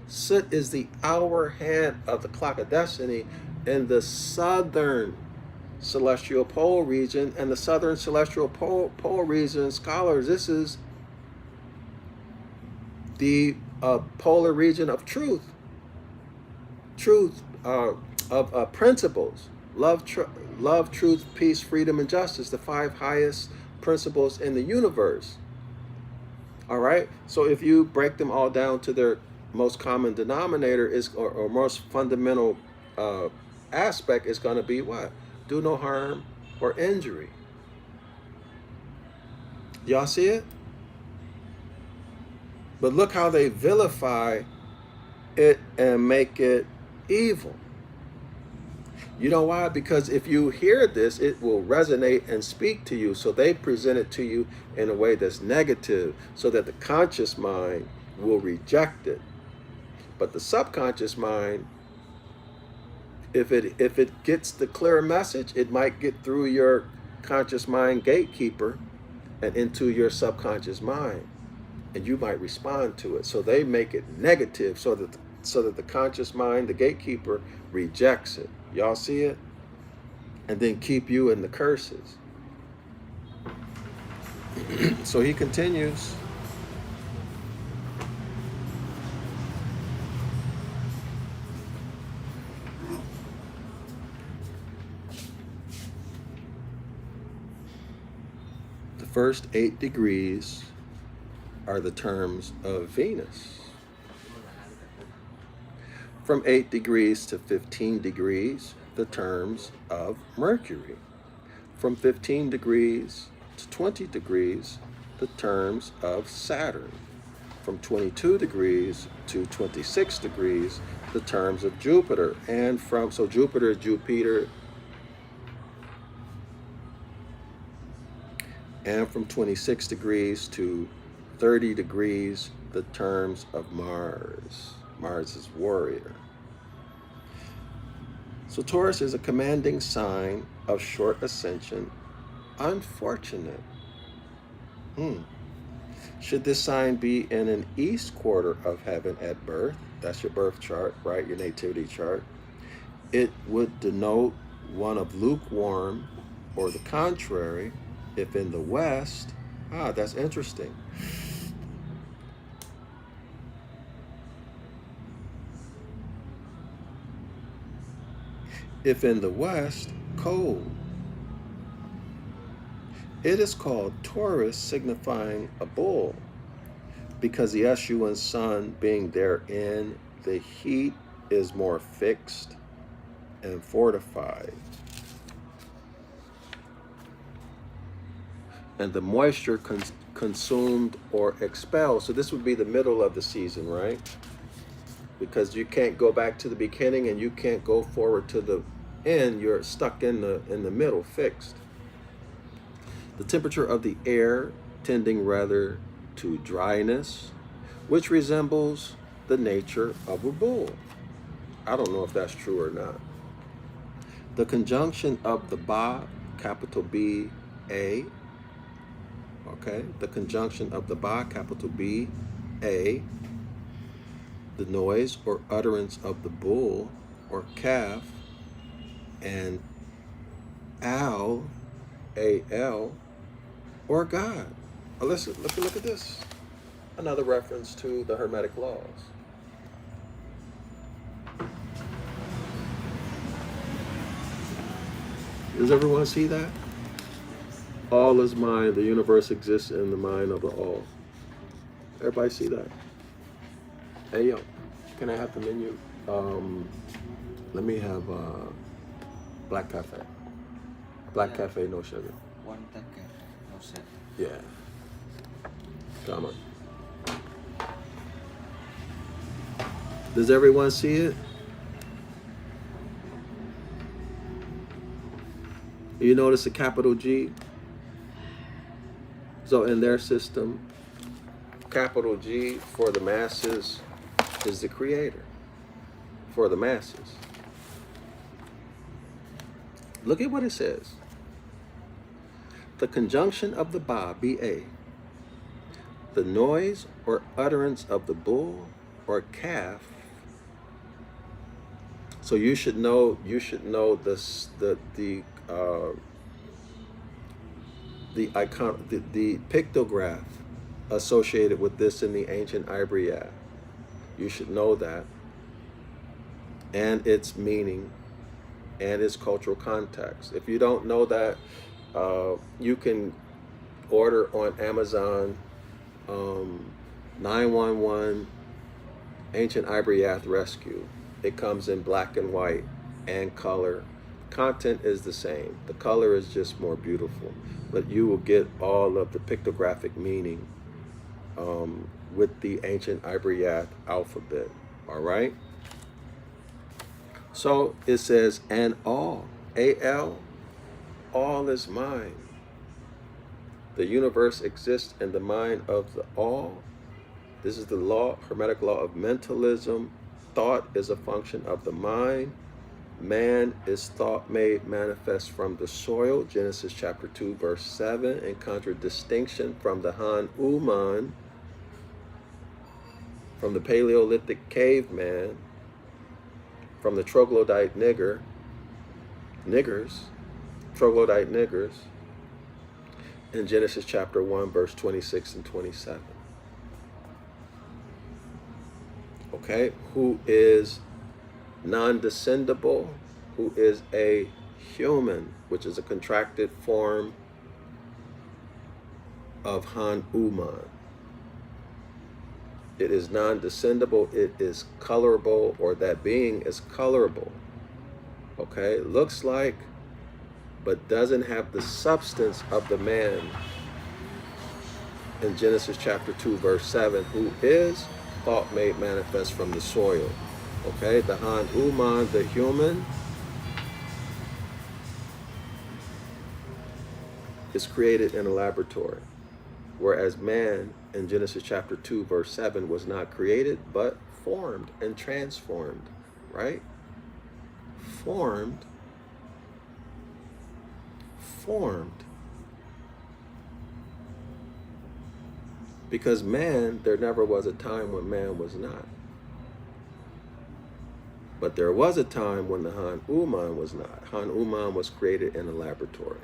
Soot is the hour hand of the clock of destiny in the southern celestial pole region. And the southern celestial pole region, scholars, this is the polar region of truth, of principles, love, truth, peace, freedom, and justice, the 5 highest principles in the universe. All right, so if you break them all down to their most common denominator is, or most fundamental aspect is going to be what? Do no harm or injury. Y'all see it? But look how they vilify it and make it evil. You know why? Because if you hear this, it will resonate and speak to you. So they present it to you in a way that's negative so that the conscious mind will reject it. But the subconscious mind, if it gets the clear message, it might get through your conscious mind gatekeeper and into your subconscious mind, and you might respond to it. So they make it negative so that the conscious mind, the gatekeeper, rejects it. Y'all see it? And then keep you in the curses. So he continues. The first 8 degrees are the terms of Venus. From 8 degrees to 15 degrees, the terms of Mercury. From 15 degrees to 20 degrees, the terms of Saturn. From 22 degrees to 26 degrees, the terms of Jupiter. And so Jupiter is Jupiter. And from 26 degrees to 30 degrees, the terms of Mars. Mars is warrior. So Taurus is a commanding sign of short ascension, unfortunate. Should this sign be in an east quarter of heaven at birth, that's your birth chart, right, your nativity chart, it would denote one of lukewarm, or the contrary, if in the west, that's interesting. If in the west, cold. It is called Taurus, signifying a bull, because the Escheat sun being therein, the heat is more fixed and fortified. And the moisture consumed or expelled. So this would be the middle of the season, right? Because you can't go back to the beginning and you can't go forward to the end. You're stuck in the middle, fixed. The temperature of the air tending rather to dryness, which resembles the nature of a bull. I don't know if that's true or not. The conjunction of the Ba, capital B, A. Okay, the conjunction of the Ba, capital B, A. The noise or utterance of the bull or calf, and Al, A-L, or God. Now listen, look at this. Another reference to the Hermetic Laws. Does everyone see that? All is mind. The universe exists in the mind of the all. Everybody see that? Hey, yo, can I have the menu? Let me have black cafe. Black cafe, no sugar. One cafe, no sugar. Yeah. Come on. Does everyone see it? You notice a capital G? So in their system, capital G for the masses is the creator for the masses. Look at what it says. The conjunction of the ba, B-A, the noise or utterance of the bull or calf. So you should know this, the icon, the pictograph associated with this in the ancient Ibaryath. You should know that, and its meaning and its cultural context. If you don't know that, you can order on Amazon 911 Ancient Ibaryath Rescue. It comes in black and white and color. Content is the same. The color is just more beautiful, but you will get all of the pictographic meaning with the ancient Ibaryath alphabet. All right. So it says, and all, A-L, all is mind. The universe exists in the mind of the all. This is the law, Hermetic law of mentalism. Thought is a function of the mind. Man is thought made manifest from the soil, Genesis chapter 2, verse 7, in contradistinction from the Han Uman, from the Paleolithic caveman, from the troglodyte troglodyte niggers, in Genesis chapter 1, verse 26 and 27. Okay, who is non-descendable, who is a human, which is a contracted form of Han Uman. It is non-descendable, it is colorable, or that being is colorable. Okay, looks like, but doesn't have the substance of the man in Genesis chapter 2, verse 7, who is thought made manifest from the soil. Okay, the Han Uman, the human, is created in a laboratory, whereas man in Genesis chapter 2, verse 7 was not created, but formed and transformed, right? Formed. Because man, there never was a time when man was not. But there was a time when the Han Uman was not. Han Uman was created in a laboratory.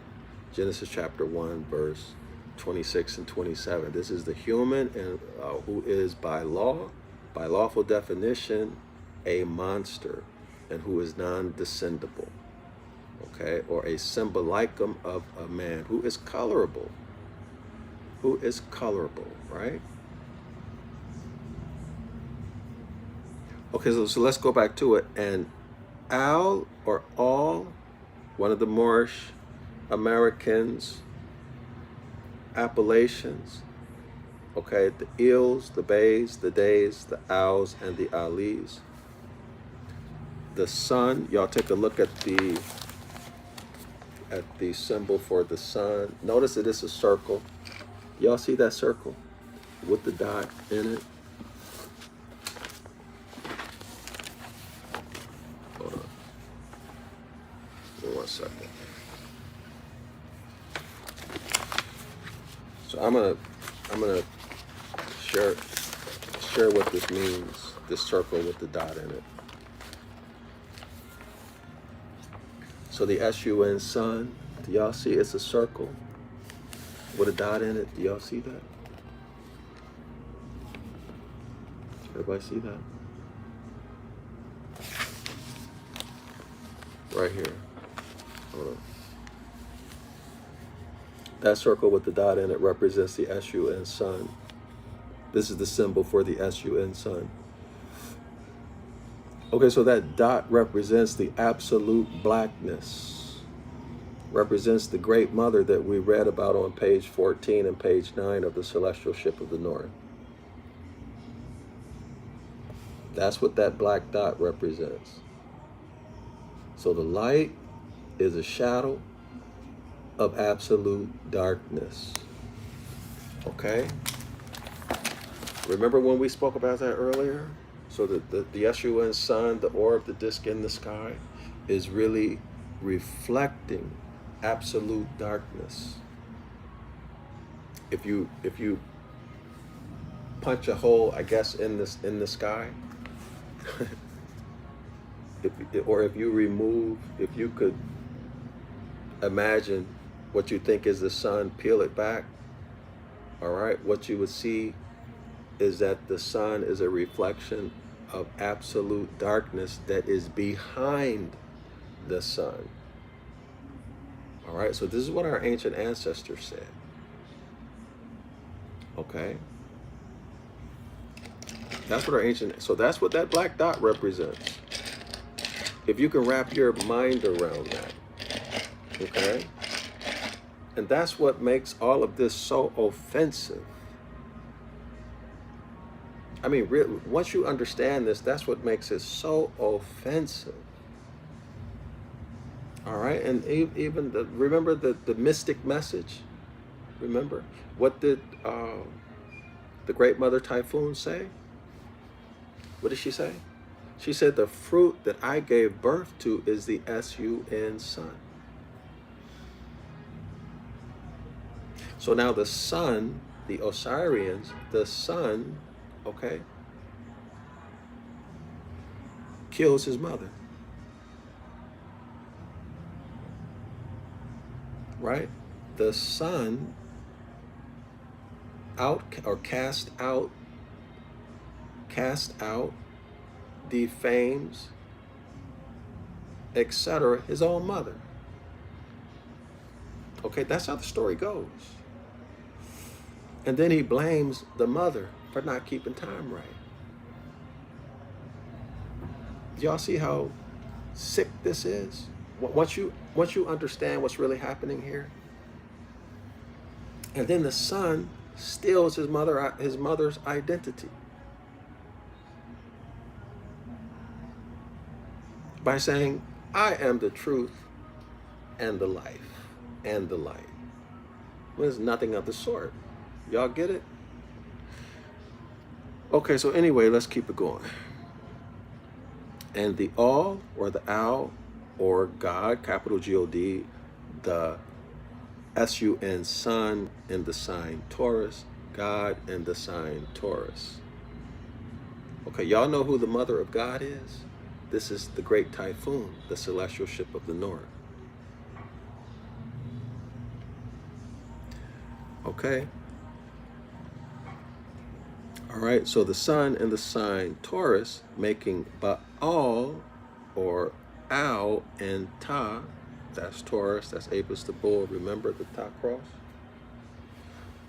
Genesis chapter 1, verse 26 and 27. This is the human and who is by law, by lawful definition, a monster, and who is non-descendable. Okay, or a symbolicum of a man who is colorable. Who is colorable, right? Okay, so let's go back to it. And Al or all, one of the Moorish Americans, appellations, okay, the Ils, the Bays, the Days, the Owls, and the Alis. The sun, y'all take a look at the symbol for the sun. Notice that it's a circle. Y'all see that circle with the dot in it? Hold on. Give me 1 second. So I'm gonna share what this means. This circle with the dot in it. So the S-U-N, sun, do y'all see it's a circle with a dot in it? Do y'all see that? Everybody see that? Right here. Hold on. That circle with the dot in it represents the S-U-N, sun. This is the symbol for the S-U-N, sun. Okay, so that dot represents the absolute blackness, represents the great mother that we read about on page 14 and page 9 of the Celestial Ship of the North. That's what that black dot represents. So the light is a shadow of absolute darkness. Okay? Remember when we spoke about that earlier? So the S-U-N, sun, the orb, the disk in the sky, is really reflecting absolute darkness. if you punch a hole, I guess, in the sky, if you could imagine what you think is the sun, peel it back, all right, what you would see is that the sun is a reflection of absolute darkness that is behind the sun. All right, so this is what our ancient ancestors said. Okay, that's what so that's what that black dot represents. If you can wrap your mind around that, okay, and that's what makes all of this so offensive. I mean, once you understand this, that's what makes it so offensive. All right, and even remember the mystic message. Remember, what did the Great Mother Typhoon say? What did she say? She said, the fruit that I gave birth to is the sun, sun. So now the sun, the Osirians, the sun, okay, kills his mother. Right? The sun cast out, defames, etc., his own mother. Okay, that's how the story goes. And then he blames the mother for not keeping time right. Y'all see how sick this is? Once you understand what's really happening here, and then the son steals his mother's identity by saying, I am the truth and the life and the light. Well, there's nothing of the sort. Y'all get it? Okay, so anyway, let's keep it going. And the all, or the owl, or God, capital G-O-D, the S-U-N, sun, in the sign Taurus, God in the sign Taurus. Okay, y'all know who the mother of God is? This is the great typhoon, the celestial ship of the north. Okay. All right, so the sun in the sign Taurus, making Baal, or Al, and Ta, that's Taurus, that's Apis the bull, remember the Ta cross?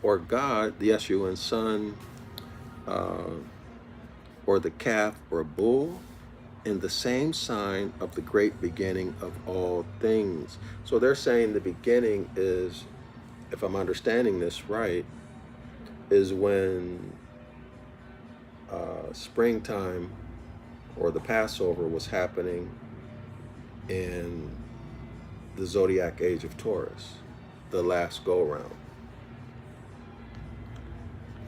Or God, the S-U-N, sun, or the calf, or bull, in the same sign of the great beginning of all things. So they're saying the beginning is, if I'm understanding this right, is when springtime or the Passover was happening in the Zodiac age of Taurus, the last go-around.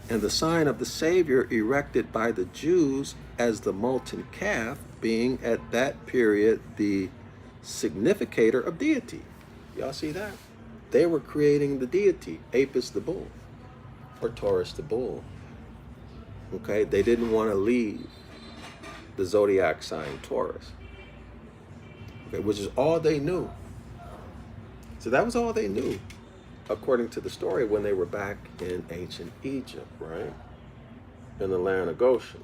And the sign of the Savior erected by the Jews as the molten calf, being at that period the significator of deity. Y'all see that? They were creating the deity, Apis the bull, or Taurus the bull. Okay, they didn't want to leave the zodiac sign Taurus, okay, which is all they knew. So that was all they knew, according to the story, when they were back in ancient Egypt, right? In the land of Goshen.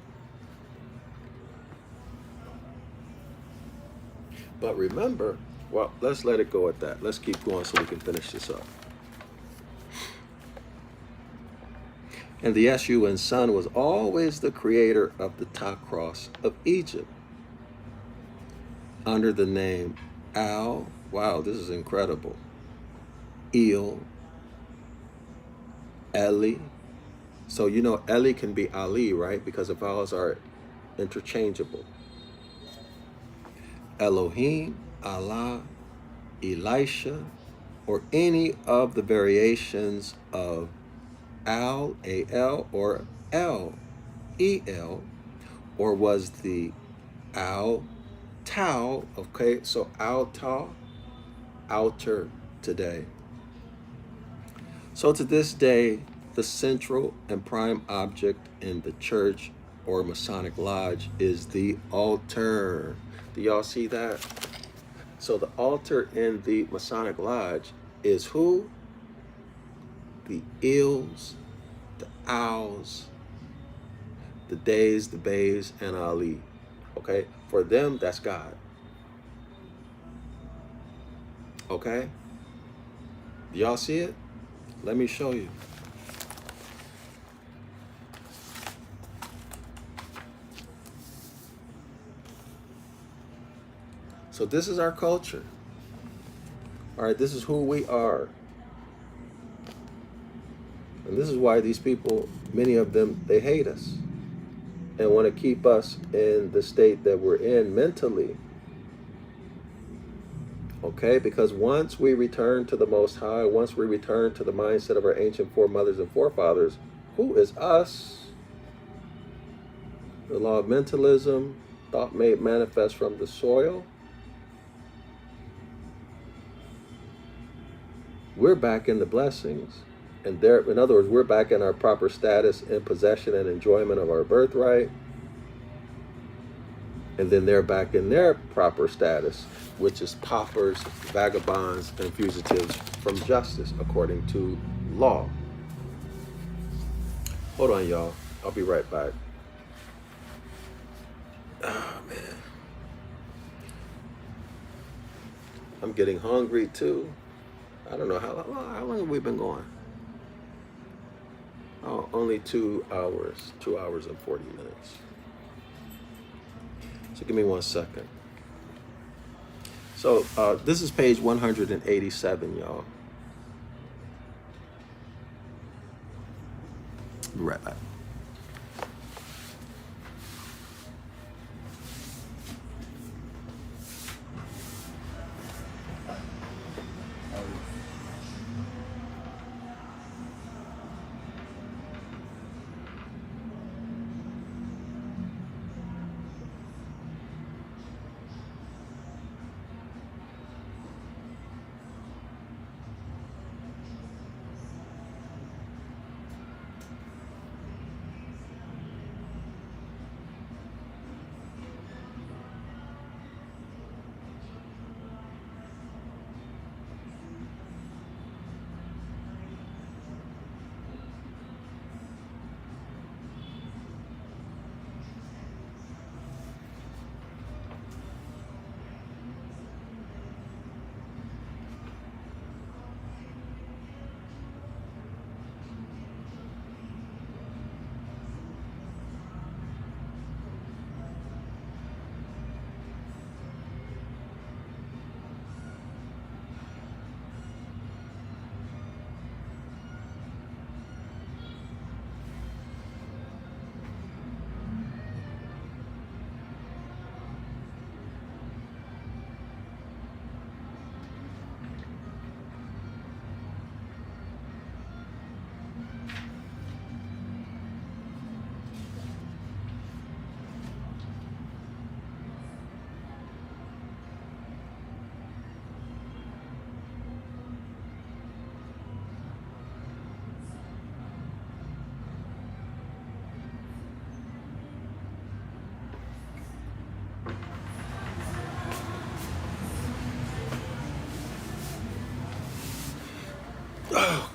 But remember, well, let's let it go at that. Let's keep going so we can finish this up. And the S-U-N sun was always the creator of the Ta cross of Egypt, under the name Al, wow, this is incredible, El, Eli. So you know Eli can be Ali, right? Because the vowels are interchangeable. Elohim, Allah, Elisha, or any of the variations of Al, A-L, or El, E-L, or was the Al, Tau, okay, so Al, Tau, outer today. So to this day, The central and prime object in the church or Masonic lodge is the altar. Do y'all see that? So the altar in the Masonic lodge is who? The ills, the owls, the days, the bays, and Ali. Okay? For them, that's God. Okay? Do y'all see it? Let me show you. So this is our culture. All right, this is who we are. And this is why these people, many of them, they hate us and want to keep us in the state that we're in mentally. Okay, because once we return to the Most High, once we return to the mindset of our ancient foremothers and forefathers, who is us? The law of mentalism, thought made manifest from the soil. We're back in the blessings. And there, in other words, we're back in our proper status and possession and enjoyment of our birthright. And then they're back in their proper status, which is paupers, vagabonds, and fugitives from justice, according to law. Hold on, y'all. I'll be right back. Oh, man. I'm getting hungry, too. I don't know, how long have we been going? Oh, only 2 hours. 2 hours and 40 minutes. So give me 1 second. So this is page 187, y'all. Be right back.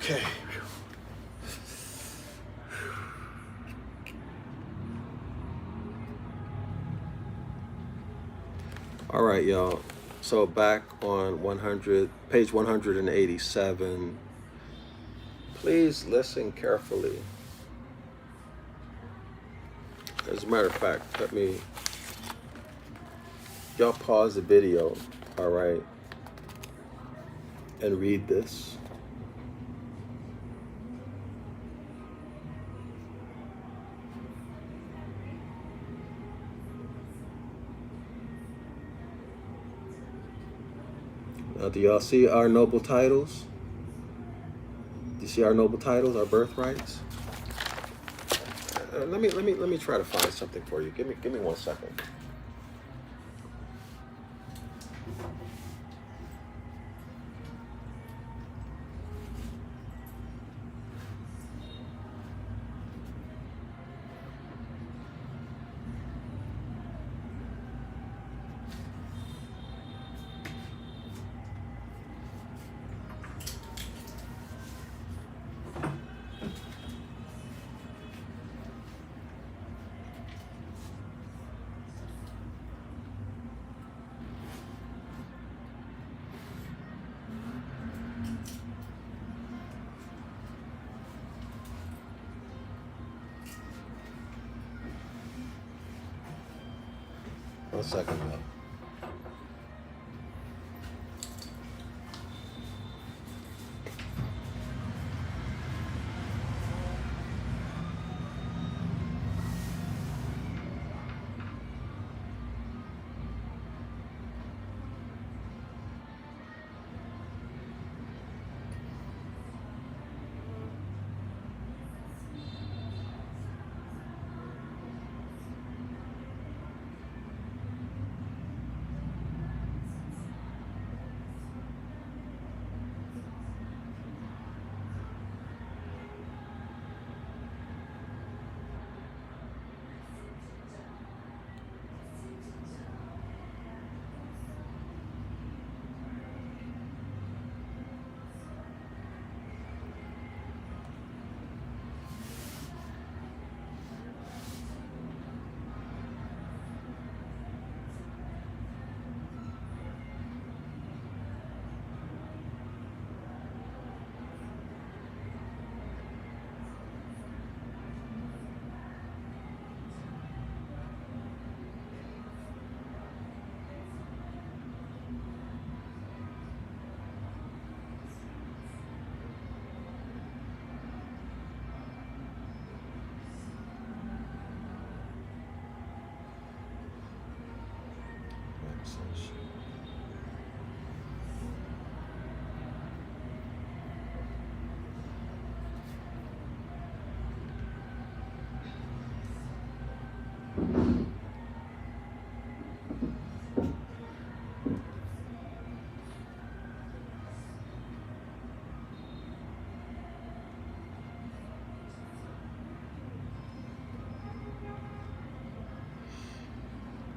Okay. All right, y'all. So back on page 187. Please listen carefully. As a matter of fact, y'all pause the video, all right, and read this. Now, do y'all see our noble titles? Do you see our noble titles, our birthrights? Let me try to find something for you. Give me 1 second. 1 second, y'all.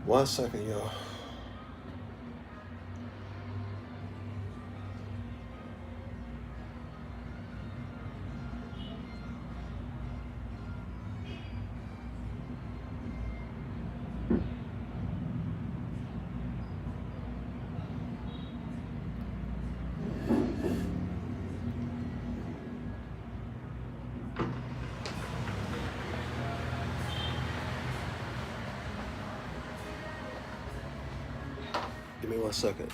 One second, y'all. Give me 1 second.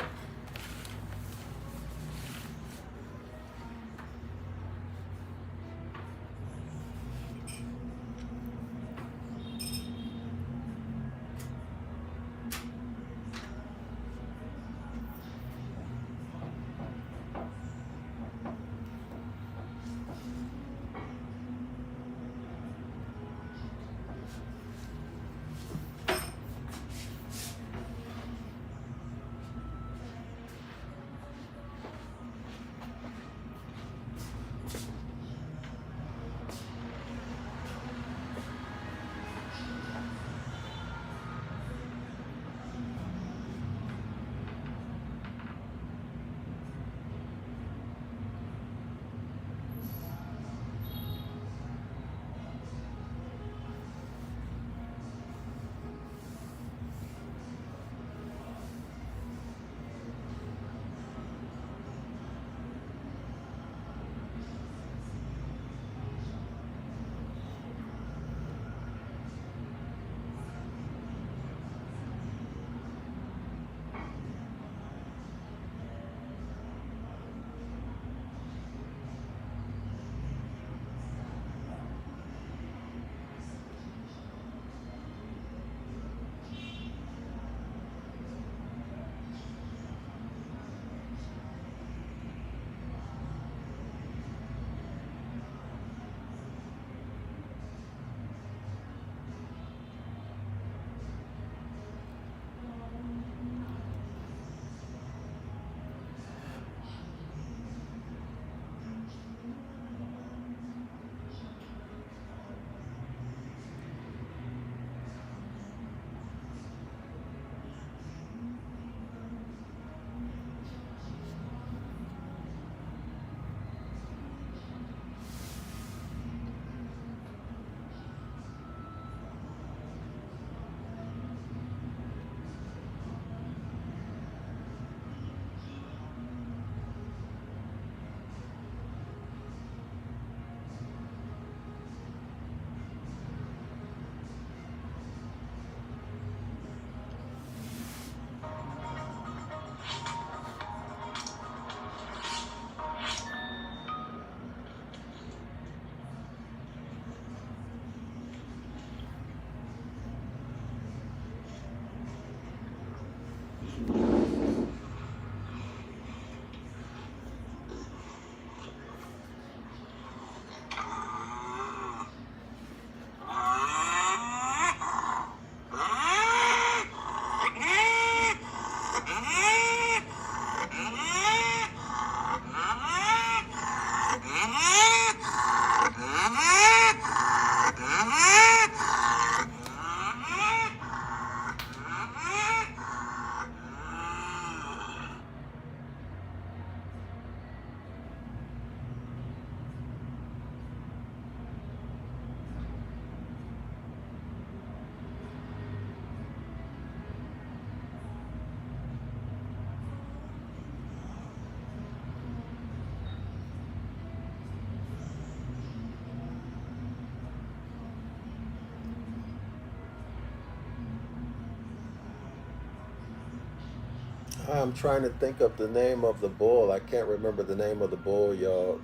I'm trying to think of the name of the bull. I can't remember the name of the bull, y'all.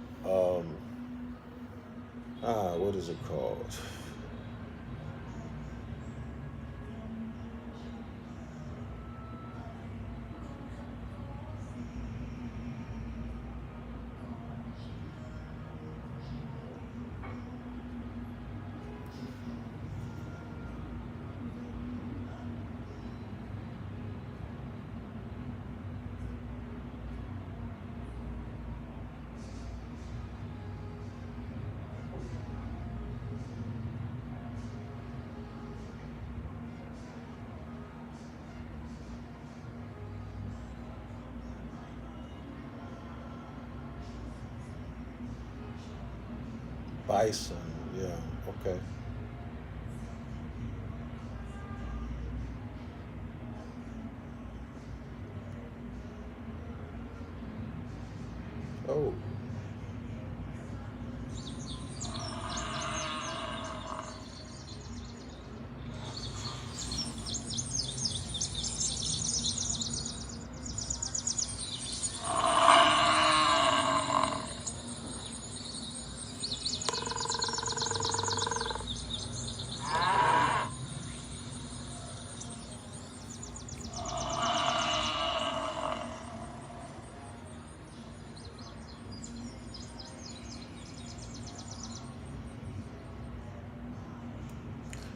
What is it called? Bison. Yeah. Okay. Oh.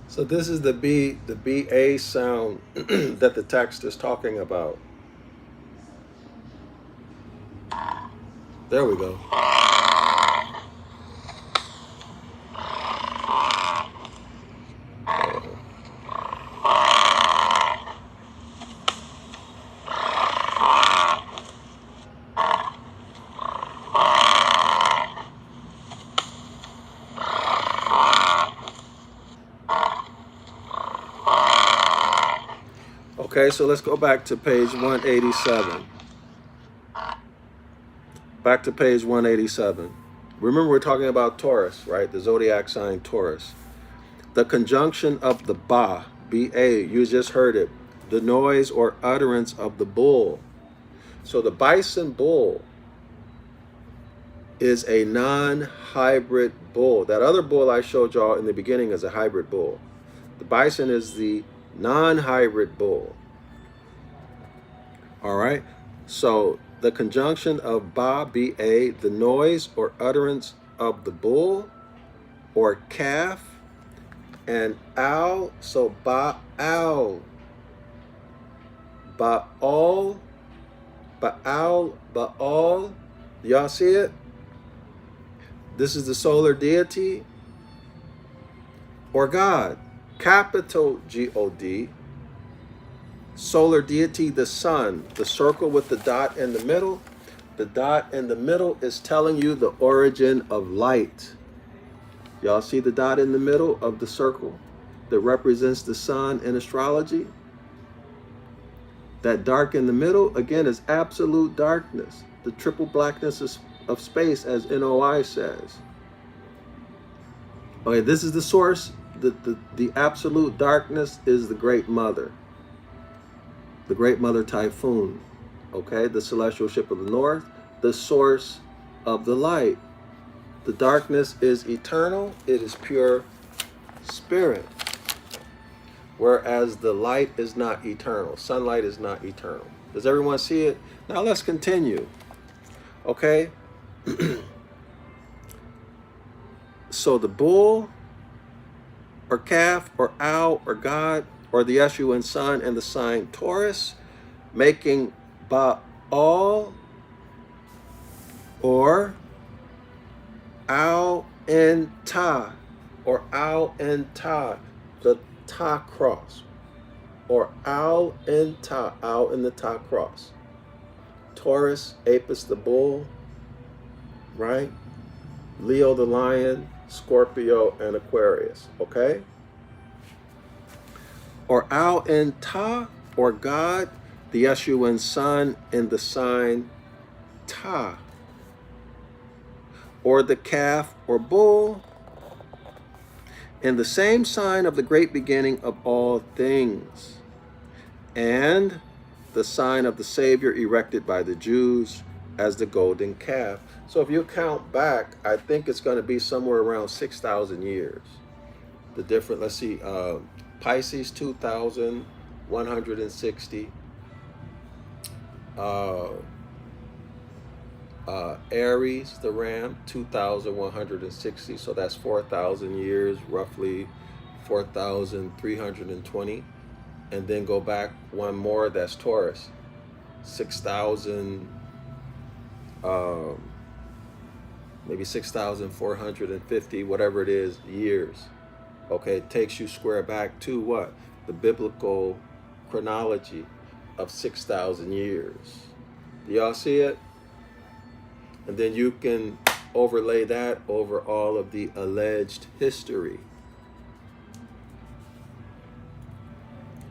So this is the BA sound that the text is talking about. There we go. Okay, so let's go back to page 187. Back to page 187. Remember, we're talking about Taurus, right? The zodiac sign Taurus. The conjunction of the ba, B-A, you just heard it. The noise or utterance of the bull. So the bison bull is a non-hybrid bull. That other bull I showed y'all in the beginning is a hybrid bull. The bison is the non-hybrid bull. All right, so the conjunction of ba, B-A, the noise or utterance of the bull or calf, and owl, so ba-owl, ba-all, ba-owl, ba-all. Y'all see it? This is the solar deity or God, capital G-O-D. Solar deity, the sun, the circle with the dot in the middle. The dot in the middle is telling you the origin of light. Y'all see the dot in the middle of the circle that represents the sun in astrology? That dark in the middle, again, is absolute darkness. The triple blackness of space, as NOI says. Okay, this is the source. The absolute darkness is the Great Mother. The Great Mother Typhoon, okay, the celestial ship of the north, the source of the light. The darkness is eternal, it is pure spirit, whereas the light is not eternal. Sunlight is not eternal. Does everyone see it? Now let's continue, okay? So the bull or calf or owl or God or the Escheat sun and the sign Taurus, making Baal or Al and Ta, or Al and Ta, the Ta cross, or Al and Ta, Al and the Ta cross. Taurus, Apis the bull, right? Leo the lion, Scorpio, and Aquarius, okay? Or Al and Ta, or God, the Escheat sun in the sign Ta. Or the calf or bull in the same sign of the great beginning of all things. And the sign of the Savior erected by the Jews as the golden calf. So if you count back, I think it's going to be somewhere around 6,000 years. The different, let's see, Pisces 2,160. Aries, the ram, 2,160. So that's 4,000 years, roughly 4,320. And then go back one more, that's Taurus, 6,000, maybe 6,450, whatever it is, years. Okay, it takes you square back to what? The biblical chronology of 6,000 years. Do y'all see it? And then you can overlay that over all of the alleged history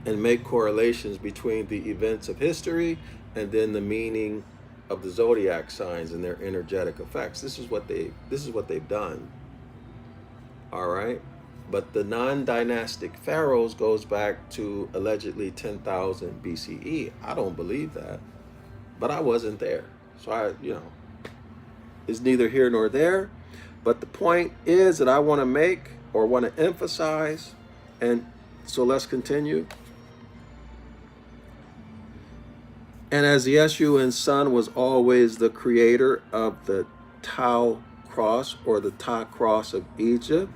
and make correlations between the events of history and then the meaning of the zodiac signs and their energetic effects. This is what they've done. All right? But the non-dynastic pharaohs goes back to allegedly 10,000 BCE. I don't believe that. But I wasn't there. So it's neither here nor there. But the point is that I want to make or want to emphasize, and so let's continue. And as the S-U-N sun was always the creator of the Tau cross or the Ta cross of Egypt,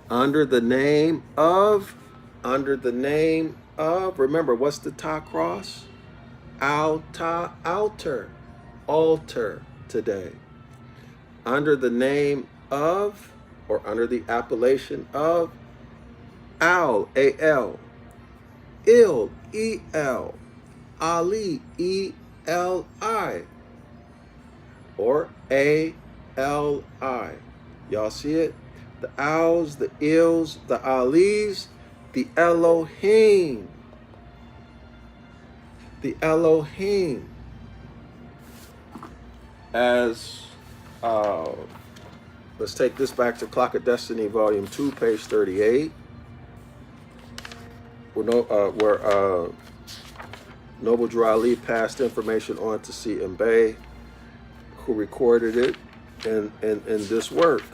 under the name of, remember, what's the Ta cross? Altar today. Under the name of, or under the appellation of, Al, A-L, Il, E-L, Ali, E-L-I, or A-L-I. Y'all see it? The Owls, the Ills, the Alis, the Elohim. The Elohim. As, let's take this back to Clock of Destiny, Volume 2, page 38. Where Noble Drew Ali passed information on to C.M. Bay, who recorded it in this work.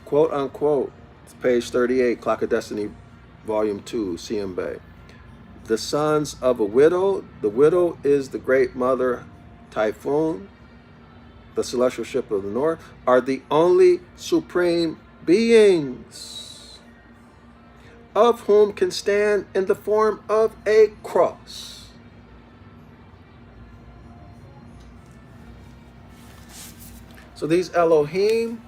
Quote unquote, page 38, Clock of Destiny, Volume 2, C.M. Bay. The sons of a widow, the widow is the great mother Typhoon, the celestial ship of the north, are the only supreme beings, of whom can stand in the form of a cross. So these Elohim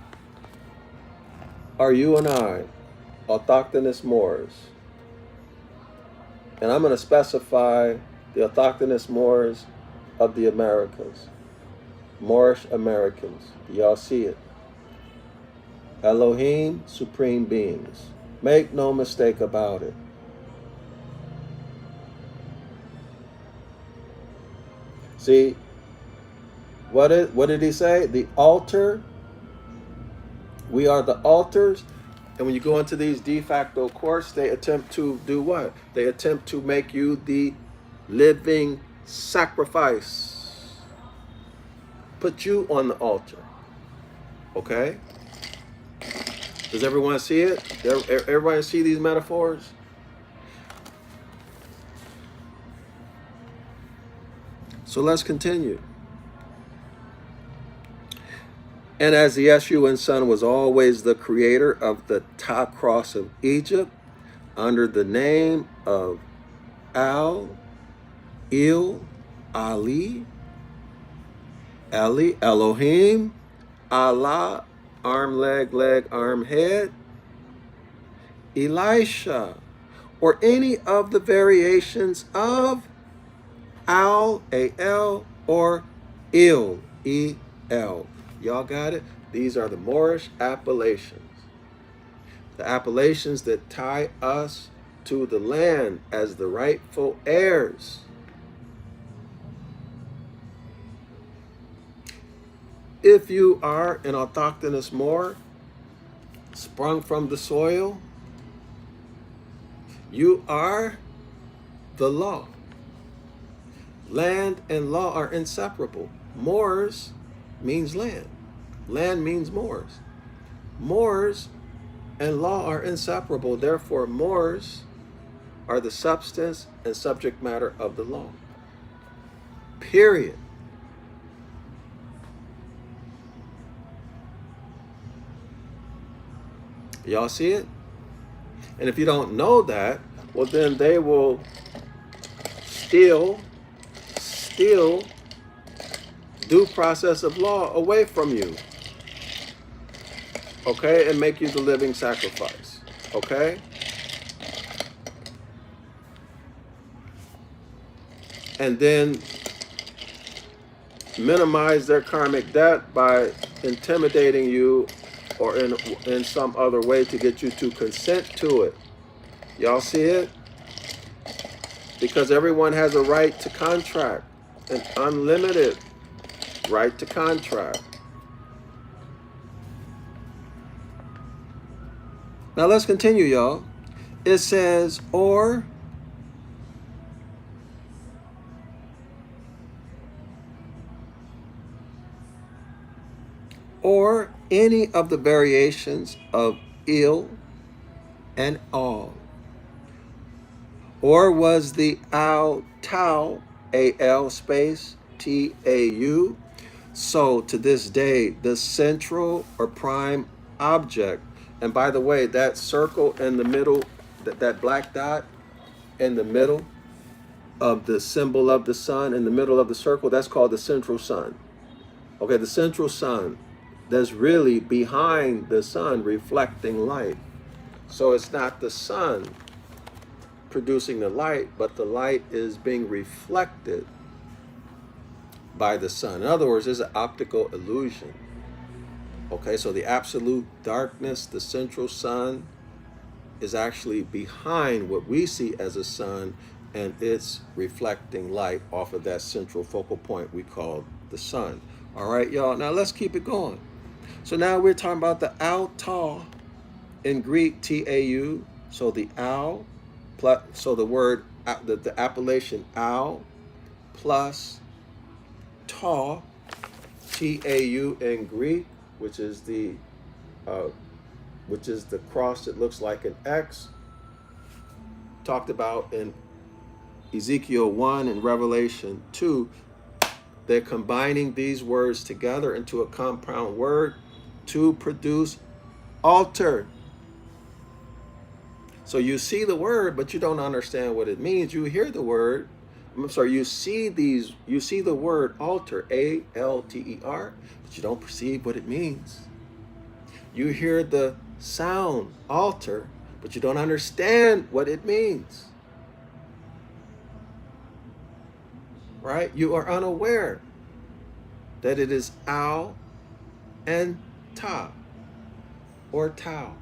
are you and I, autochthonous Moors. And I'm going to specify the autochthonous Moors of the Americas, Moorish Americans. Do y'all see it? Elohim, supreme beings. Make no mistake about it. See, what did he say? The altar. We are the altars. And when you go into these de facto courts, they attempt to do what? They attempt to make you the living sacrifice. Put you on the altar. Okay? Does everyone see it? Everybody see these metaphors? So let's continue. And as the S-U-N sun was always the creator of the Ta cross of Egypt, under the name of Al, Il, Ali, Eli, Elohim, Allah, arm, leg, arm, head, Elisha, or any of the variations of Al, A-L, or Il, E-L. Y'all got it? These are the Moorish appellations. The appellations that tie us to the land as the rightful heirs. If you are an autochthonous Moor, sprung from the soil, you are the law. Land and law are inseparable. Mors means land. Land means mors. Mors and law are inseparable. Therefore, mors are the substance and subject matter of the law. Period. Y'all see it? And if you don't know that, well, then they will steal due process of law away from you. Okay? And make you the living sacrifice. Okay? And then minimize their karmic debt by intimidating you or in some other way to get you to consent to it. Y'all see it? Because everyone has a right to contract, an unlimited right to contract. Now let's continue, y'all. It says, or any of the variations of il and all. Or was the al tau, al space tau. So to this day, the central or prime object, and by the way, that circle in the middle, that black dot in the middle of the symbol of the sun, in the middle of the circle, that's called the central sun. Okay, the central sun, that's really behind the sun reflecting light. So it's not the sun producing the light, but the light is being reflected by the sun. In other words, it's an optical illusion. Okay, so the absolute darkness, the central sun, is actually behind what we see as a sun, and it's reflecting light off of that central focal point we call the sun. All right, y'all, now let's keep it going. So now we're talking about the al tau in Greek, tau. So the al, plus, so the word, the appellation al plus tau, tau in Greek, which is the cross that looks like an X, talked about in Ezekiel 1 and Revelation 2. They're combining these words together into a compound word to produce altar. So you see the word, but you don't understand what it means. You hear the word, you see the word altar, A-L-T-E-R, but you don't perceive what it means. You hear the sound altar, but you don't understand what it means. Right? You are unaware that it is al and ta, or tau,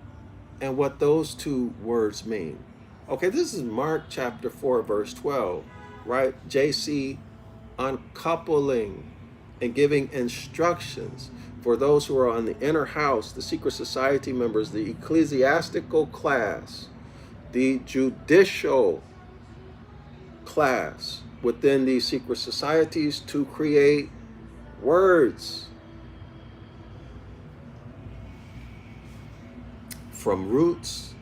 and what those two words mean. Okay, this is Mark chapter 4, verse 12, right? JC uncoupling and giving instructions for those who are on the inner house, the secret society members, the ecclesiastical class, the judicial class within these secret societies, to create words from roots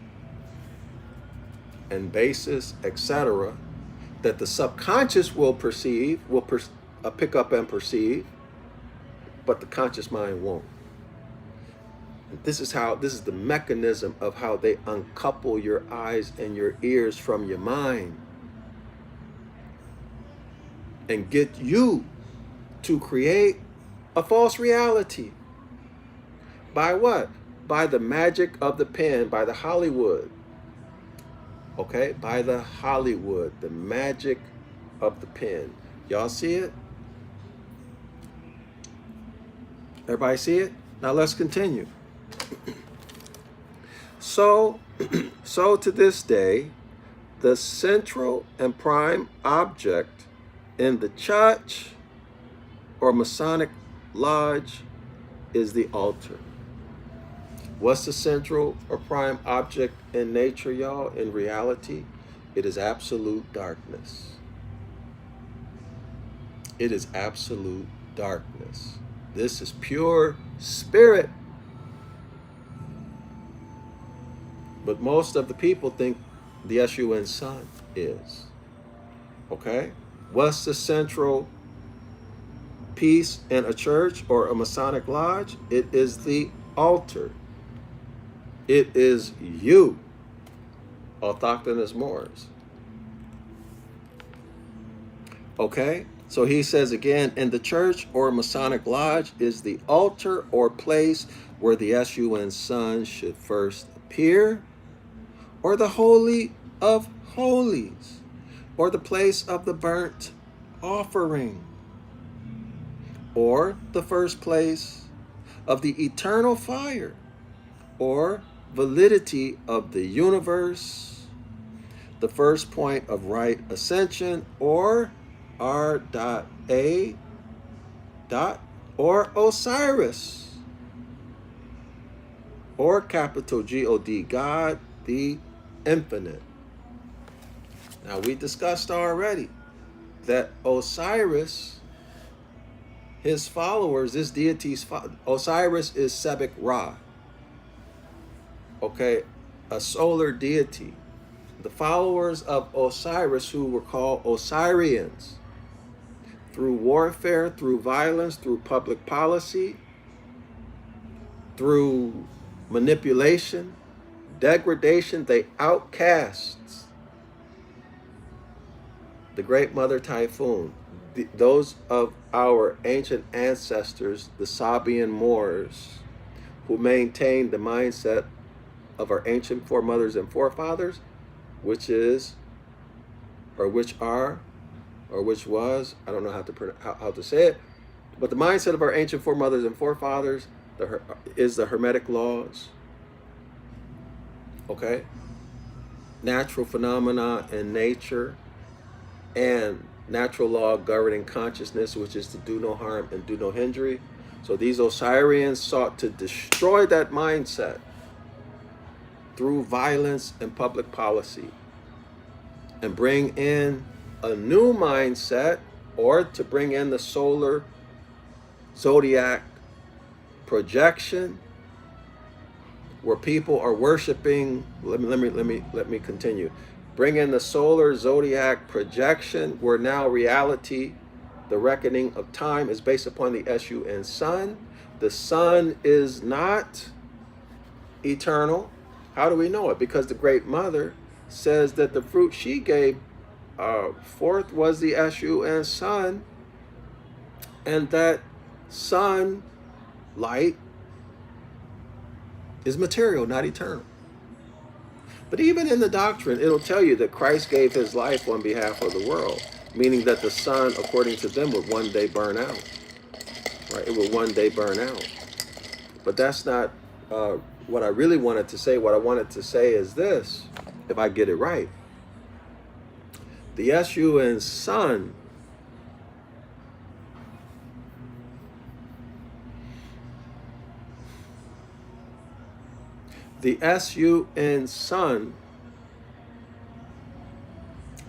and basis, etc., that the subconscious will perceive, will pick up and perceive, but the conscious mind won't. This is the mechanism of how they uncouple your eyes and your ears from your mind and get you to create a false reality. By what? By the magic of the pen, by the Hollywood. Okay? By the Hollywood, the magic of the pen. Y'all see it? Everybody see it? Now let's continue. So to this day, the central and prime object in the church or Masonic lodge is the altar. What's the central or prime object in nature, y'all, in reality? It is absolute darkness. It is absolute darkness. This is pure spirit. But most of the people think the S-U-N sun is. Okay? What's the central piece in a church or a Masonic lodge? It is the altar. It is you, autochthonous Moors. Okay? So he says again, in the church or Masonic lodge is the altar or place where the S-U-N sun should first appear, or the Holy of Holies, or the place of the burnt offering, or the first place of the eternal fire, or validity of the universe, the first point of right ascension, or R.A. or Osiris, or capital G-O-D, God the Infinite. Now, we discussed already that Osiris, his followers, this deity's Osiris is Sebek Ra. Okay, a solar deity. The followers of Osiris, who were called Osirians, through warfare, through violence, through public policy, through manipulation, degradation, they outcast the Great Mother Typhoon. Those of our ancient ancestors, the Sabian Moors, who maintained the mindset of our ancient foremothers and forefathers, which is, or which are, or which was, I don't know how to say it, but the mindset of our ancient foremothers and forefathers is the Hermetic Laws. Okay? Natural phenomena in nature and natural law governing consciousness, which is to do no harm and do no injury. So these Osirians sought to destroy that mindset through violence and public policy and bring in a new mindset, or to bring in the solar Zodiac projection, where people are worshiping. Let me continue. Bring in the solar Zodiac projection, where now reality, the reckoning of time, is based upon the S-U-N sun. The sun is not eternal. How do we know it? Because the Great Mother says that the fruit she gave forth was the S-U-N sun, and that sun light is material, not eternal. But even in the doctrine, it'll tell you that Christ gave his life on behalf of the world, meaning that the sun, according to them, would one day burn out. Right? It would one day burn out. But that's not what I really wanted to say. What I wanted to say is this, if I get it right. The S-U-N sun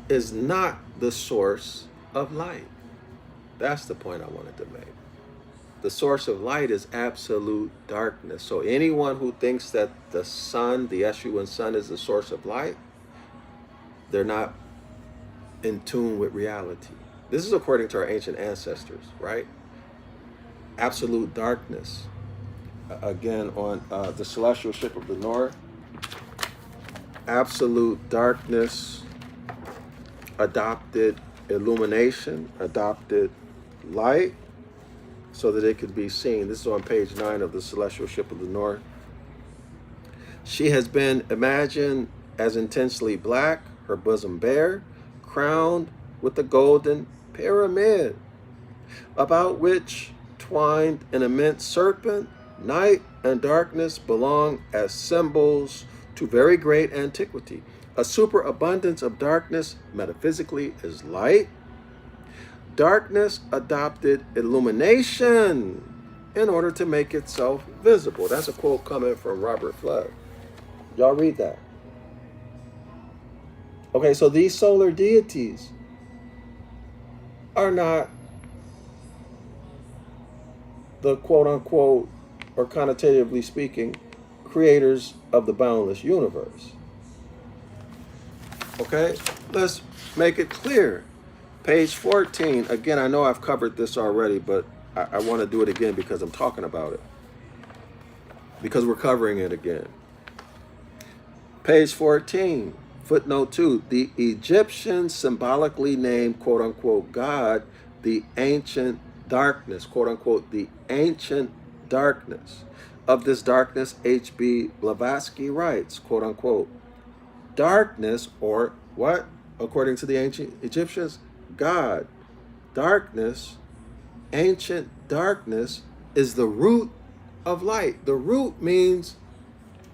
is not the source of light. That's the point I wanted to make. The source of light is absolute darkness. So anyone who thinks that the sun, the S-U-N sun, is the source of light, they're not in tune with reality. This is according to our ancient ancestors, right? Absolute darkness. Again, on the celestial ship of the north, absolute darkness adopted illumination, adopted light, so that it could be seen. This is on page 9 of the celestial ship of the north. She has been imagined as intensely black, her bosom bare, crowned with the golden pyramid, about which twined an immense serpent. Night and darkness belong as symbols to very great antiquity. A superabundance of darkness metaphysically is light. Darkness adopted illumination in order to make itself visible. That's a quote coming from Robert Flood. Y'all read that. Okay, so these solar deities are not the quote unquote, or connotatively speaking, creators of the boundless universe. Okay, let's make it clear. Page 14. Again, I know I've covered this already, but I want to do it again because I'm talking about it. Because we're covering it again. Page 14, footnote 2. The Egyptians symbolically named, quote unquote, God, the ancient darkness, quote unquote, the ancient darkness. Of this darkness, H.B. Blavatsky writes, quote unquote, darkness, or what? According to the ancient Egyptians, God. Darkness, ancient darkness, is the root of light. The root means,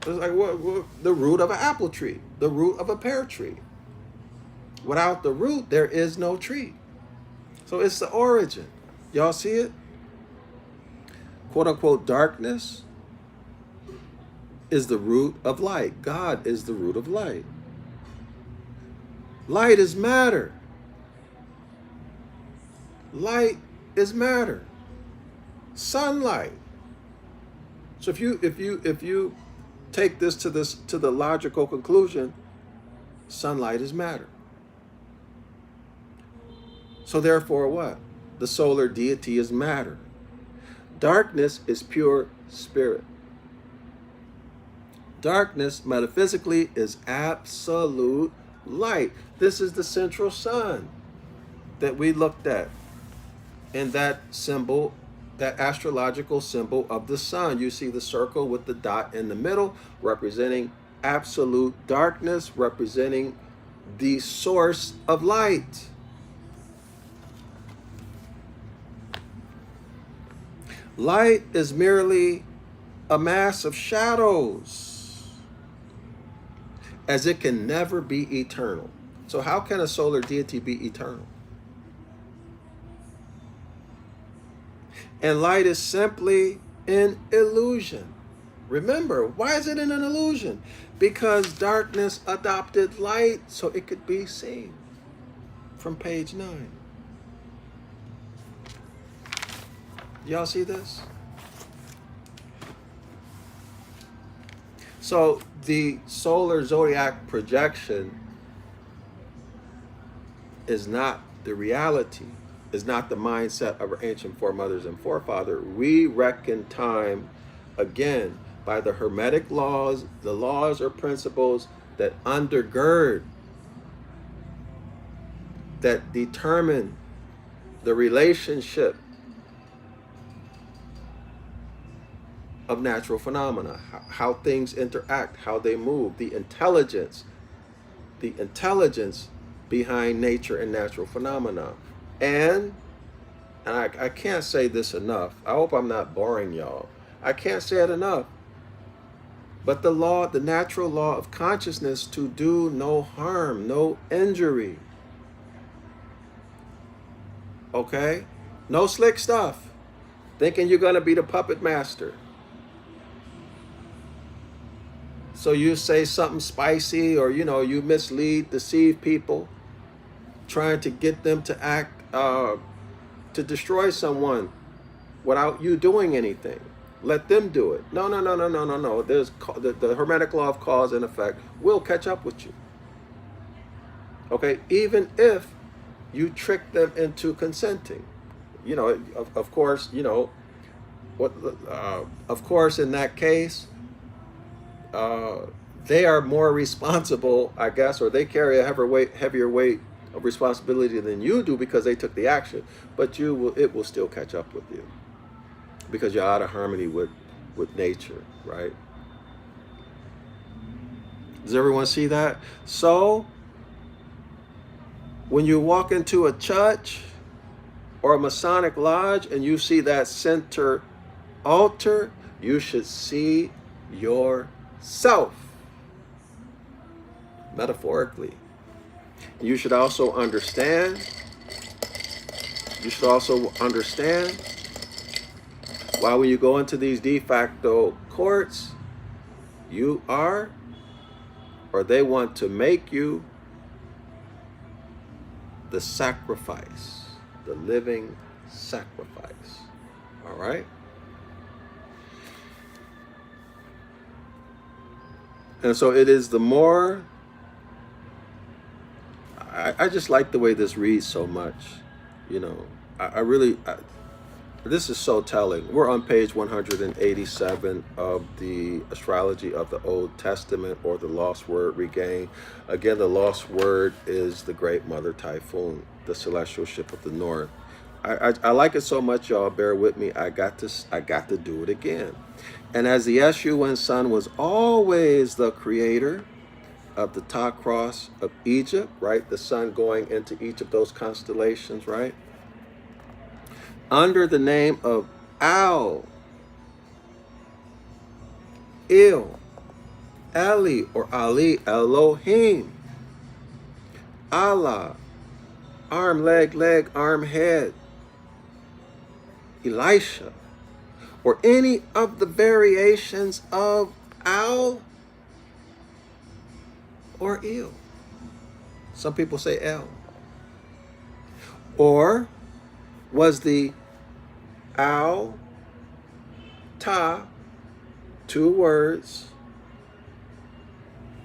it's like what, the root of an apple tree, the root of a pear tree. Without the root, there is no tree. So it's the origin. Y'all see it? Quote unquote, darkness is the root of light. God is the root of light. Light is matter. Light is matter. Sunlight. So if you take this to the logical conclusion, sunlight is matter. So therefore what? The solar deity is matter. Darkness is pure spirit. Darkness, metaphysically, is absolute light. This is the central sun that we looked at in that symbol, that astrological symbol of the sun. You see the circle with the dot in the middle, representing absolute darkness, representing the source of light. Light is merely a mass of shadows, as it can never be eternal. So how can a solar deity be eternal? And light is simply an illusion. Remember, why is it an illusion? Because darkness adopted light so it could be seen. From page 9. Y'all see this? So the solar zodiac projection is not the reality, is not the mindset of our ancient foremothers and forefathers. We reckon time, again, by the Hermetic laws, the laws or principles that undergird, that determine the relationship of natural phenomena, how things interact, how they move, the intelligence behind nature and natural phenomena. And I can't say this enough. I hope I'm not boring y'all. I can't say it enough. But the natural law of consciousness to do no harm, no injury. Okay? No slick stuff. Thinking you're going to be the puppet master. So you say something spicy, or you mislead, deceive people, trying to get them to act, to destroy someone without you doing anything. Let them do it. No. There's the Hermetic law of cause and effect will catch up with you. Okay, even if you trick them into consenting. Of course, of course, in that case, they are more responsible, I guess, or they carry a heavier weight of responsibility than you do because they took the action. But it will still catch up with you because you're out of harmony with nature, right? Does everyone see that? So when you walk into a church or a Masonic lodge and you see that center altar, you should see yourself, metaphorically. You should also understand why when you go into these de facto courts, you are, or they want to make you the sacrifice, the living sacrifice. All right? And so it is the more, I just like the way this reads so much. You know, I really, this is so telling. We're on page 187 of the Astrology of the Old Testament, or the Lost Word Regained. Again, the lost word is the Great Mother Typhoon, the celestial ship of the north. I like it so much, y'all. Bear with me. I got to do it again. And as the S-U-N sun was always the creator of the Ta-Cross of Egypt, right? The sun going into each of those constellations, right? Under the name of Al, Il, Ali, or Ali, Elohim, Allah, arm, leg, arm, head, Elisha, or any of the variations of Al or Il. Some people say El. Or was the Al, Ta, two words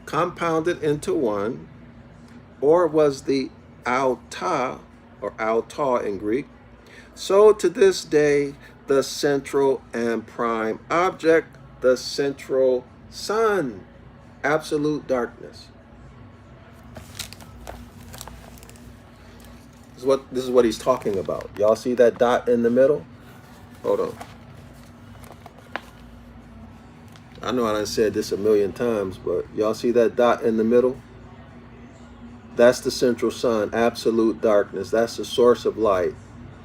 compounded into one, or was the Alta, or Alta in Greek, so to this day the central and prime object, the central sun, absolute darkness. This is what he's talking about. Y'all see that dot in the middle? Hold on. I know I done said this a million times, but y'all see that dot in the middle? That's the central sun, absolute darkness. That's the source of light.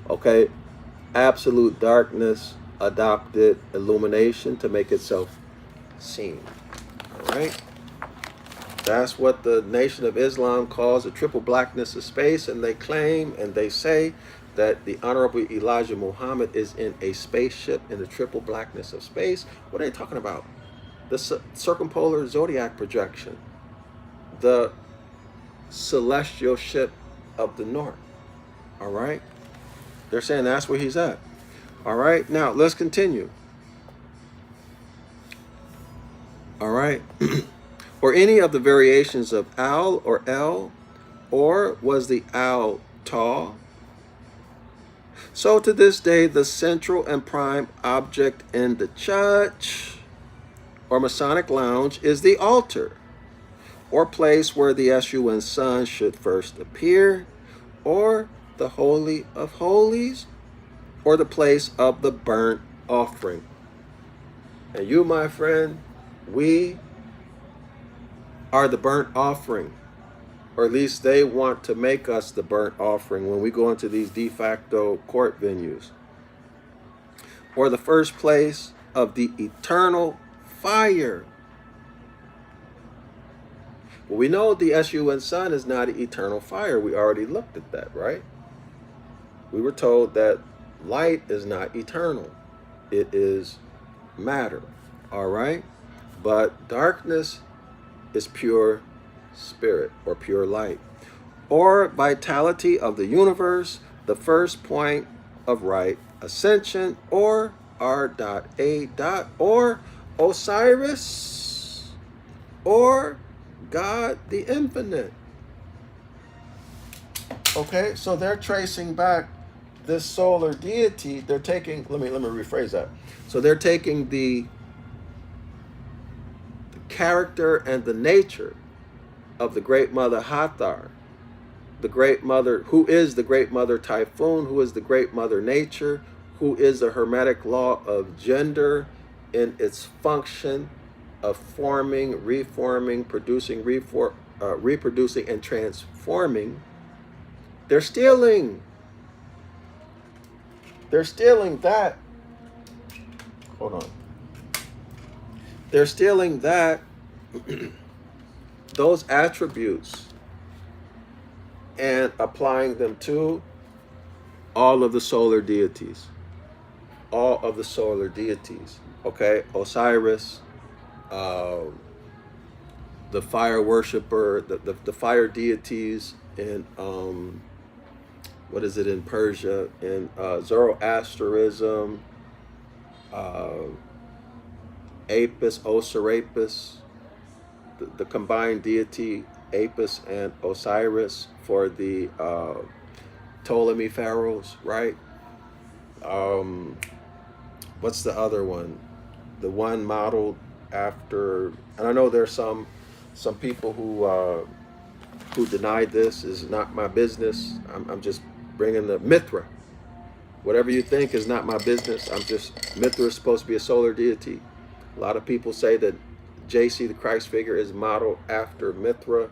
Okay? Absolute darkness adopted illumination to make itself seen. All right? That's what the Nation of Islam calls the triple blackness of space, and they claim and they say that the Honorable Elijah Muhammad is in a spaceship in the triple blackness of space. What are they talking about? The circumpolar zodiac projection, the celestial ship of the north. All right? They're saying that's where he's at. All right? Now, let's continue. All right? Or any of the variations of Al or El, or was the Al Ta. So to this day, the central and prime object in the church or Masonic lounge is the altar, or place where the S-U-N sun should first appear, or the Holy of Holies, or the place of the burnt offering. And you, my friend, we are the burnt offering, or at least they want to make us the burnt offering when we go into these de facto court venues, or the first place of the eternal fire. Well, we know the S-U-N sun is not an eternal fire. We already looked at that, right? We were told that light is not eternal. It is matter, all right? But darkness is pure spirit, or pure light, or vitality of the universe, the first point of right ascension, or R.A. or Osiris, or God the Infinite. Okay, so they're tracing back this solar deity. They're taking, let me rephrase that. So they're taking the character and the nature of the Great Mother Hathor, the Great Mother, who is the Great Mother Typhoon, who is the Great Mother Nature, who is the Hermetic law of gender in its function of forming, reforming, producing, reproducing, and transforming. They're stealing that. Hold on. They're stealing that, those attributes, and applying them to all of the solar deities. All of the solar deities. Okay? Osiris, the fire worshiper, the fire deities in what is it in Persia, in Zoroastrianism, Apis, Osirapis, the combined deity Apis and Osiris for the Ptolemy pharaohs, right? What's the other one? The one modeled after, and I know there's some people who denied this. Is not my business. I'm just bringing the Mithra. Whatever you think is not my business. Mithra is supposed to be a solar deity. A lot of people say that JC, the Christ figure, is modeled after Mithra.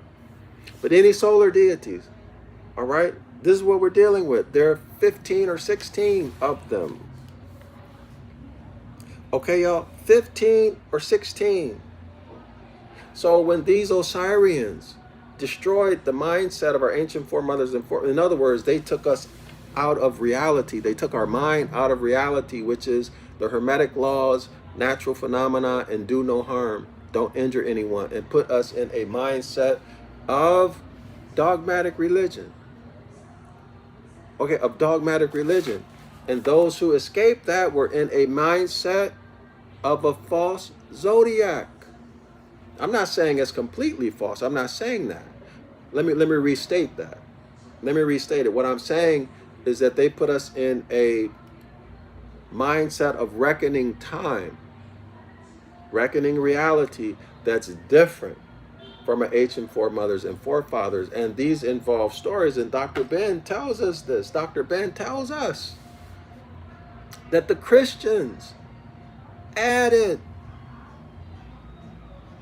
But any solar deities, all right? This is what we're dealing with. There are 15 or 16 of them. Okay, y'all? 15 or 16. So when these Osirians destroyed the mindset of our ancient foremothers, in other words, they took us out of reality. They took our mind out of reality, which is the Hermetic Laws, natural phenomena, and do no harm. Don't injure anyone, and put us in a mindset of dogmatic religion. Okay, of dogmatic religion. And those who escaped that were in a mindset of a false zodiac. I'm not saying it's completely false. I'm not saying that. Let me restate that. Let me restate it. What I'm saying is that they put us in a mindset of reckoning time, reckoning reality that's different from our ancient foremothers and forefathers. And these involve stories, and Dr. Ben tells us this. Dr. Ben tells us that the Christians added,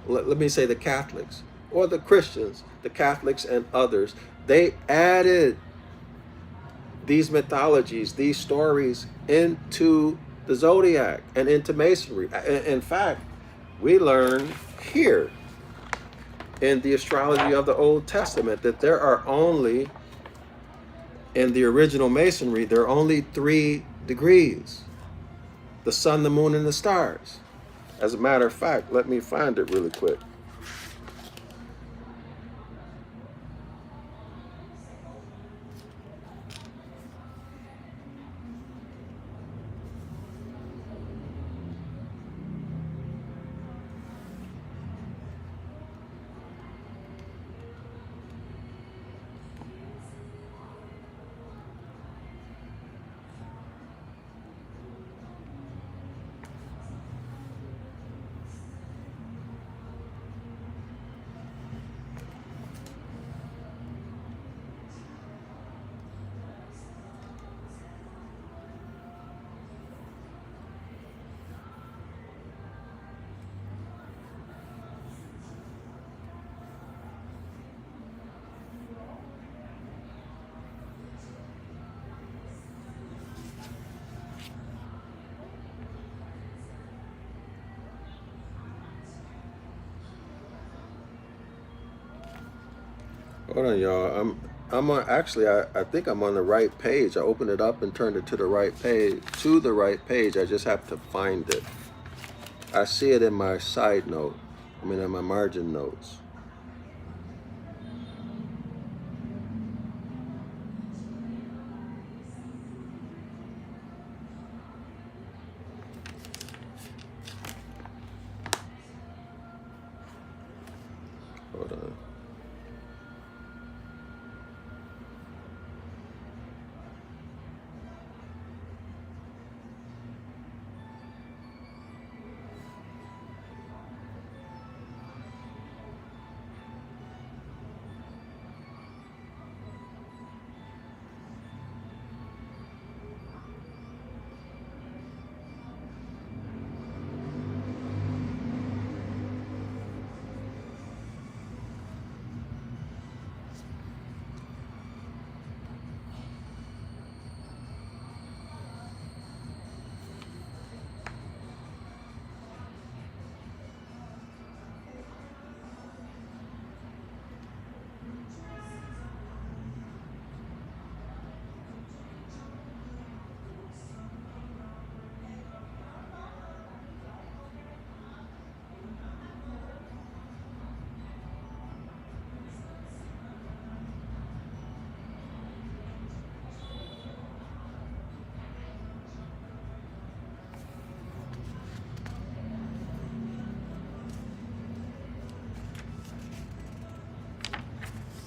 let me say the Catholics, or the Christians, the Catholics and others, they added these mythologies, these stories into the Zodiac and into Masonry. In fact, we learn here in the astrology of the Old Testament that there are only, in the original Masonry, there are only 3 degrees: the sun, the moon, and the stars. As a matter of fact, let me find it really quick. Hold on, y'all. I'm on, actually, I think I'm on the right page. I opened it up and turned it to the right page. I just have to find it. I see it in my side note. In my margin notes. Hold on.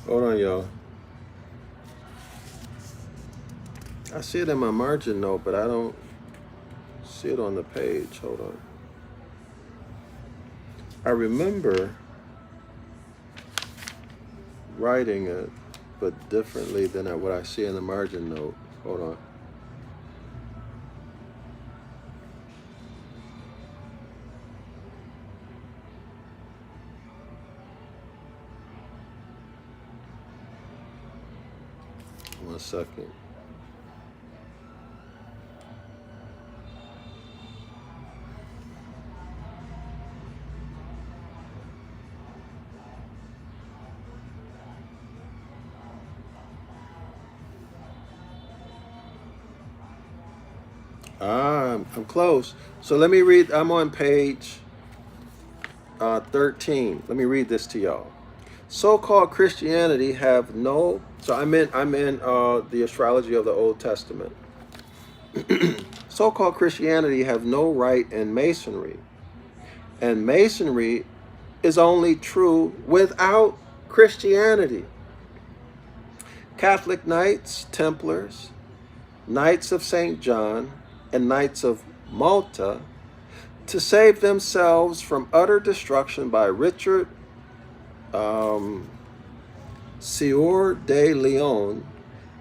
Hold on, y'all. I see it in my margin note, but I don't see it on the page. Hold on. I remember writing it, but differently than what I see in the margin note. Hold on. One second. I'm close. So let me read. I'm on page 13. Let me read this to y'all. So-called Christianity have no. So I'm in the astrology of the Old Testament. So-called Christianity have no right in Masonry, and Masonry is only true without Christianity. Catholic Knights, Templars, Knights of St. John, and Knights of Malta, to save themselves from utter destruction by Richard Sieur de Leon,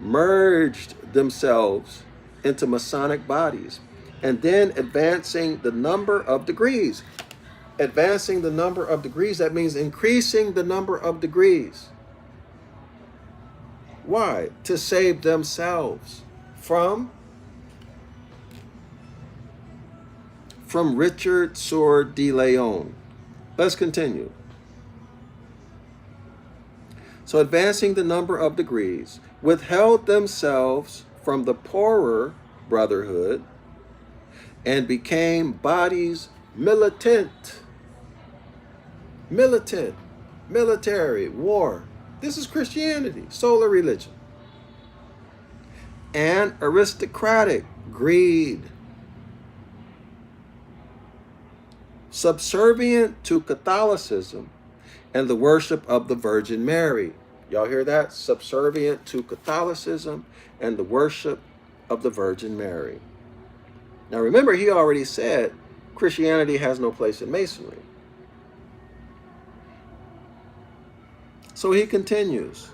merged themselves into Masonic bodies, and then advancing the number of degrees. Advancing the number of degrees, that means increasing the number of degrees. Why? To save themselves from Richard Sieur de Leon. Let's continue. So advancing the number of degrees, withheld themselves from the poorer brotherhood, and became bodies militant, military, war. This is Christianity, solar religion. And aristocratic, greed, subservient to Catholicism and the worship of the Virgin Mary. Y'all hear that? Subservient to Catholicism and the worship of the Virgin Mary. Now remember, he already said Christianity has no place in Masonry. So he continues.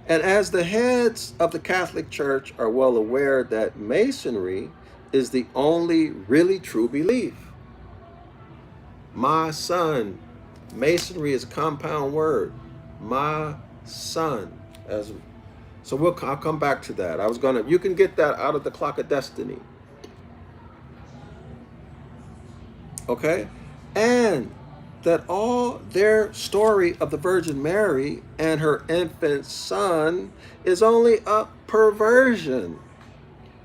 And as the heads of the Catholic Church are well aware that Masonry is the only really true belief. My son, Masonry is a compound word. My son. So I'll come back to that. You can get that out of the Clock of Destiny. Okay? And that all their story of the Virgin Mary and her infant son is only a perversion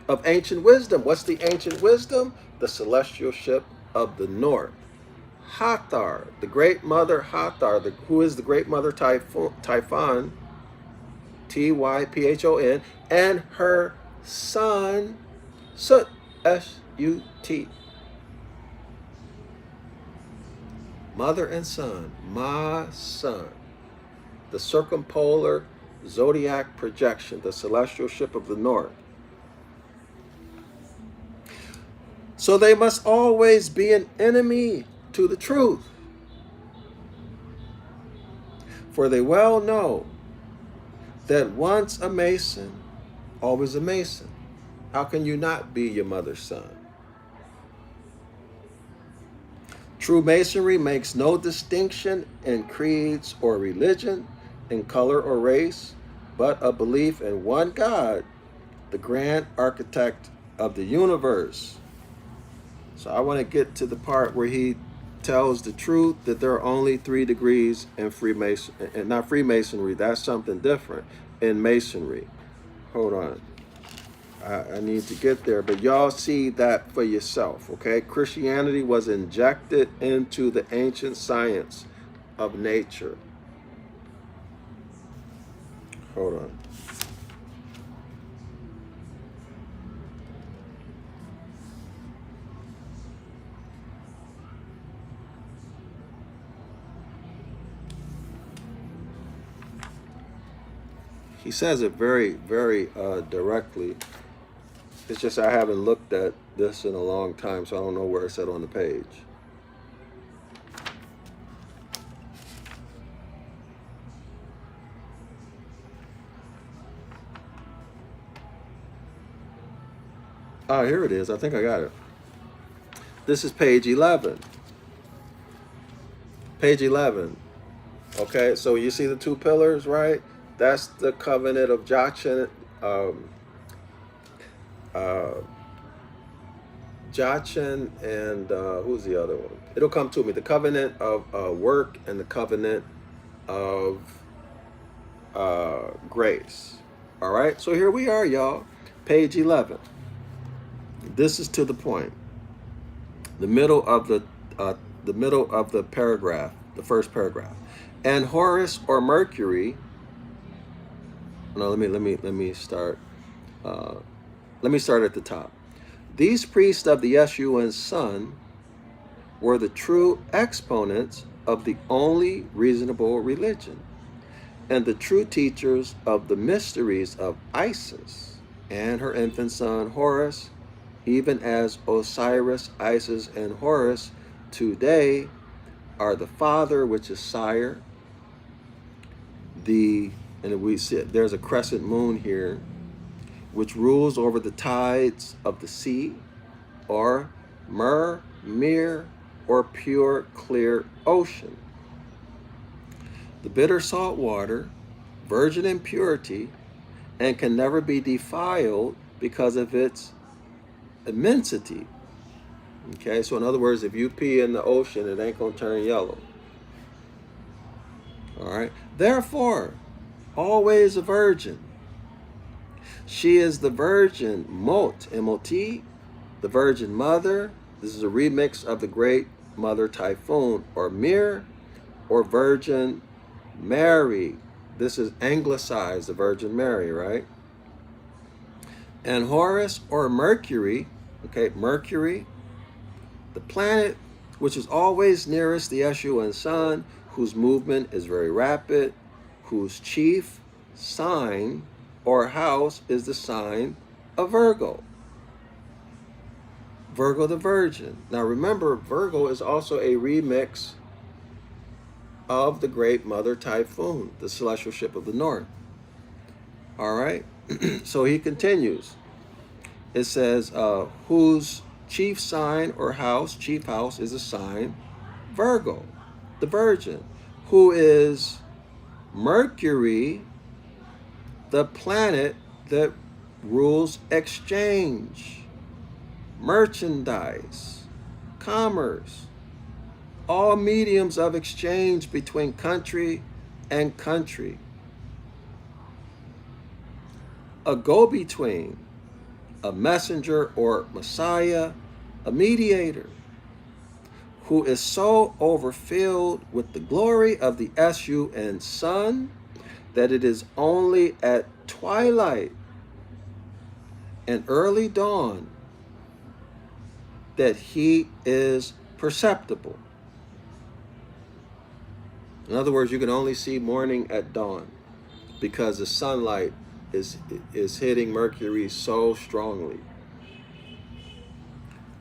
of ancient wisdom. What's the ancient wisdom? The celestial ship of the north. Hathor, the great mother Hathor, who is the great mother Typhon, Typhon, and her son, Sut, S-U-T. Mother and son, my son. The circumpolar zodiac projection, the celestial ship of the north. So they must always be an enemy to the truth. For they well know that once a Mason, always a Mason. How can you not be your mother's son? True Masonry makes no distinction in creeds or religion, in color or race, but a belief in one God, the grand architect of the universe. So I want to get to the part where he tells the truth that there are only 3 degrees in Freemasonry, and not Freemasonry, that's something different, in Masonry. Hold on. I need to get there, but y'all see that for yourself, okay? Christianity was injected into the ancient science of nature. Hold on. He says it very, very directly. It's just I haven't looked at this in a long time, so I don't know where it's at on the page. Ah, here it is. I think I got it. This is page 11. Page 11. Okay, so you see the two pillars, right? That's the covenant of Jachin. Jachin and who's the other one? It'll come to me. The covenant of work and the covenant of grace. All right, so here we are, y'all. Page 11. This is to the point. The middle of the paragraph, the first paragraph. And Horus or Mercury. No, let me start. Let me start at the top. These priests of the Escheat sun were the true exponents of the only reasonable religion, and the true teachers of the mysteries of Isis and her infant son Horus, even as Osiris, Isis, and Horus today are the father, which is sire. And we see there's a crescent moon here, which rules over the tides of the sea, or mere, or pure, clear ocean. The bitter salt water, virgin in purity, and can never be defiled because of its immensity. Okay, so in other words, if you pee in the ocean, it ain't gonna turn yellow. All right, therefore, always a virgin. She is the virgin Mot, M-O-T, the virgin mother. This is a remix of the great mother Typhoon, or Mir, or Virgin Mary. This is anglicized, the Virgin Mary, right? And Horus or Mercury, okay, Mercury, the planet which is always nearest the Escheat sun, whose movement is very rapid, whose chief sign or house is the sign of Virgo. Virgo the Virgin. Now remember, Virgo is also a remix of the great mother Typhoon, the celestial ship of the north. All right, so he continues. It says, whose chief sign or house, chief house is a sign, Virgo, the Virgin, who is Mercury, the planet that rules exchange, merchandise, commerce, all mediums of exchange between country and country. A go-between, a messenger or messiah, a mediator, who is so overfilled with the glory of the Escheat sun that it is only at twilight and early dawn that he is perceptible. In other words, you can only see morning at dawn because the sunlight is hitting Mercury so strongly.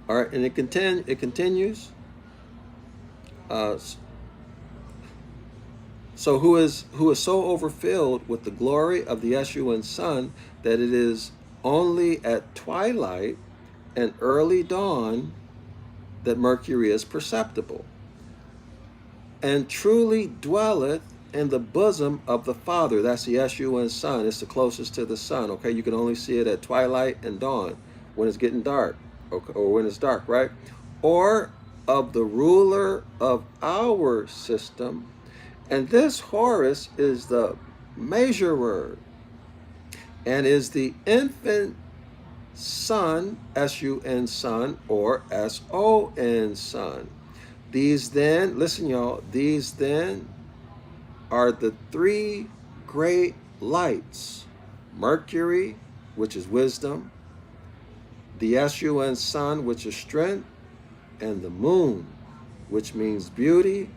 All right, and it continues. So who is so overfilled with the glory of the Escheat sun that it is only at twilight and early dawn that Mercury is perceptible, and truly dwelleth in the bosom of the Father. That's the Escheat sun. It's the closest to the sun. Okay, you can only see it at twilight and dawn, when it's getting dark, or when it's dark, right? Or of the ruler of our system. And this Horus is the measurer and is the infant son, S-U-N son, or S-O-N son. These then, listen y'all, these then are the three great lights: Mercury, which is wisdom, the Escheat sun, which is strength, and the moon, which means beauty.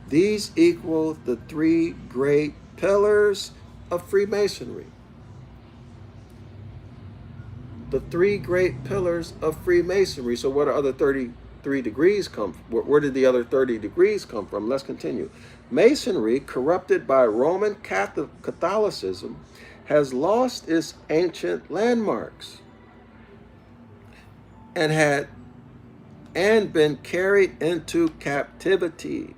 These equal the three great pillars of Freemasonry. The 3 great pillars of Freemasonry. So where do other 33 degrees come from? Where did the other 30 degrees come from? Let's continue. Masonry, corrupted by Roman Catholicism, has lost its ancient landmarks and been carried into captivity.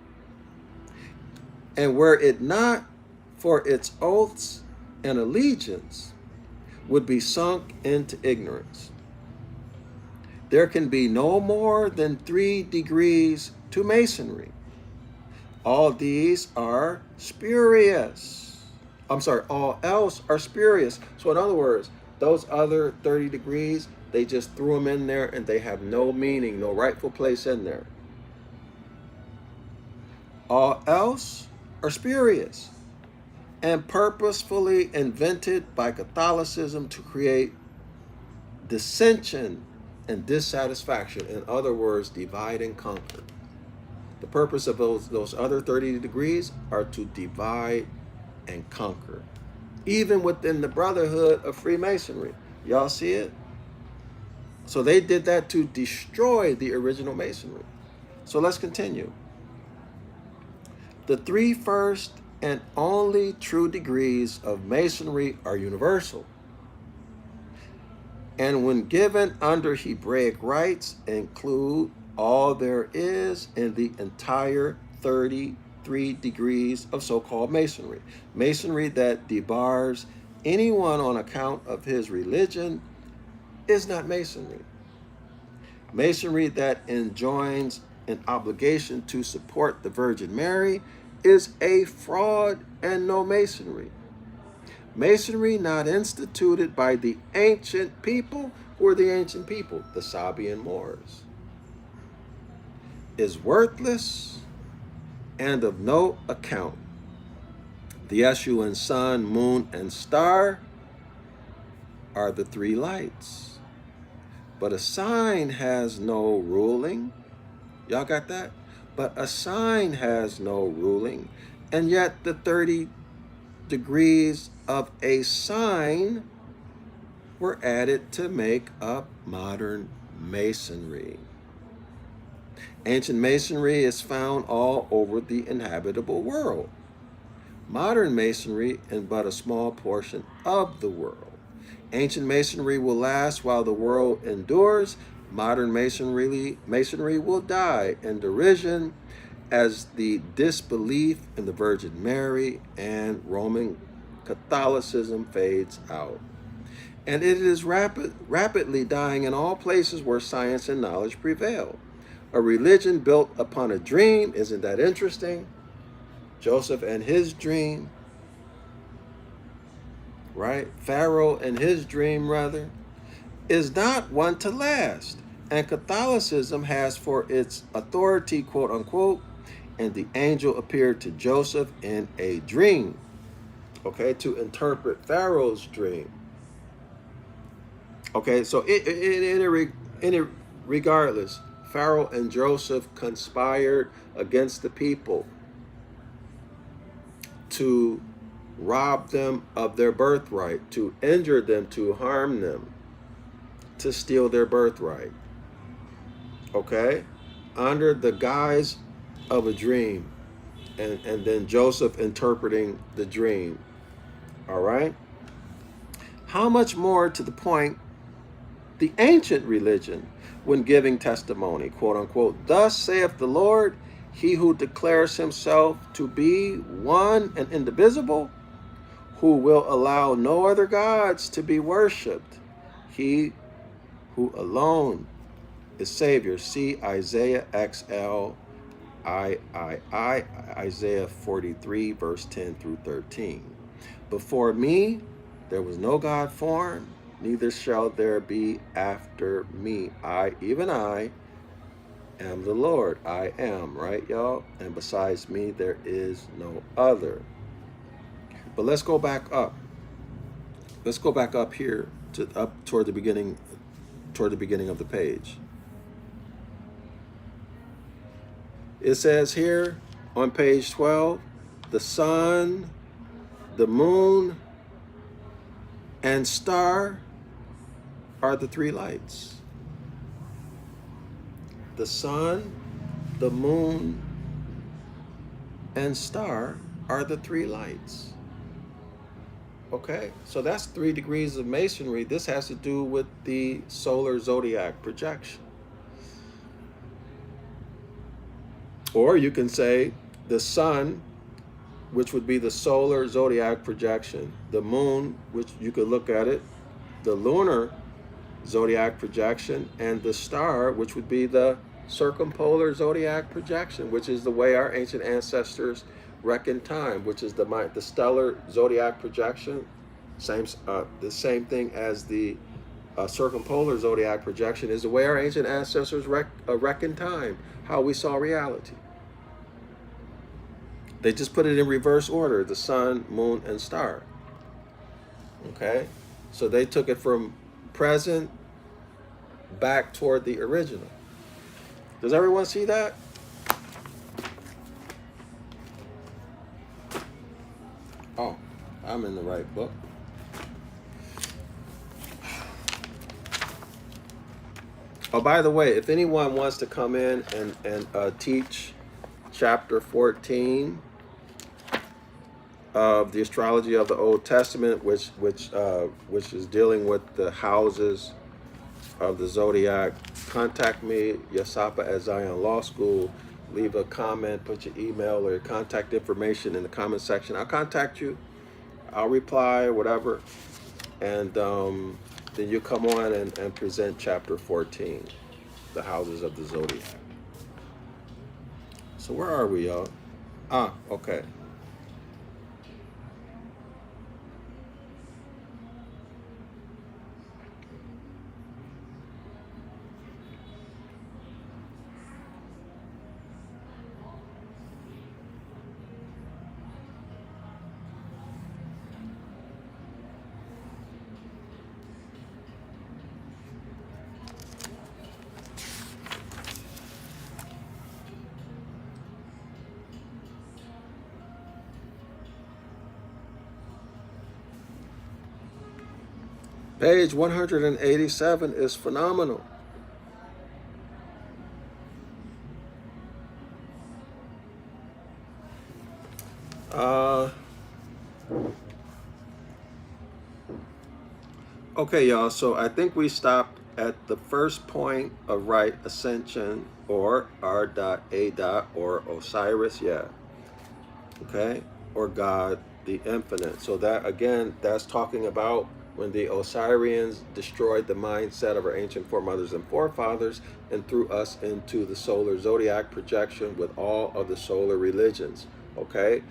And were it not for its oaths and allegiance, would be sunk into ignorance. There can be no more than 3 degrees to Masonry. All these are spurious. All else are spurious. So in other words, those other 30 degrees, they just threw them in there and they have no meaning, no rightful place in there. All else are spurious and purposefully invented by Catholicism to create dissension and dissatisfaction. In other words, divide and conquer. The purpose of those other 30 degrees are to divide and conquer. Even within the brotherhood of Freemasonry. Y'all see it? So they did that to destroy the original Masonry. So let's continue. The 3 first and only true degrees of Masonry are universal, and when given under Hebraic rites, include all there is in the entire 33 degrees of so-called Masonry. Masonry that debars anyone on account of his religion is not Masonry. Masonry that enjoins an obligation to support the Virgin Mary is a fraud and no Masonry. Masonry not instituted by the ancient people, who are the ancient people, the Sabian Moors, is worthless and of no account. The Eschuan sun, moon, and star are the 3 lights. But a sign has no ruling. Y'all got that? But a sign has no ruling, and yet the 30 degrees of a sign were added to make up modern Masonry. Ancient Masonry is found all over the inhabitable world. Modern Masonry in but a small portion of the world. Ancient Masonry will last while the world endures. Modern Masonry will die in derision as the disbelief in the Virgin Mary and Roman Catholicism fades out. And it is rapidly dying in all places where science and knowledge prevail. A religion built upon a dream, isn't that interesting? Joseph and his dream, right? Pharaoh and his dream, rather, is not one to last. And Catholicism has for its authority, quote unquote, and the angel appeared to Joseph in a dream, okay, to interpret Pharaoh's dream. Okay, so regardless, Pharaoh and Joseph conspired against the people to rob them of their birthright, to injure them, to harm them, to steal their birthright. Okay? Under the guise of a dream. And then Joseph interpreting the dream. All right? How much more to the point, the ancient religion, when giving testimony, quote unquote, thus saith the Lord, he who declares himself to be one and indivisible, who will allow no other gods to be worshipped, he who alone is Savior. See Isaiah XL, Isaiah 43, verse 10 through 13. Before me, there was no God formed, neither shall there be after me. Even I, am the Lord. I am, right, y'all? And besides me, there is no other. But let's go back up. Let's go back up here toward the beginning of the page. It says here on page 12, the sun, the moon, and star are the three lights. The sun, the moon, and star are the three lights. Okay, so that's 3 degrees of masonry. This has to do with the solar zodiac projection. Or you can say the sun, which would be the solar zodiac projection, the moon, which you could look at it, the lunar zodiac projection, and the star, which would be the circumpolar zodiac projection, which is the way our ancient ancestors reckon time, which is the stellar zodiac projection, the same thing as the circumpolar zodiac projection, is the way our ancient ancestors reckon time, how we saw reality. They just put it in reverse order: the sun, moon, and star. Okay, so they took it from present back toward the original. Does everyone see that? Oh, I'm in the right book. Oh, by the way, if anyone wants to come in and teach chapter 14 of the Astrology of the Old Testament, which is dealing with the houses of the Zodiac, contact me, Yasapa at Zion Law School. Leave a comment, put your email or your contact information in the comment section. I'll contact you. I'll reply, whatever. And then you come on and present chapter 14, the houses of the Zodiac. So where are we, y'all? Okay. Page 187 is phenomenal. Okay, y'all, so I think we stopped at the first point of right ascension, or R.A. or Osiris, yeah. Okay, or God, the infinite. So that, again, that's talking about when the Osirians destroyed the mindset of our ancient foremothers and forefathers and threw us into the solar zodiac projection with all of the solar religions, okay?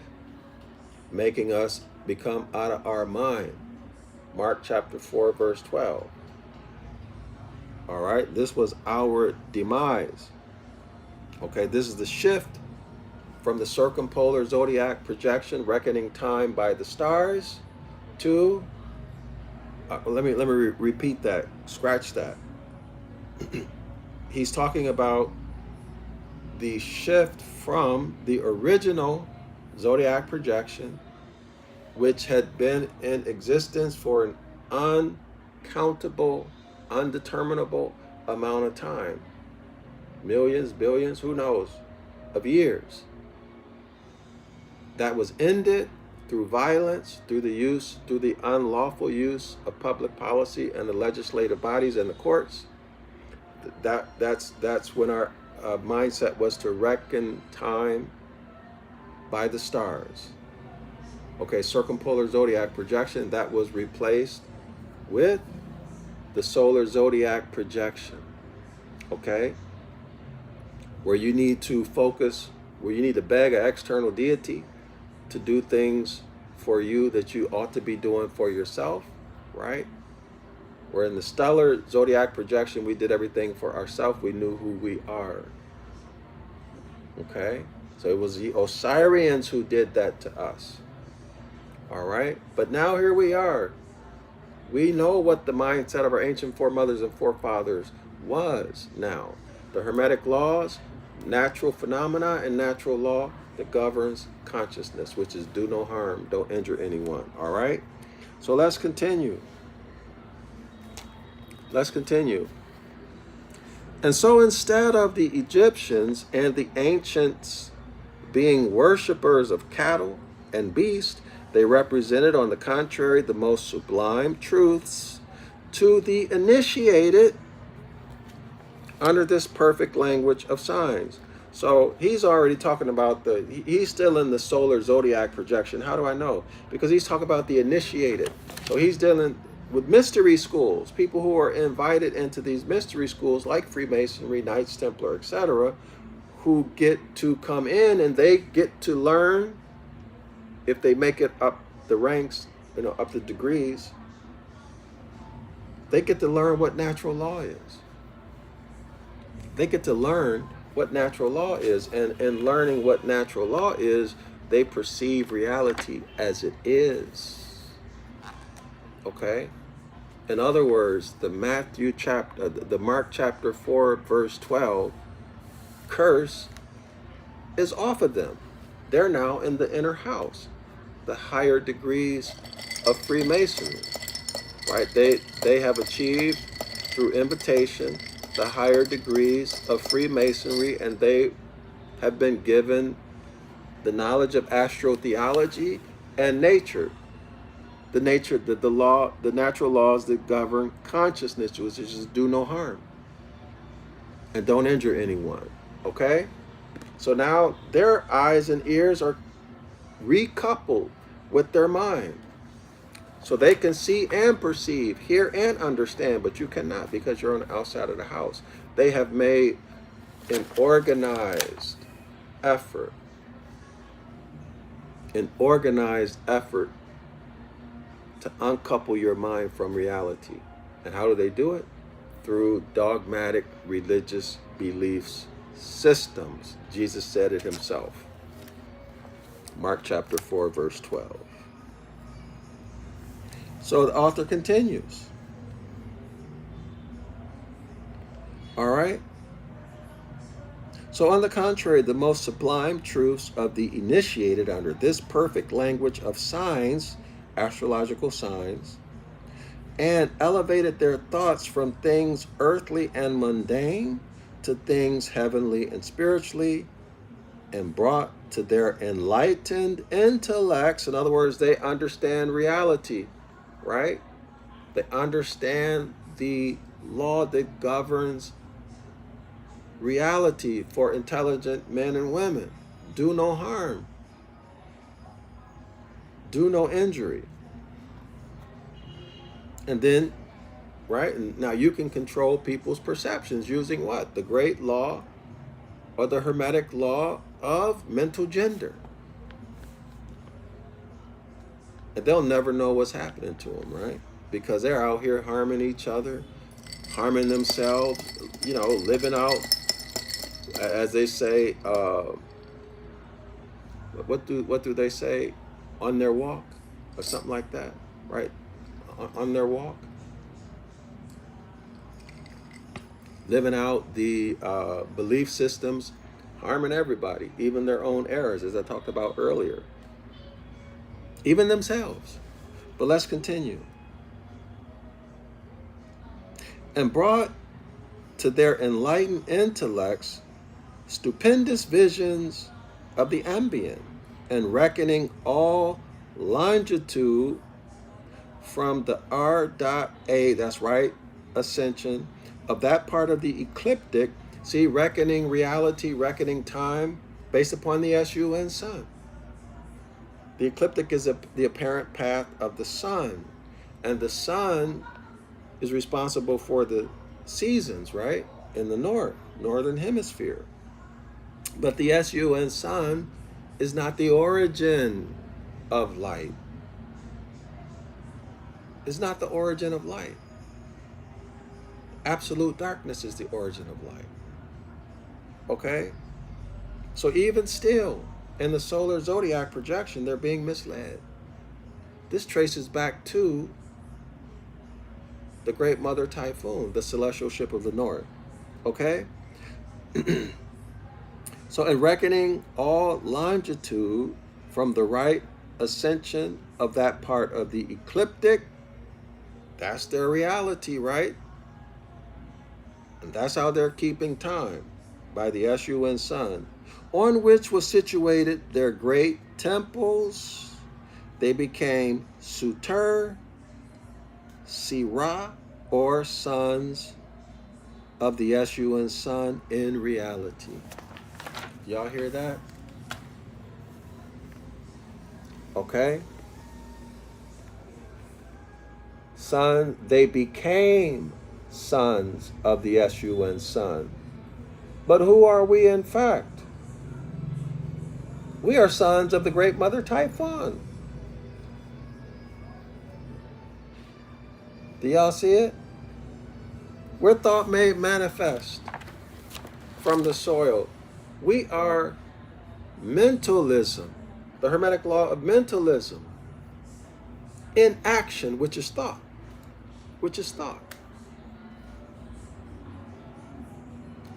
Making us become out of our mind. Mark chapter 4, verse 12. All right, this was our demise. Okay, this is the shift from the circumpolar zodiac projection, reckoning time by the stars, to let me repeat that, scratch that. He's talking about the shift from the original zodiac projection, which had been in existence for an uncountable, undeterminable amount of time, millions, billions, who knows, of years, that was ended through violence, through the unlawful use of public policy and the legislative bodies and the courts. That's when our mindset was to reckon time by the stars. Okay, circumpolar zodiac projection, that was replaced with the solar zodiac projection. Okay, where you need to focus, where you need to beg an external deity to do things for you that you ought to be doing for yourself, right? Where in the stellar zodiac projection, we did everything for ourselves. We knew who we are. Okay? So it was the Osirians who did that to us. All right? But now here we are. We know what the mindset of our ancient foremothers and forefathers was now. The Hermetic Laws, natural phenomena and natural law that governs consciousness, which is do no harm, don't injure anyone. All right? So let's continue. Let's continue. And so instead of the Egyptians and the ancients being worshippers of cattle and beasts, they represented, on the contrary, the most sublime truths to the initiated under this perfect language of signs. So he's already talking about he's still in the solar zodiac projection. How do I know? Because he's talking about the initiated. So he's dealing with mystery schools, people who are invited into these mystery schools like Freemasonry, Knights Templar, etc., who get to come in and they get to learn, if they make it up the ranks, up the degrees, they get to learn what natural law is. They get to learn what natural law is, and in learning what natural law is, they perceive reality as it is. Okay? In other words, the Mark chapter 4, verse 12, curse is off of them. They're now in the inner house, the higher degrees of Freemasonry, right? They have achieved through invitation the higher degrees of Freemasonry, and they have been given the knowledge of astrotheology and nature. The natural laws that govern consciousness, which is just do no harm and don't injure anyone. Okay? So now their eyes and ears are recoupled with their mind. So they can see and perceive, hear and understand, but you cannot because you're on the outside of the house. They have made an organized effort to uncouple your mind from reality. And how do they do it? Through dogmatic religious beliefs systems. Jesus said it himself. Mark chapter 4, verse 12. So the author continues. All right? So on the contrary, the most sublime truths of the initiated under this perfect language of signs, astrological signs, and elevated their thoughts from things earthly and mundane to things heavenly and spiritually, and brought to their enlightened intellects. In other words, they understand reality, right? They understand the law that governs reality for intelligent men and women. Do no harm. Do no injury. And then, right, and now you can control people's perceptions using what? The great law or the Hermetic law of mental gender. And they'll never know what's happening to them, right? Because they're out here harming each other, harming themselves, living out, as they say, what do they say? On their walk or something like that, right? On their walk. Living out the belief systems, harming everybody, even their own errors, as I talked about earlier. Even themselves. But let's continue. And brought to their enlightened intellects stupendous visions of the ambient, and reckoning all longitude from the R.A, that's right, ascension, of that part of the ecliptic, see, reckoning reality, reckoning time, based upon the sun sun. The ecliptic is the apparent path of the sun, and the sun is responsible for the seasons, right, in the northern hemisphere. But the sun sun is not the origin of light. It's not the origin of light. Absolute darkness is the origin of light. Okay? So even still, in the solar zodiac projection, they're being misled. This traces back to the Great Mother Typhoon, the celestial ship of the north. Okay? So in reckoning all longitude from the right ascension of that part of the ecliptic, that's their reality, right? And that's how they're keeping time, by the sun, sun, on which was situated their great temples. They became Suter, Sirah, or sons of the sun in reality. Y'all hear that? Okay? Son, they became sons of the sun. But who are we in fact? We are sons of the great mother Typhon. Do y'all see it? We're thought made manifest from the soil. We are mentalism, the Hermetic law of mentalism, in action, which is thought. Which is thought.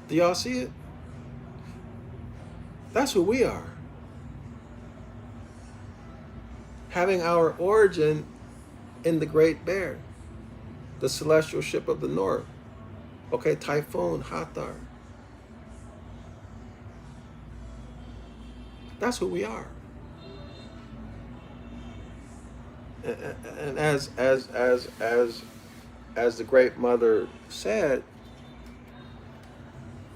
Do y'all see it? That's who we are. Having our origin in the Great Bear, the celestial ship of the north. Okay, Typhoon, Hathor. That's who we are. And as the great mother said,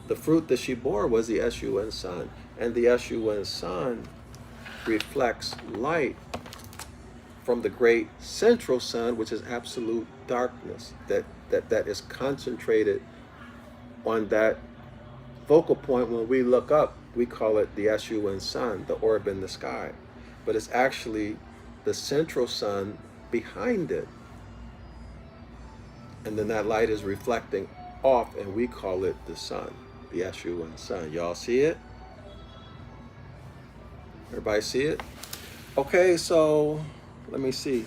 the fruit that she bore was the sun, and the sun reflects light from the great central sun, which is absolute darkness, that is concentrated on that focal point. When we look up, we call it the sun, the orb in the sky, but it's actually the central sun behind it, and then that light is reflecting off, and we call it the sun, the sun. Y'all see it? Everybody see it? Okay, so let me see.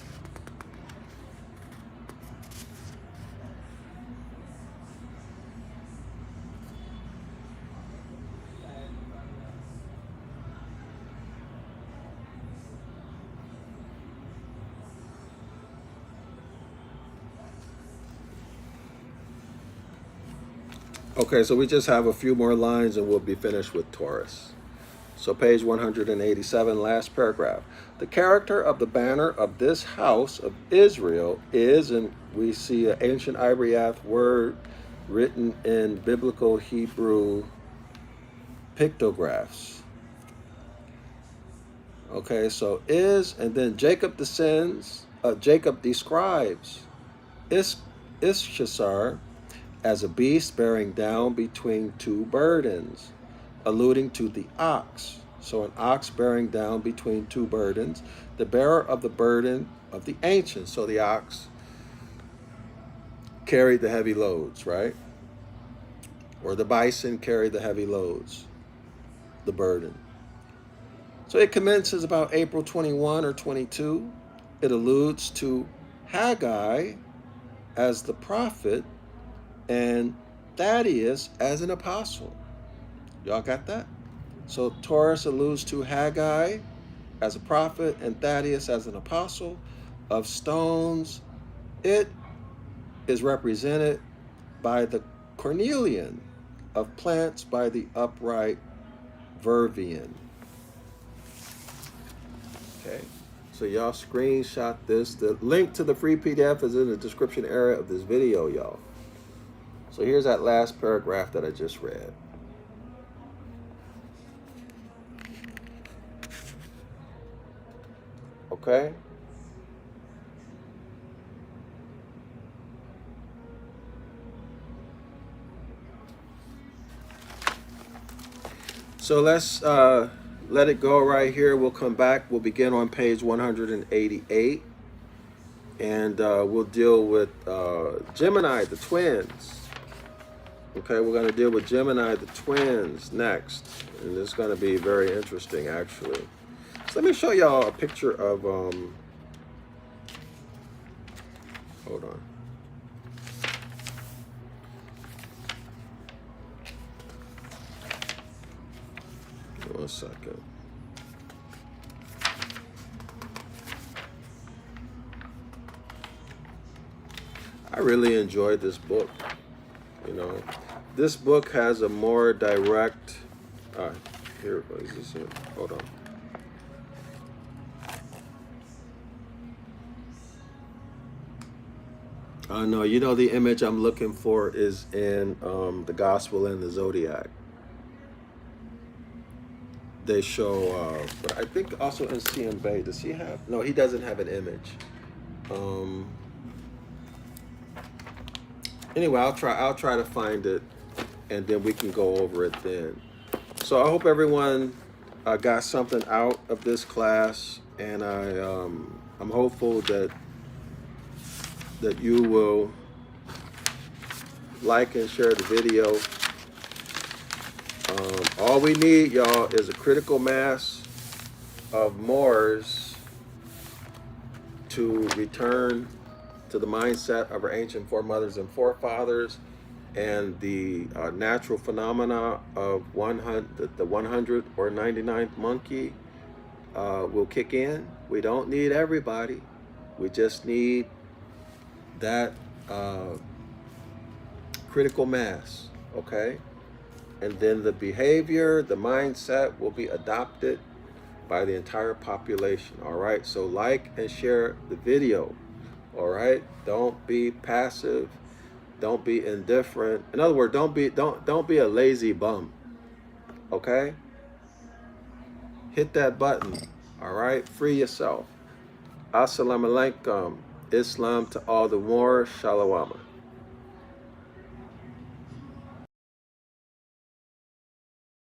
Okay, so we just have a few more lines and we'll be finished with Taurus. So page 187, last paragraph. The character of the banner of this house of Israel is, and we see an ancient Ibaryath word written in biblical Hebrew pictographs. Okay, so is, and then Jacob describes Issachar as a beast bearing down between two burdens, alluding to the ox. So an ox bearing down between two burdens, the bearer of the burden of the ancients. So the ox carried the heavy loads, right? Or the bison carried the heavy loads, the burden. So it commences about April 21 or 22. It alludes to Haggai as the prophet and Thaddeus as an apostle. Y'all got that? So Taurus alludes to Haggai as a prophet and Thaddeus as an apostle. Of stones, it is represented by the cornelian. Of plants, by the upright vervain. Okay, so y'all screenshot this. The link to the free PDF is in the description area of this video, y'all. So here's that last paragraph that I just read. Okay? So let's let it go right here. We'll come back. We'll begin on page 188. And we'll deal with Gemini, the twins. Okay, we're going to deal with Gemini, the twins, next. And this is going to be very interesting, actually. So let me show y'all a picture of, hold on. One second. I really enjoyed this book, you know. this book has a more direct. Here, is this it? Hold on. No, you know the image I'm looking for is in the Gospel and the Zodiac. They show, but I think also in CM Bay. Does he have? No, he doesn't have an image. Anyway, I'll try to find it, and then we can go over it then. So I hope everyone got something out of this class, and I'm hopeful that you will like and share the video. All we need, y'all, is a critical mass of Moors to return to the mindset of our ancient foremothers and forefathers, and the natural phenomena of the 100 or 99th monkey will kick in. We don't need everybody. We just need that critical mass, okay? And then the behavior, the mindset will be adopted by the entire population, all right? So like and share the video, all right? Don't be passive. Don't be indifferent. In other words, don't be a lazy bum, okay? Hit that button, all right? Free yourself. Assalamu alaikum. Islam to all the Moors. Shalawama.